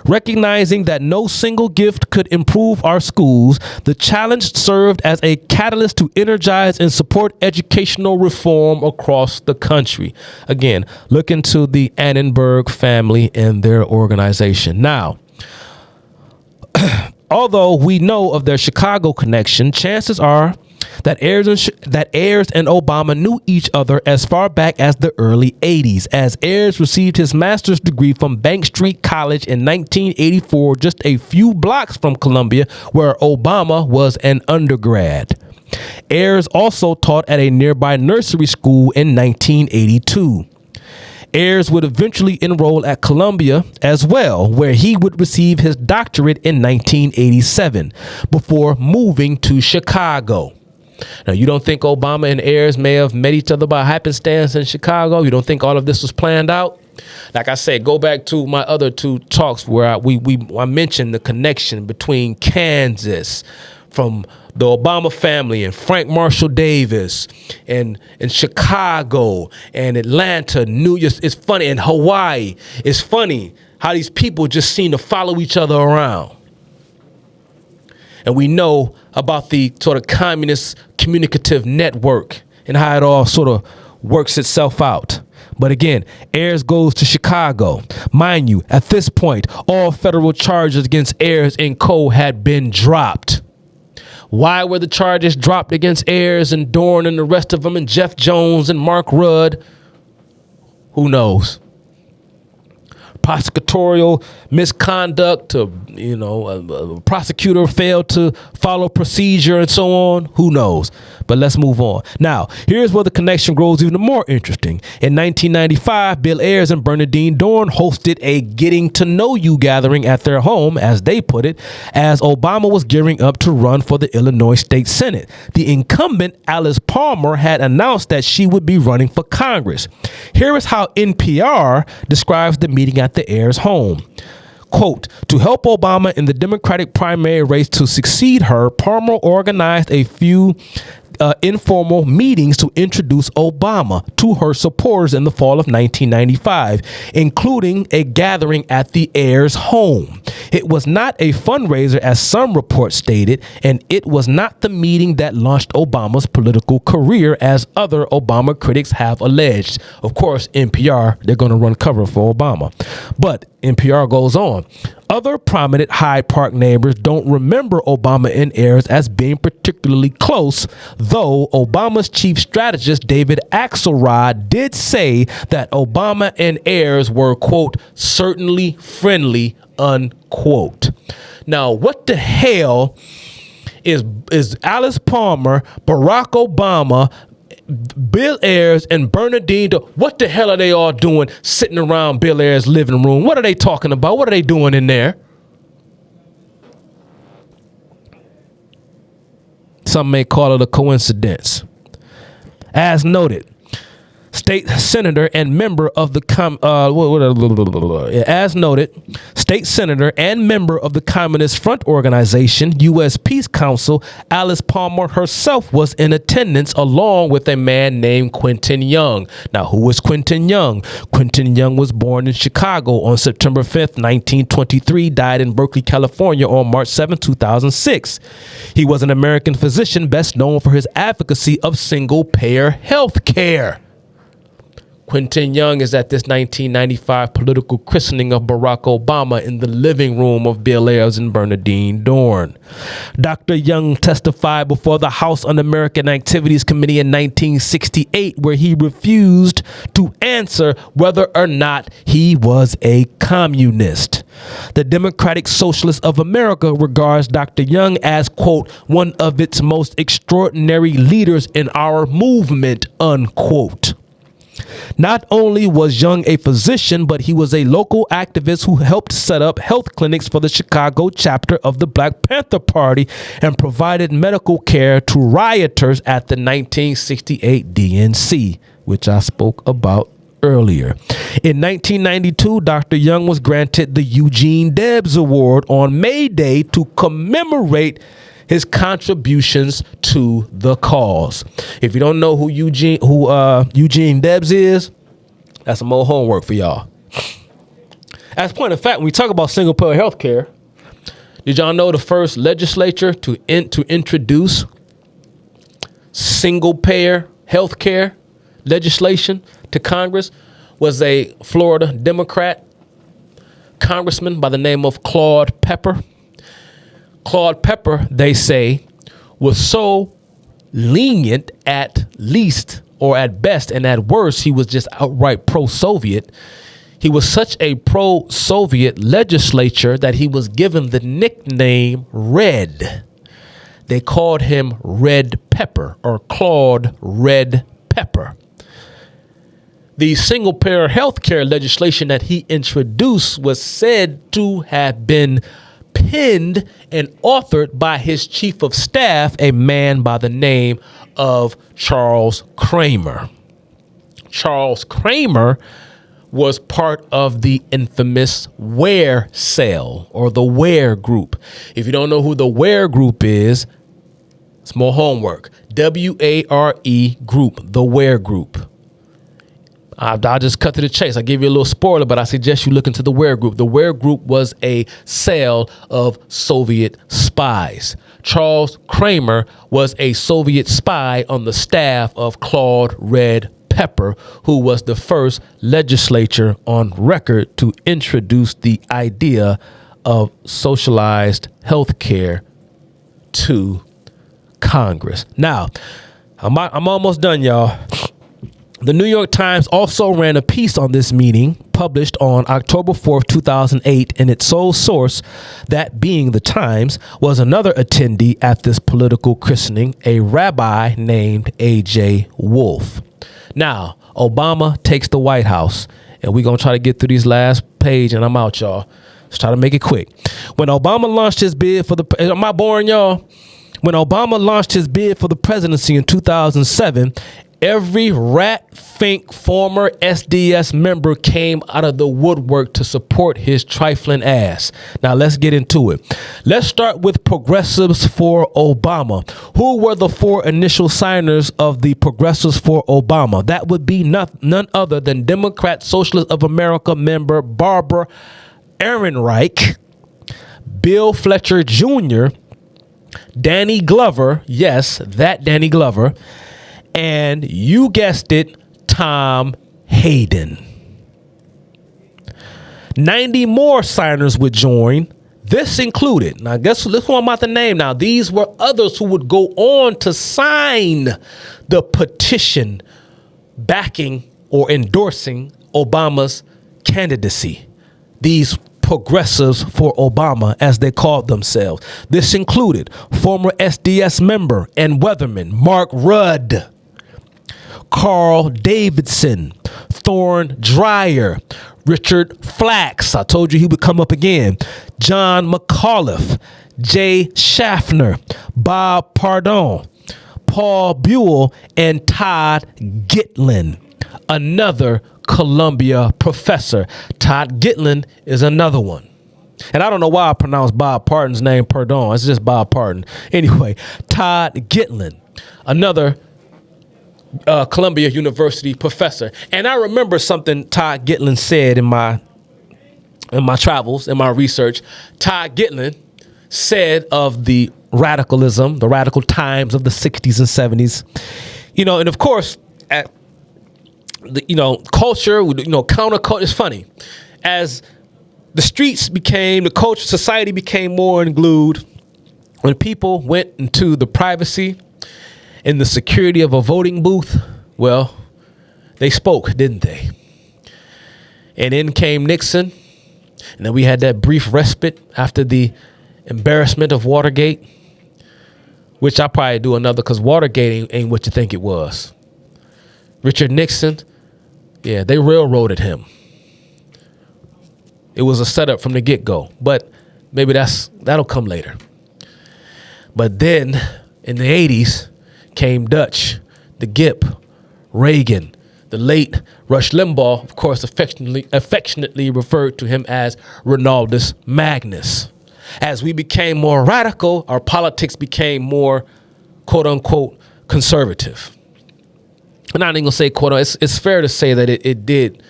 Recognizing that no single gift could improve our schools, the challenge served as a catalyst to energize and support educational reform across the country. Again, look into the Annenberg family and their organization. Now, although we know of their Chicago connection, chances are that Ayers and Obama knew each other as far back as the early 80s, as Ayers received his master's degree from Bank Street College in 1984, just a few blocks from Columbia, where Obama was an undergrad. Ayers also taught at a nearby nursery school in 1982. Ayers would eventually enroll at Columbia as well, where he would receive his doctorate in 1987 before moving to Chicago. Now, you don't think Obama and Ayers may have met each other by happenstance in Chicago? You don't think all of this was planned out? Like I said, go back to my other two talks where I mentioned the connection between Kansas, from the Obama family, and Frank Marshall Davis, and Chicago, and Atlanta, New York. It's funny, and Hawaii. It's funny how these people just seem to follow each other around. And we know about the sort of communist communicative network and how it all sort of works itself out. But again, Ayers goes to Chicago. Mind you, at this point, all federal charges against Ayers and co. had been dropped. Why were the charges dropped against Ayers and Dorn and the rest of them, and Jeff Jones and Mark Rudd? Who knows? Prosecutorial misconduct, a prosecutor failed to follow procedure and so on. Who knows? But let's move on. Now, here's where the connection grows even more interesting. In 1995, Bill Ayers and Bernardine Dorn hosted a getting to know you gathering at their home, as they put it, as Obama was gearing up to run for the Illinois State Senate. The incumbent, Alice Palmer, had announced that she would be running for Congress. Here is how NPR describes the meeting at the Ayers home. Quote, to help Obama in the Democratic primary race to succeed her, Palmer organized a few informal meetings to introduce Obama to her supporters in the fall of 1995, including a gathering at the Ayers home. It was not a fundraiser, as some reports stated, and it was not the meeting that launched Obama's political career, as other Obama critics have alleged. Of course, NPR, they're going to run cover for Obama. But NPR goes on. Other prominent Hyde Park neighbors don't remember Obama and Ayers as being particularly close, though Obama's chief strategist, David Axelrod, did say that Obama and Ayers were, quote, certainly friendly, unquote. Now, what the hell is Alice Palmer, Barack Obama, Bill Ayers, and Bernardine? What the hell are they all doing sitting around Bill Ayers' living room? What are they talking about? What are they doing in there? Some may call it a coincidence. As noted, state senator and member of the state senator and member of the Communist Front Organization, U.S. Peace Council, Alice Palmer herself was in attendance along with a man named Quentin Young. Now, who was Quentin Young? Quentin Young was born in Chicago on September 5th, 1923, died in Berkeley, California on March 7, 2006. He was an American physician best known for his advocacy of single-payer health care. Quentin Young is at this 1995 political christening of Barack Obama in the living room of Bill Ayers and Bernardine Dorn. Dr. Young testified before the House Un-American Activities Committee in 1968, where he refused to answer whether or not he was a communist. The Democratic Socialists of America regards Dr. Young as, quote, one of its most extraordinary leaders in our movement, unquote. Not only was Young a physician, but he was a local activist who helped set up health clinics for the Chicago chapter of the Black Panther Party and provided medical care to rioters at the 1968 DNC, which I spoke about earlier. In 1992, Dr. Young was granted the Eugene Debs Award on May Day to commemorate his contributions to the cause. If you don't know who Eugene Debs is, that's some more homework for y'all. As a point of fact, when we talk about single-payer health care, did y'all know the first legislature to introduce single-payer health care legislation to Congress was a Florida Democrat congressman by the name of Claude Pepper? Claude Pepper, they say, was so lenient at least, or at best, and at worst, he was just outright pro-Soviet. He was such a pro-Soviet legislature that he was given the nickname Red. They called him Red Pepper, or Claude Red Pepper. The single-payer health care legislation that he introduced was said to have been penned and authored by his chief of staff, a man by the name of Charles Kramer. Charles Kramer was part of the infamous Ware cell, or the Ware group. If you don't know who the Ware group is, it's more homework. W-A-R-E group, the Ware group. I'll just cut to the chase. I give you a little spoiler, but I suggest you look into the Ware Group. The Ware Group was a cell of Soviet spies. Charles Kramer was a Soviet spy on the staff of Claude Red Pepper, who was the first legislature on record to introduce the idea of socialized health care to Congress. Now, I'm almost done, y'all. The New York Times also ran a piece on this meeting published on October 4th, 2008, and its sole source, that being the Times, was another attendee at this political christening, a rabbi named A.J. Wolf. Now, Obama takes the White House, and we're going to try to get through these last page, and I'm out, y'all. Let's try to make it quick. When Obama launched his bid for the... Am I boring, y'all? When Obama launched his bid for the presidency in 2007, every rat-fink former SDS member came out of the woodwork to support his trifling ass. Now, let's get into it. Let's start with Progressives for Obama. Who were the four initial signers of the Progressives for Obama? That would be none other than Democrat Socialist of America member Barbara Ehrenreich, Bill Fletcher Jr., Danny Glover, yes, that Danny Glover, and you guessed it, Tom Hayden. 90 more signers would join. This included, now guess what I'm about to name now. These were others who would go on to sign the petition backing or endorsing Obama's candidacy. These progressives for Obama, as they called themselves. This included former SDS member and Weatherman Mark Rudd, Carl Davidson, Thorne Dreyer, Richard Flax, I told you he would come up again, John McAuliffe, Jay Schaffner, Bob Pardon, Paul Buell, and Todd Gitlin, another Columbia professor. Todd Gitlin is another one. And I don't know why I pronounce Bob Pardon's name Pardon. It's just Bob Pardon. Anyway, Todd Gitlin, another Columbia University professor. And I remember something Todd Gitlin said in my travels, in my research. Todd Gitlin said of the radicalism, the radical times of the 60s and 70s, and of course, at the, culture, counterculture. It's funny. As the streets became, the culture, society became more unglued, when people went into the privacy and the security of a voting booth, well, they spoke, didn't they? And in came Nixon. And then we had that brief respite after the embarrassment of Watergate, which I'll probably do another, because Watergate ain't what you think it was. Richard Nixon, yeah, they railroaded him. It was a setup from the get-go, but maybe that'll come later. But then in the 80s came Dutch, the Gip, Reagan, the late Rush Limbaugh, of course, affectionately referred to him as Ronaldus Magnus. As we became more radical, our politics became more, quote unquote, conservative. I'm not even gonna say quote unquote. It's fair to say that it did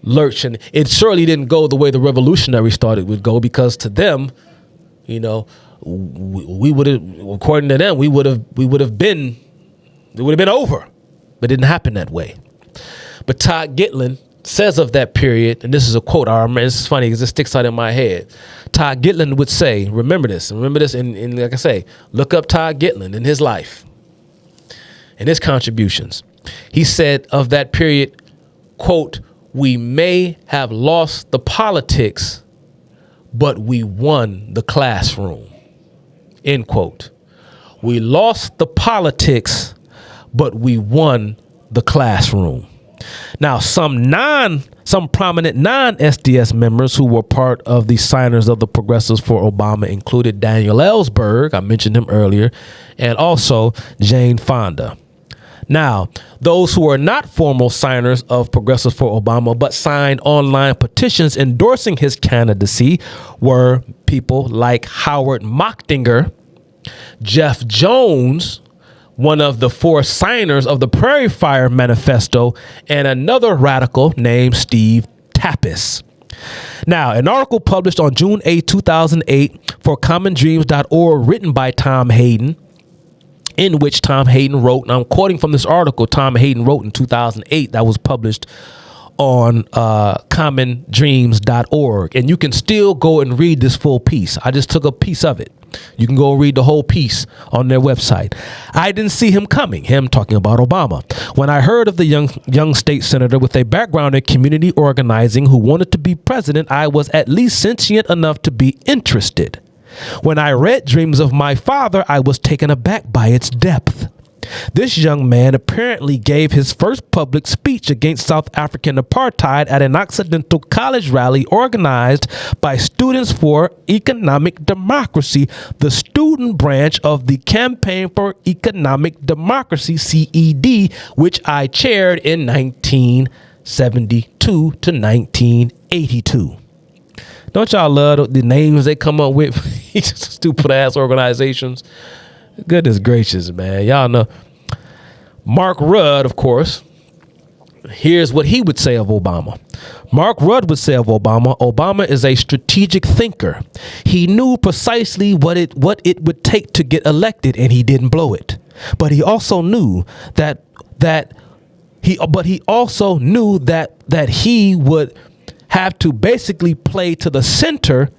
lurch, and it surely didn't go the way the revolutionaries thought it would go, because to them, we would have, according to them, it would have been over, but it didn't happen that way. But Todd Gitlin says of that period, and this is a quote, I remember, this is funny because it sticks out in my head. Todd Gitlin would say, remember this, and like I say, look up Todd Gitlin in his life and his contributions. He said of that period, quote, "We may have lost the politics, but we won the classroom," end quote. We lost the politics, but we won the classroom. Now, some prominent non-SDS members who were part of the signers of the Progressives for Obama included Daniel Ellsberg, I mentioned him earlier, and also Jane Fonda. Now, those who are not formal signers of Progressives for Obama but signed online petitions endorsing his candidacy were people like Howard Mochtinger, Jeff Jones, one of the 4 signers of the Prairie Fire Manifesto, and another radical named Steve Tappis. Now, an article published on June 8, 2008 for commondreams.org written by Tom Hayden, in which Tom Hayden wrote, and I'm quoting from this article Tom Hayden wrote in 2008 that was published on commondreams.org. And you can still go and read this full piece. I just took a piece of it. You can go read the whole piece on their website. "I didn't see him coming," him talking about Obama, "when I heard of the young state senator with a background in community organizing who wanted to be president. I was at least sentient enough to be interested. When I read Dreams of My Father, I was taken aback by its depth. This young man apparently gave his first public speech against South African apartheid at an Occidental College rally organized by Students for Economic Democracy, the student branch of the Campaign for Economic Democracy, CED, which I chaired in 1972 to 1982. Don't y'all love the names they come up with? Just stupid ass organizations. Goodness gracious, man. Y'all know. Mark Rudd, of course. Here's what he would say of Obama. Mark Rudd would say of Obama, "Obama is a strategic thinker. He knew precisely what it would take to get elected, and he didn't blow it. But he also knew that he would have to basically play to the center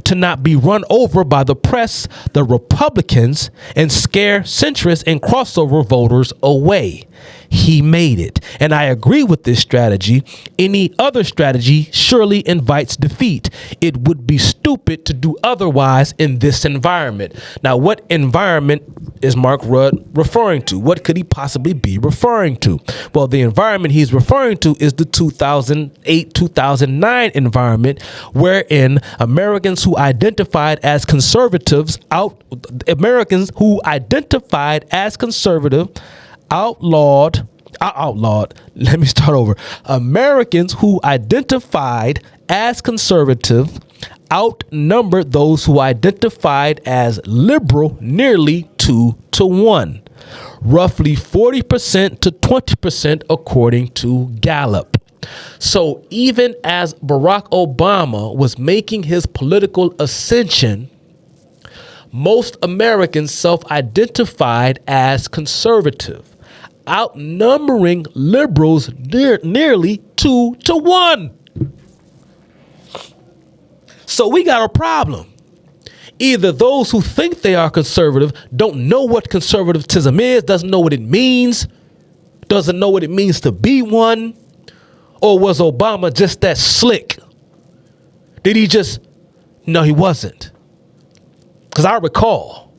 to not be run over by the press, the Republicans, and scare centrist and crossover voters away. He made it. And I agree with this strategy. Any other strategy surely invites defeat. It would be stupid to do otherwise in this environment. Now, what environment is Mark Rudd referring to? What could he possibly be referring to? Well, the environment he's referring to is the 2008-2009 environment, wherein Americans who identified as conservative outlawed. Let me start over. Americans who identified as conservative outnumbered those who identified as liberal nearly 2-1, roughly 40% to 20% according to Gallup. So even as Barack Obama was making his political ascension, most Americans self-identified as conservative, outnumbering liberals nearly 2-1. So we got a problem. Either those who think they are conservative don't know what conservatism is, doesn't know what it means, doesn't know what it means to be one, or was Obama just that slick? Did he just... No, he wasn't. Because I recall,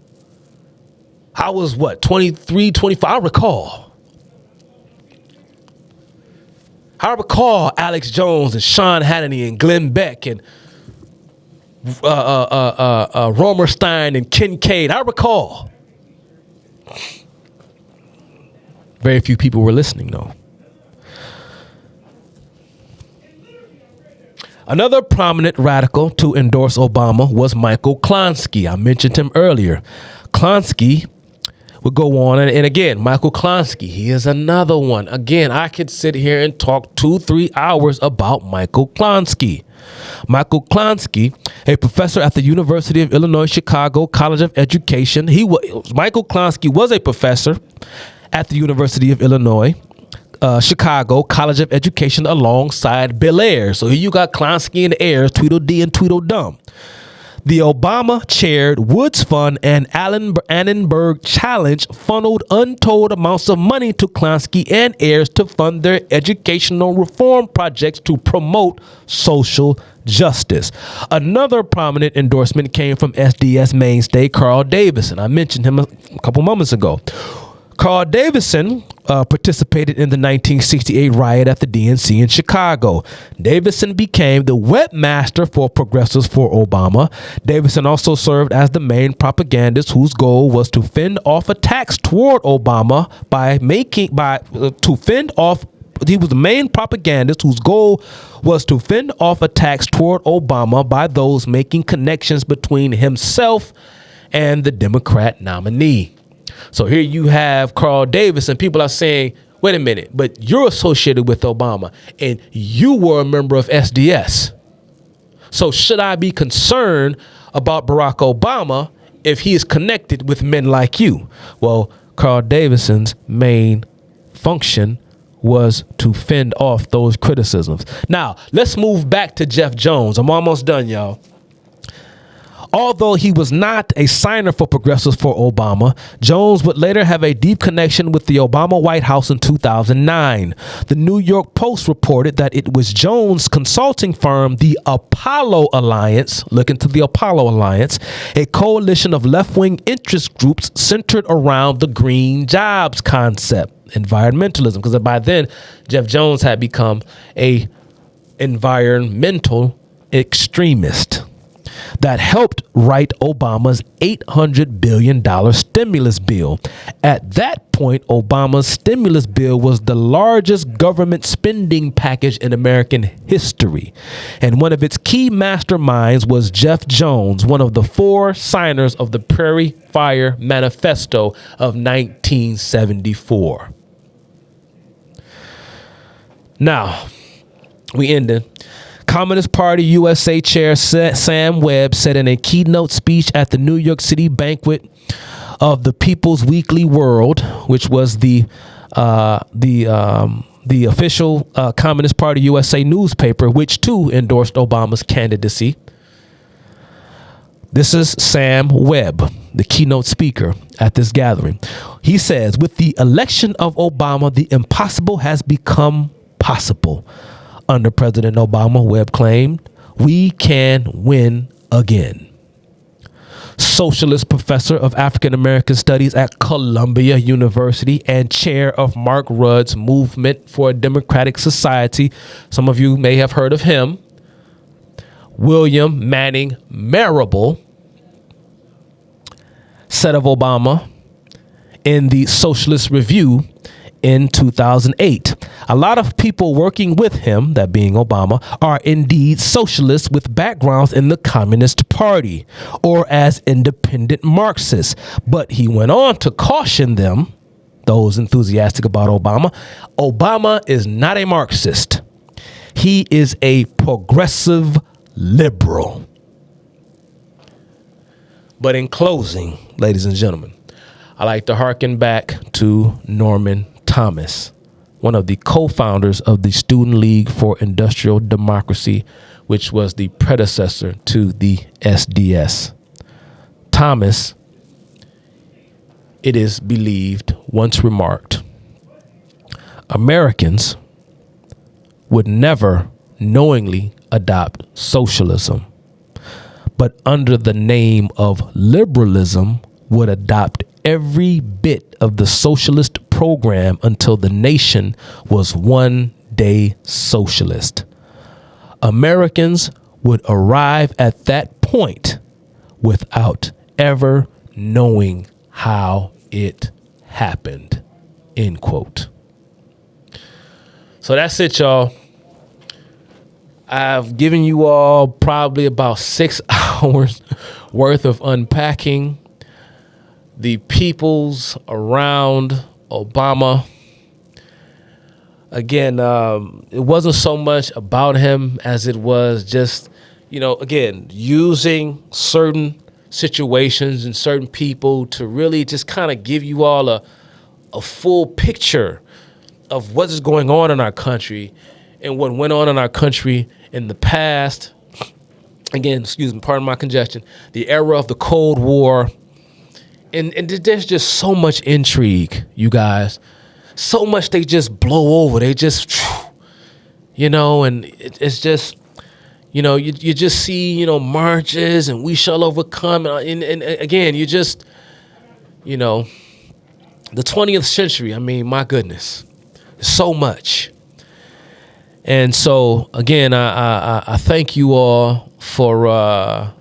I was 23, 25, I recall Alex Jones and Sean Hannity and Glenn Beck and Romer Stein and Kincaid. I recall. Very few people were listening, though. Another prominent radical to endorse Obama was Michael Klonsky. I mentioned him earlier. Klonsky would go on, and again, Michael Klonsky, he is another one. Again, I could sit here and talk 2-3 hours about Michael Klonsky. Michael Klonsky, a professor at the University of Illinois Chicago College of Education. Michael Klonsky was a professor at the University of Illinois Chicago College of Education alongside Bill Ayers. So here you got Klonsky and Ayers, Tweedledee and Tweedledum. The Obama-chaired Woods Fund and Annenberg Challenge funneled untold amounts of money to Klonsky and Ayers to fund their educational reform projects to promote social justice. Another prominent endorsement came from SDS mainstay Carl Davison. I mentioned him a couple moments ago. Carl Davison participated in the 1968 riot at the DNC in Chicago. Davison became the webmaster for Progressives for Obama. Davison also served as the main propagandist whose goal was to fend off attacks toward Obama He was the main propagandist whose goal was to fend off attacks toward Obama by those making connections between himself and the Democrat nominee. So here you have Carl Davis, and people are saying, wait a minute, but you're associated with Obama and you were a member of SDS. So should I be concerned about Barack Obama if he is connected with men like you? Well, Carl Davison's main function was to fend off those criticisms. Now, let's move back to Jeff Jones. I'm almost done, y'all. Although he was not a signer for Progressives for Obama, Jones would later have a deep connection with the Obama White House in 2009. The New York Post reported that it was Jones' consulting firm, the Apollo Alliance, look into the Apollo Alliance, a coalition of left-wing interest groups centered around the green jobs concept, environmentalism, because by then Jeff Jones had become a environmental extremist that helped write Obama's $800 billion stimulus bill. At that point, Obama's stimulus bill was the largest government spending package in American history. And one of its key masterminds was Jeff Jones, one of the 4 signers of the Prairie Fire Manifesto of 1974. Now, we ended. Communist Party USA Chair Sam Webb said in a keynote speech at the New York City banquet of the People's Weekly World, which was the the official Communist Party USA newspaper, which too endorsed Obama's candidacy. This is Sam Webb, the keynote speaker at this gathering. He says, with the election of Obama, the impossible has become possible. Under President Obama, Webb claimed, we can win again. Socialist professor of African American Studies at Columbia University and chair of Mark Rudd's Movement for a Democratic Society. Some of you may have heard of him. William Manning Marable said of Obama in the Socialist Review in 2008. A lot of people working with him, that being Obama, are indeed socialists with backgrounds in the Communist Party or as independent Marxists. But he went on to caution them, those enthusiastic about Obama, Obama is not a Marxist. He is a progressive liberal. But in closing, ladies and gentlemen, I like to hearken back to Norman Thomas, one of the co-founders of the Student League for Industrial Democracy, which was the predecessor to the SDS. Thomas, it is believed, once remarked, Americans would never knowingly adopt socialism, but under the name of liberalism would adopt every bit of the socialist program until the nation was one day socialist. Americans would arrive at that point without ever knowing how it happened. End quote. So that's it, y'all. I've given you all probably about 6 hours worth of unpacking the peoples around Obama. Again, it wasn't so much about him as it was just, again, using certain situations and certain people to really just kind of give you all a full picture of what is going on in our country and what went on in our country in the past. Again, excuse me, pardon my congestion, the era of the Cold War. And there's just so much intrigue, you guys. So much they just blow over. They just, and it's just, you just see, marches and we shall overcome. And again, you just, the 20th century, I mean, my goodness, so much. And so, again, I thank you all for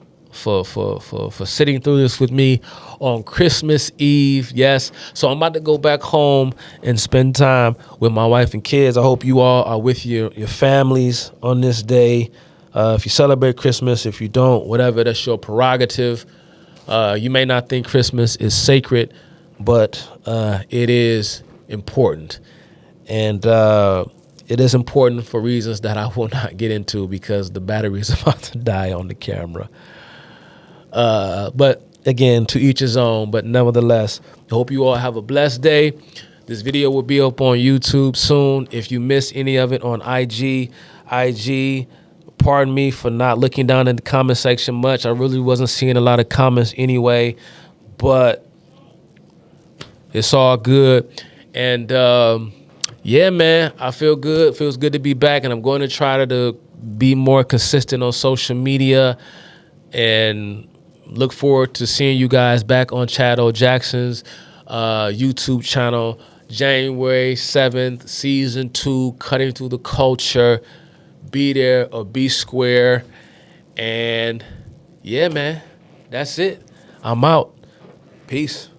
sitting through this with me on Christmas Eve. Yes. So I'm about to go back home and spend time with my wife and kids. I hope you all are with your families on this day. If you celebrate Christmas, if you don't, whatever, that's your prerogative. You may not think Christmas is sacred, but it is important. And it is important for reasons that I will not get into because the battery is about to die on the camera. But again, to each his own. But nevertheless, I hope you all have a blessed day. This video will be up on YouTube soon. If you miss any of it on IG, pardon me for not looking down in the comment section much. I really wasn't seeing a lot of comments anyway, but it's all good. And yeah, man, I feel good. It feels good to be back, and I'm going to try to be more consistent on social media and look forward to seeing you guys back on Chad O. Jackson's YouTube channel, January 7th, Season 2, Cutting Through the Culture. Be there or be square. And yeah, man, that's it. I'm out. Peace.